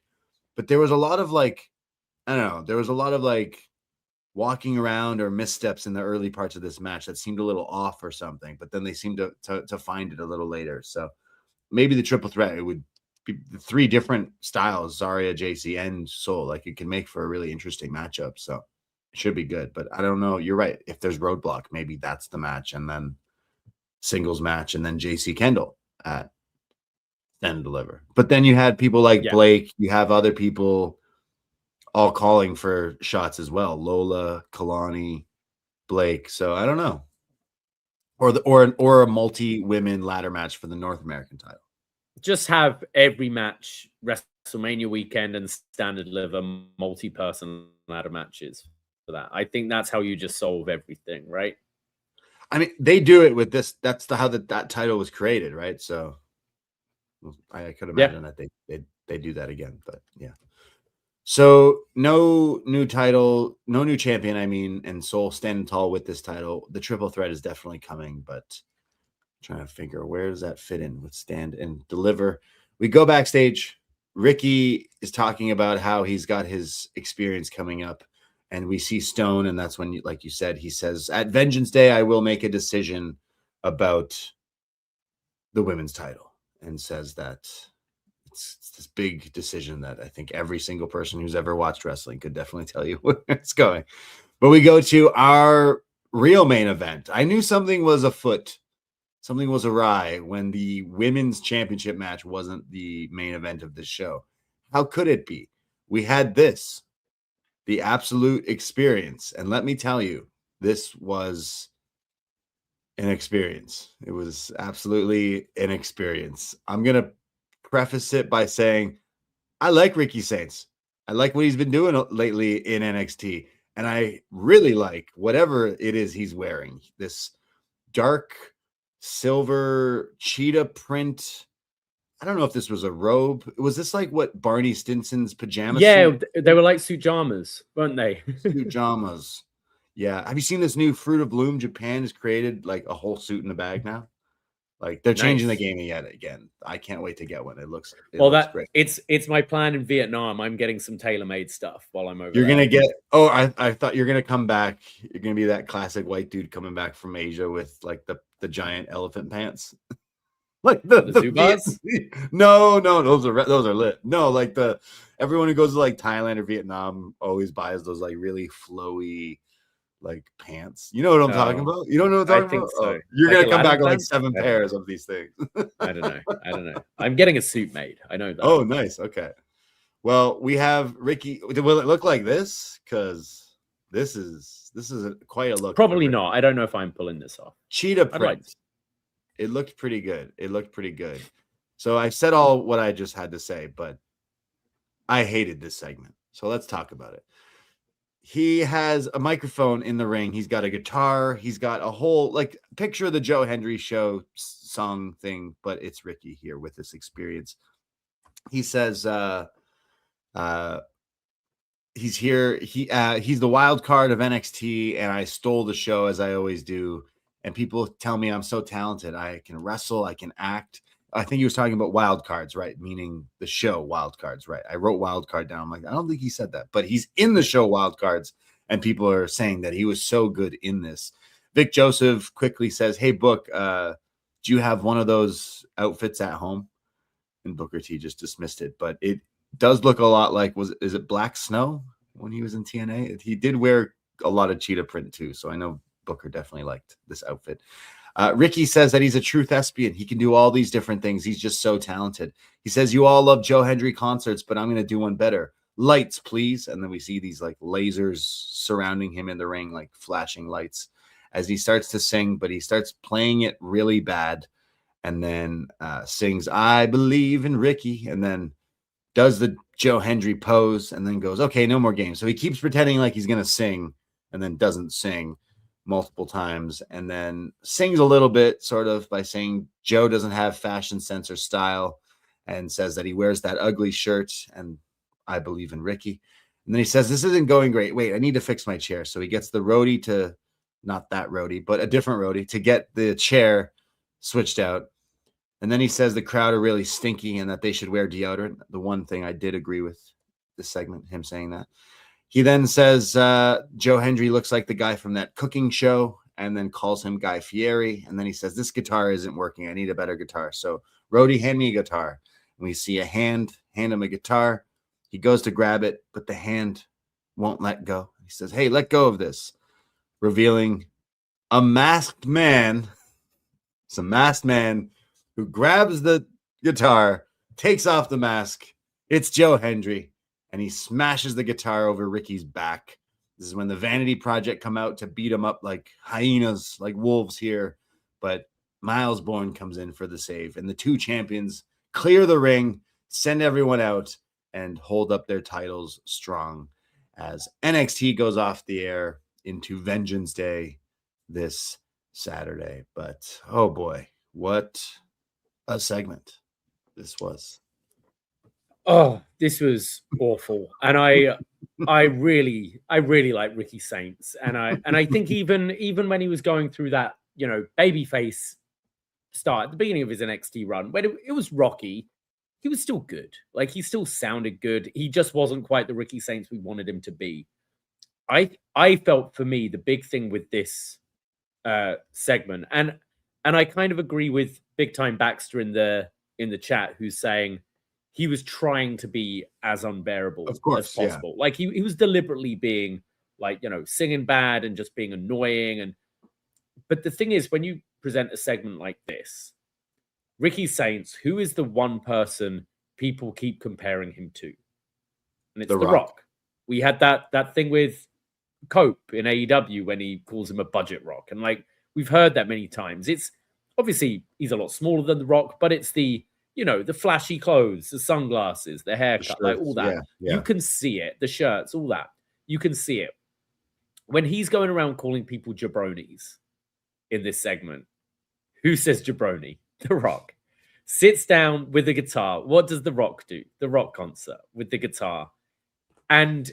But there was a lot of, like, I don't know, there was a lot of, like, walking around or missteps in the early parts of this match that seemed a little off or something, but then they seemed to find it a little later. So maybe the triple threat, it would be the three different styles, Zaria, Jacy, and Soul. Like, it can make for a really interesting matchup. So it should be good, but I don't know. You're right. If there's Roadblock, maybe that's the match, and then singles match, and then Jacy Kendall at Stand and Deliver. But then you had people like Blake. You have other people all calling for shots as well. Lola, Kalani, Blake. So I don't know. Or a multi-women ladder match for the North American title. Just have every match WrestleMania weekend and standard deliver multi-person ladder matches for that. I think that's how you just solve everything, right? I mean, they do it with this. That's how that title was created, right? So I could imagine that they do that again, but yeah. So no new title, no new champion. I mean, and Soul standing tall with this title. The triple threat is definitely coming, but I'm trying to figure where does that fit in with stand and deliver. We go backstage. Ricky is talking about how he's got his experience coming up, and we see Stone, and that's when, like you said, he says, at Vengeance Day, I will make a decision about the women's title, and says that it's this big decision that I think every single person who's ever watched wrestling could definitely tell you where it's going. But we go to our real main event. I knew something was afoot. Something was awry when the women's championship match wasn't the main event of this show. How could it be? We had this, the Absolute Experience. And let me tell you, this was an experience. It was absolutely an experience. I'm going to preface it by saying, I like Ricky Saints. I like what he's been doing lately in NXT. And I really like whatever it is he's wearing. This dark silver cheetah print. I don't know if this was a robe. Was this like what Barney Stinson's pajamas? Yeah, they were like sujamas, weren't they? Sujamas. Yeah. Have you seen this new Fruit of Loom? Japan has created like a whole suit in the bag now. Like they're changing the game yet again. I can't wait to get one. It looks great. It's my plan in Vietnam. I'm getting some tailor-made stuff while I'm over You're there. Gonna get I thought you're gonna come back. You're gonna be that classic white dude coming back from Asia with like the giant elephant pants. Like the Zubas? No, those are lit. No, like everyone who goes to like Thailand or Vietnam always buys those like really flowy like pants. You know what I'm talking about? You don't know what I'm talking about? So. Oh, you're like gonna come back with like 7 pairs of these things. I don't know. I'm getting a suit made. I know that. Oh, nice. Okay. Well, we have Ricky. Will it look like this? Because this is quite a look. Probably not. I don't know if I'm pulling this off. Cheetah print. It looked pretty good. So I said all what I just had to say, but I hated this segment. So let's talk about it. He has a microphone in the ring. He's got a guitar. He's got a whole like picture of the Joe Hendry show song thing, but it's Ricky here with this experience. He says he's here. He's the wild card of NXT, and I stole the show as I always do. And people tell me I'm so talented. I can wrestle. I can act. I think he was talking about wild cards, right? Meaning the show wild cards, right? I wrote wild card down. I'm like, I don't think he said that, but he's in the show wild cards, and people are saying that he was so good in this. Vic Joseph quickly says, "Hey, Book, do you have one of those outfits at home?" And Booker T just dismissed it, but it does look a lot like is it Black Snow when he was in TNA? He did wear a lot of cheetah print too, so I know Booker definitely liked this outfit. Ricky says that he's a true thespian. He can do all these different things. He's just so talented. He says, you all love Joe Hendry concerts, but I'm going to do one better. Lights, please. And then we see these like lasers surrounding him in the ring, like flashing lights as he starts to sing, but he starts playing it really bad. And then sings, I believe in Ricky. And then does the Joe Hendry pose and then goes, okay, no more games. So he keeps pretending like he's going to sing and then doesn't sing multiple times, and then sings a little bit sort of by saying Joe doesn't have fashion sense or style, and says that he wears that ugly shirt and I believe in Ricky. And then he says, this isn't going great. Wait, I need to fix my chair. So he gets the roadie to, not that roadie, but a different roadie to get the chair switched out. And then he says the crowd are really stinky and that they should wear deodorant. The one thing I did agree with this segment, him saying that. He then says Joe Hendry looks like the guy from that cooking show, and then calls him Guy Fieri. And then he says, this guitar isn't working. I need a better guitar. So roadie, hand me a guitar. And we see a hand him a guitar. He goes to grab it, but the hand won't let go. He says, hey, let go of this. Revealing a masked man. It's a masked man who grabs the guitar, takes off the mask. It's Joe Hendry. and he smashes the guitar over Ricky's back. This is when the Vanity Project come out to beat him up like hyenas, like wolves here. But Myles Borne comes in for the save, and the two champions clear the ring, send everyone out, and hold up their titles strong as NXT goes off the air into Vengeance Day this Saturday. But oh boy, what a segment this was. Oh, this was awful. And I really like Ricky Saints. And I think even when he was going through that, babyface start at the beginning of his NXT run, when it was rocky, he was still good. Like, he still sounded good. He just wasn't quite the Ricky Saints we wanted him to be. I felt, for me, the big thing with this segment, and I kind of agree with Big Time Baxter in the chat, who's saying he was trying to be as unbearable as possible. Yeah. Like, he was deliberately being like, singing bad and just being annoying. But the thing is, when you present a segment like this, Ricky Saints, who is the one person people keep comparing him to? And it's The Rock. We had that thing with Cope in AEW when he calls him a budget rock. And like, we've heard that many times. It's obviously he's a lot smaller than The Rock, but it's the flashy clothes, the sunglasses, the haircut, like all that. Yeah. You can see it, the shirts, all that. You can see it. When he's going around calling people jabronis in this segment, who says jabroni? The Rock sits down with the guitar. What does The Rock do? The Rock concert with the guitar. And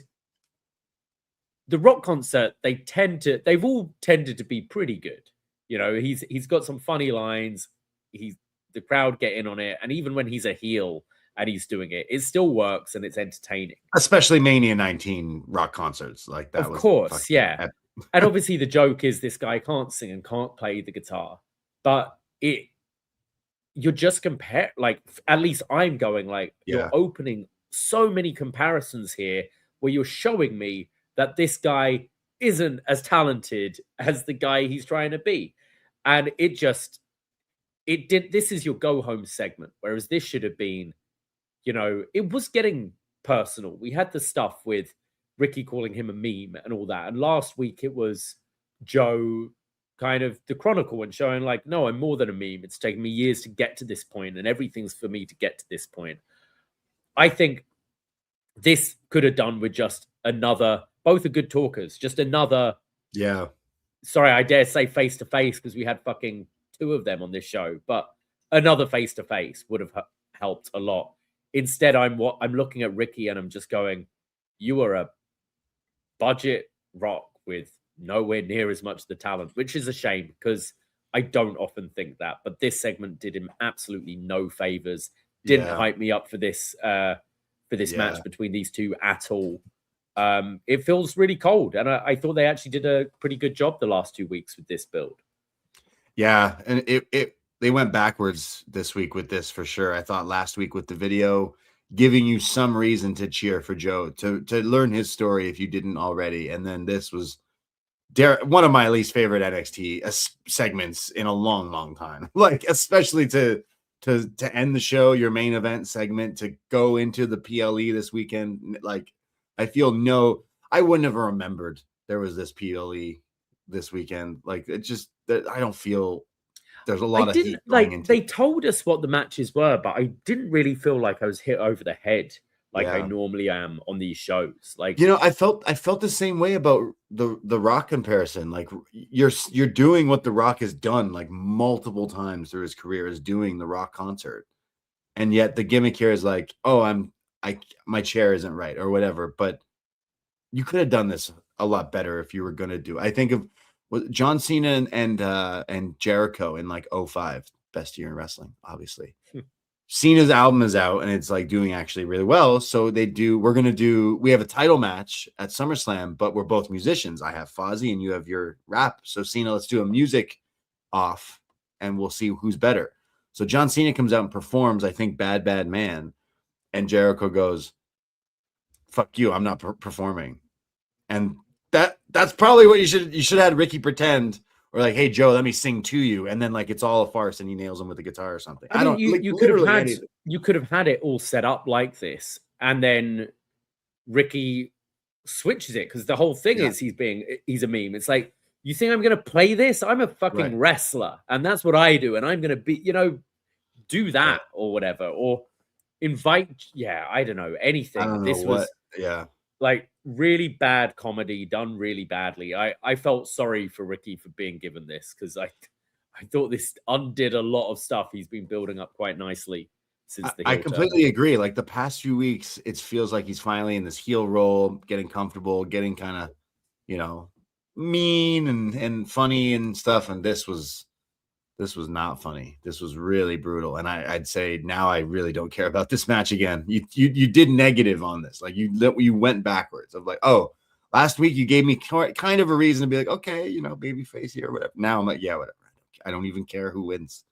the Rock concert, they've all tended to be pretty good. He's got some funny lines. The crowd get in on it. And even when he's a heel and he's doing it, it still works and it's entertaining. Especially Mania 19 Rock concerts. Like that. Of course, yeah. And obviously the joke is this guy can't sing and can't play the guitar. But you're just like, at least I'm going like, you're opening so many comparisons here where you're showing me that this guy isn't as talented as the guy he's trying to be. And this is your go home segment. Whereas this should have been, it was getting personal. We had the stuff with Ricky calling him a meme and all that. And last week it was Joe kind of the Chronicle and showing like, no, I'm more than a meme. It's taken me years to get to this point and everything's for me to get to this point. I think this could have done with just another, both are good talkers, just another. Yeah. Sorry, I dare say face to face because we had fucking 2 of them on this show, but another face to face would have helped a lot. Instead, I'm looking at Ricky and I'm just going, you are a budget rock with nowhere near as much the talent, which is a shame because I don't often think that. But this segment did him absolutely no favors. Didn't hype me up for this match between these two at all. It feels really cold, and I thought they actually did a pretty good job the last 2 weeks with this build. Yeah, and they went backwards this week with this for sure. I thought last week with the video giving you some reason to cheer for Joe, to learn his story if you didn't already, and then this was one of my least favorite NXT segments in a long, long time. Like, especially to end the show, your main event segment, to go into the PLE this weekend. Like, I wouldn't have remembered there was this PLE this weekend. Like, it just, I don't feel there's a lot of heat going into. They told us what the matches were, but I didn't really feel like I was hit over the head like I normally am on these shows. Like, I felt the same way about the Rock comparison. Like, you're doing what the Rock has done like multiple times through his career, is doing the Rock concert, and yet the gimmick here is like, oh, my chair isn't right or whatever. But you could have done this a lot better if you were going to do. I think of John Cena and Jericho in like 2005, best year in wrestling, obviously. Cena's album is out and it's like doing actually really well. So we have a title match at SummerSlam, but we're both musicians. I have Fozzy and you have your rap. So Cena, let's do a music off and we'll see who's better. So John Cena comes out and performs, I think, Bad Bad Man. And Jericho goes, fuck you, I'm not performing. And that's probably what you should have had Ricky pretend. Or like, hey, Joe, let me sing to you. And then like it's all a farce and he nails him with a guitar or something. You could have had it all set up like this. And then Ricky switches it, because the whole thing is he's a meme. It's like, you think I'm gonna play this? I'm a fucking wrestler, and that's what I do, and I'm gonna be, do that or whatever, or invite, I don't know, anything. I don't know was like really bad comedy done really badly. I felt sorry for Ricky for being given this, because I thought this undid a lot of stuff he's been building up quite nicely since the heel I completely agree. Like the past few weeks, it feels like he's finally in this heel role, getting comfortable, getting kind of, mean and funny and stuff. And this was not funny. This was really brutal. And I'd say now I really don't care about this match again. You did negative on this. Like you went backwards of like, oh, last week you gave me kind of a reason to be like, okay, babyface here or whatever. Now I'm like, yeah, whatever. I don't even care who wins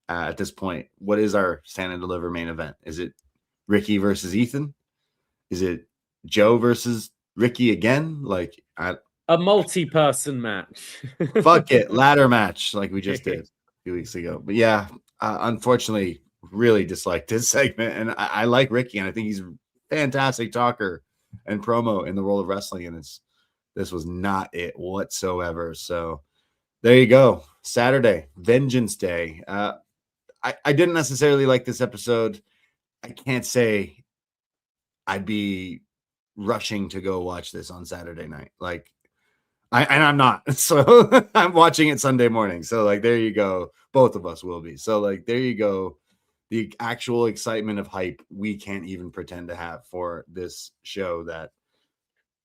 at this point. What is our Stand and Deliver main event? Is it Ricky versus Ethan? Is it Joe versus Ricky again? Like a multi-person match. Fuck it, ladder match like we just did a few weeks ago. But yeah, unfortunately, really disliked this segment, and I like Ricky, and I think he's a fantastic talker and promo in the world of wrestling, and this was not it whatsoever. So there you go. Saturday, Vengeance Day. I didn't necessarily like this episode. I can't say I'd be rushing to go watch this on Saturday night. Like, I'm not. So I'm watching it Sunday morning. So like, there you go. Both of us will be. So like, there you go. The actual excitement of hype we can't even pretend to have for this show that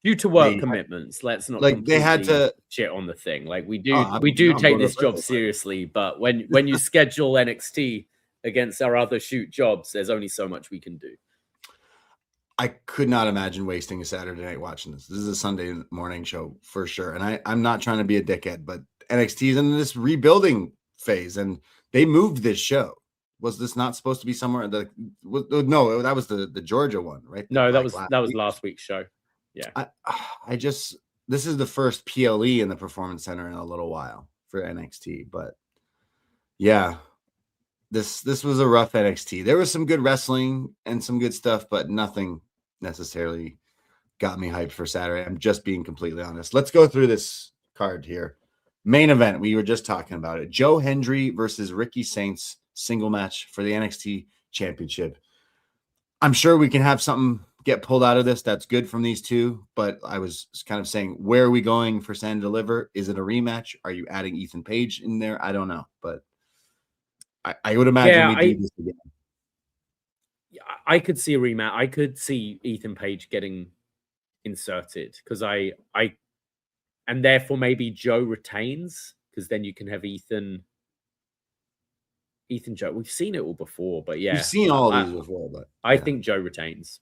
due to work commitments. Let's not like they had to shit on the thing. Like we do take this job seriously, but when you schedule NXT against our other shoot jobs, there's only so much we can do. I could not imagine wasting a Saturday night watching this. This is a Sunday morning show for sure. And I'm not trying to be a dickhead, but NXT is in this rebuilding phase and they moved this show. Was this not supposed to be somewhere? No, that was the Georgia one, right? No, that was last week's show. Yeah. This is the first PLE in the Performance Center in a little while for NXT, but yeah, this was a rough NXT. There was some good wrestling and some good stuff, but nothing necessarily got me hyped for Saturday. I'm just being completely honest. Let's go through this card here. Main event, we were just talking about it. Joe Hendry versus Ricky Saints, single match for the NXT Championship. I'm sure we can have something get pulled out of this that's good from these two, but I was kind of saying, where are we going for Stand and Deliver? Is it a rematch? Are you adding Ethan Page in there? I don't know, but I would imagine we do this again. I could see a rematch. I could see Ethan Page getting inserted because and therefore maybe Joe retains, because then you can have Ethan Joe. We've seen it all before, but yeah, we've seen all of these before, but I think Joe retains.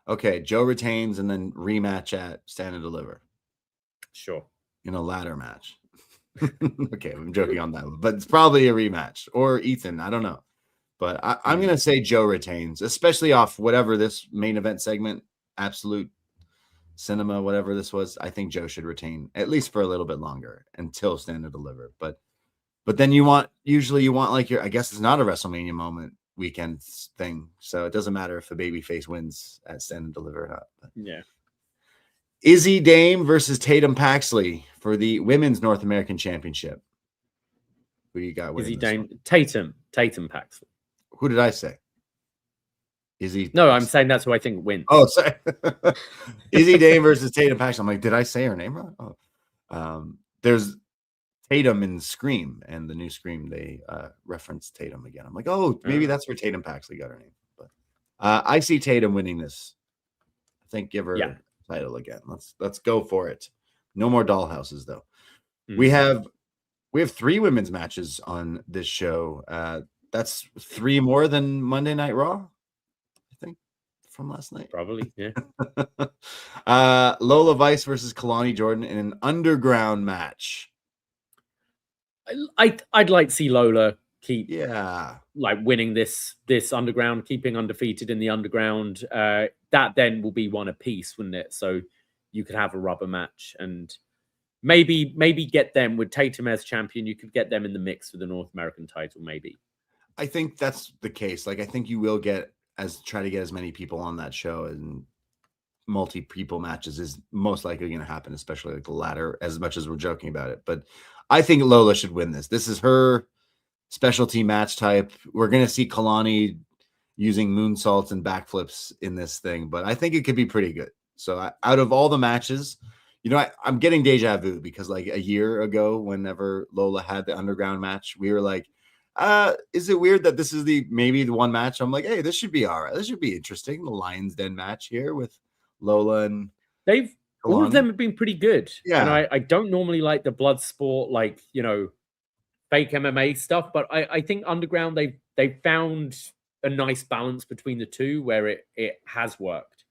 Okay, Joe retains and then rematch at Stand and Deliver. Sure. In a ladder match. Okay, I'm joking on that one, but it's probably a rematch or Ethan. I don't know. But I'm going to say Joe retains, especially off whatever this main event segment, Absolute Cinema, whatever this was. I think Joe should retain at least for a little bit longer until Stand and Deliver. But then you want like I guess it's not a WrestleMania moment weekend thing. So it doesn't matter if the babyface wins at Stand and Deliver or not. But. Yeah. Izzi Dame versus Tatum Paxley for the Women's North American Championship. Who do you got? Izzi Dame, Tatum Paxley. Who did I say? Izzi? No, I'm saying that's who I think wins. Oh, sorry. Izzi Dame versus Tatum Paxley. I'm like, did I say her name wrong? Oh. There's Tatum in Scream, and the new Scream, they reference Tatum again. I'm like, oh, maybe that's where Tatum Paxley got her name. But I see Tatum winning this. I think give her title again. Let's go for it. No more dollhouses though. Mm-hmm. We have 3 women's matches on this show. That's 3 more than Monday Night Raw, I think, from last night. Probably, yeah. Lola Vice versus Kalani Jordan in an underground match. I'd like to see Lola keep winning this underground, keeping undefeated in the underground. That then will be one apiece, wouldn't it? So you could have a rubber match and maybe get them with Tatum as champion. You could get them in the mix for the North American title, maybe. I think that's the case. Like, I think you will try to get as many people on that show and multi-people matches is most likely going to happen, especially like the latter, as much as we're joking about it. But I think Lola should win this. This is her specialty match type. We're going to see Kalani using moonsaults and backflips in this thing, but I think it could be pretty good. So out of all the matches, I'm getting deja vu because like a year ago, whenever Lola had the underground match, we were like, is it weird that this is maybe the one match? I'm like, hey, this should be all right. This should be interesting. The Lions Den match here with Lola and all of them have been pretty good. Yeah. And I don't normally like the blood sport, like, fake MMA stuff, but I think underground, they've found a nice balance between the two where it has worked.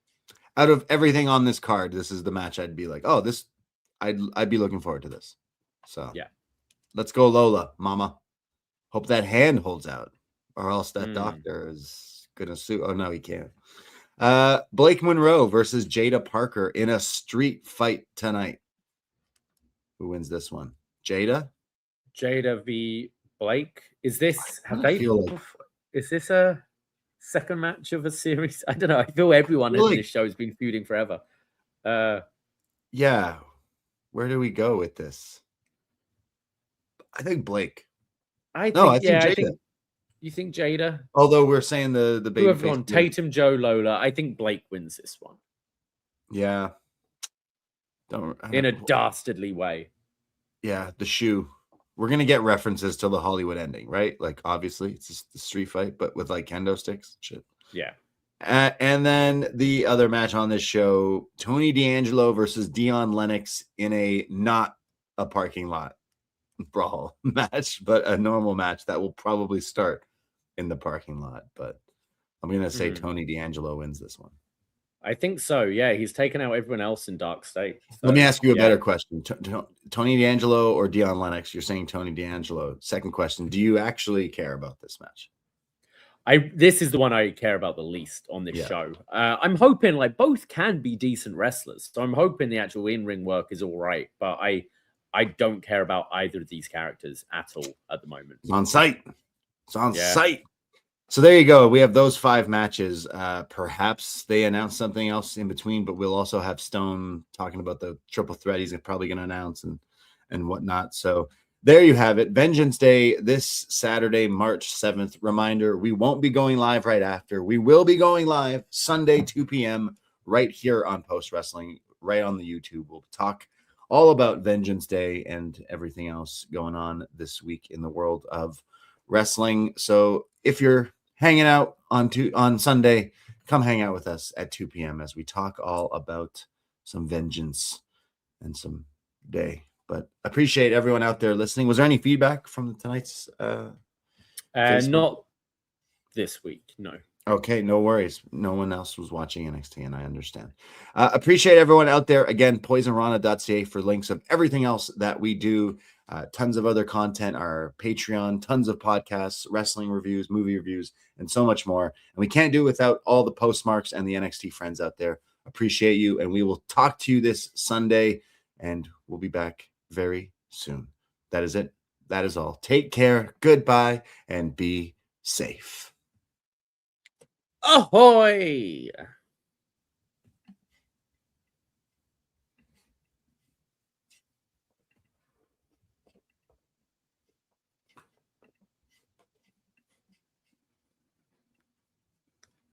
Out of everything on this card, this is the match I'd be like, oh, I'd be looking forward to this. So yeah, let's go, Lola, mama. Hope that hand holds out, or else that doctor is gonna sue. Oh no, he can't. Blake Monroe versus Jada Parker in a street fight tonight. Who wins this one? Jada v Blake. Is this is this a second match of a series? I don't know. I feel everyone in this show has been feuding forever. Yeah. Where do we go with this? I think Blake. I think Jada. You think Jada? Although we're saying the baby whoever on Tatum, Joe, Lola, I think Blake wins this one. Yeah. In a dastardly way. Yeah, the shoe. We're gonna get references to the Hollywood ending, right? Like obviously it's just the street fight, but with like kendo sticks, shit. Yeah. And then the other match on this show, Tony D'Angelo versus Dion Lennox in not a parking lot brawl match, but a normal match that will probably start in the parking lot. But I'm gonna say Tony D'Angelo wins this one. I think so. Yeah, he's taken out everyone else in Dark State. So, let me ask you a better question: Tony D'Angelo or Dion Lennox? You're saying Tony D'Angelo. Second question: do you actually care about this match? This is the one I care about the least on this show. I'm hoping like both can be decent wrestlers, so I'm hoping the actual in-ring work is all right. But I don't care about either of these characters at all at the moment. It's on site. It's on site. So there you go. We have those 5 matches. Perhaps they announce something else in between, but we'll also have Stone talking about the triple threat he's probably going to announce and whatnot. So there you have it. Vengeance Day this Saturday, March 7th. Reminder, we won't be going live right after. We will be going live Sunday, 2 p.m. right here on Post Wrestling, right on the YouTube. We'll talk all about Vengeance Day and everything else going on this week in the world of wrestling. So if you're hanging out on Sunday, come hang out with us at 2 p.m. as we talk all about some vengeance and some day. But appreciate everyone out there listening. Was there any feedback from tonight's not this week, no. Okay, no worries. No one else was watching NXT, and I understand. Appreciate everyone out there. Again, Poisonrana.ca for links of everything else that we do. Tons of other content, our Patreon, tons of podcasts, wrestling reviews, movie reviews, and so much more. And we can't do it without all the postmarks and the NXT friends out there. Appreciate you, and we will talk to you this Sunday, and we'll be back very soon. That is it. That is all. Take care. Goodbye, and be safe. Ahoy!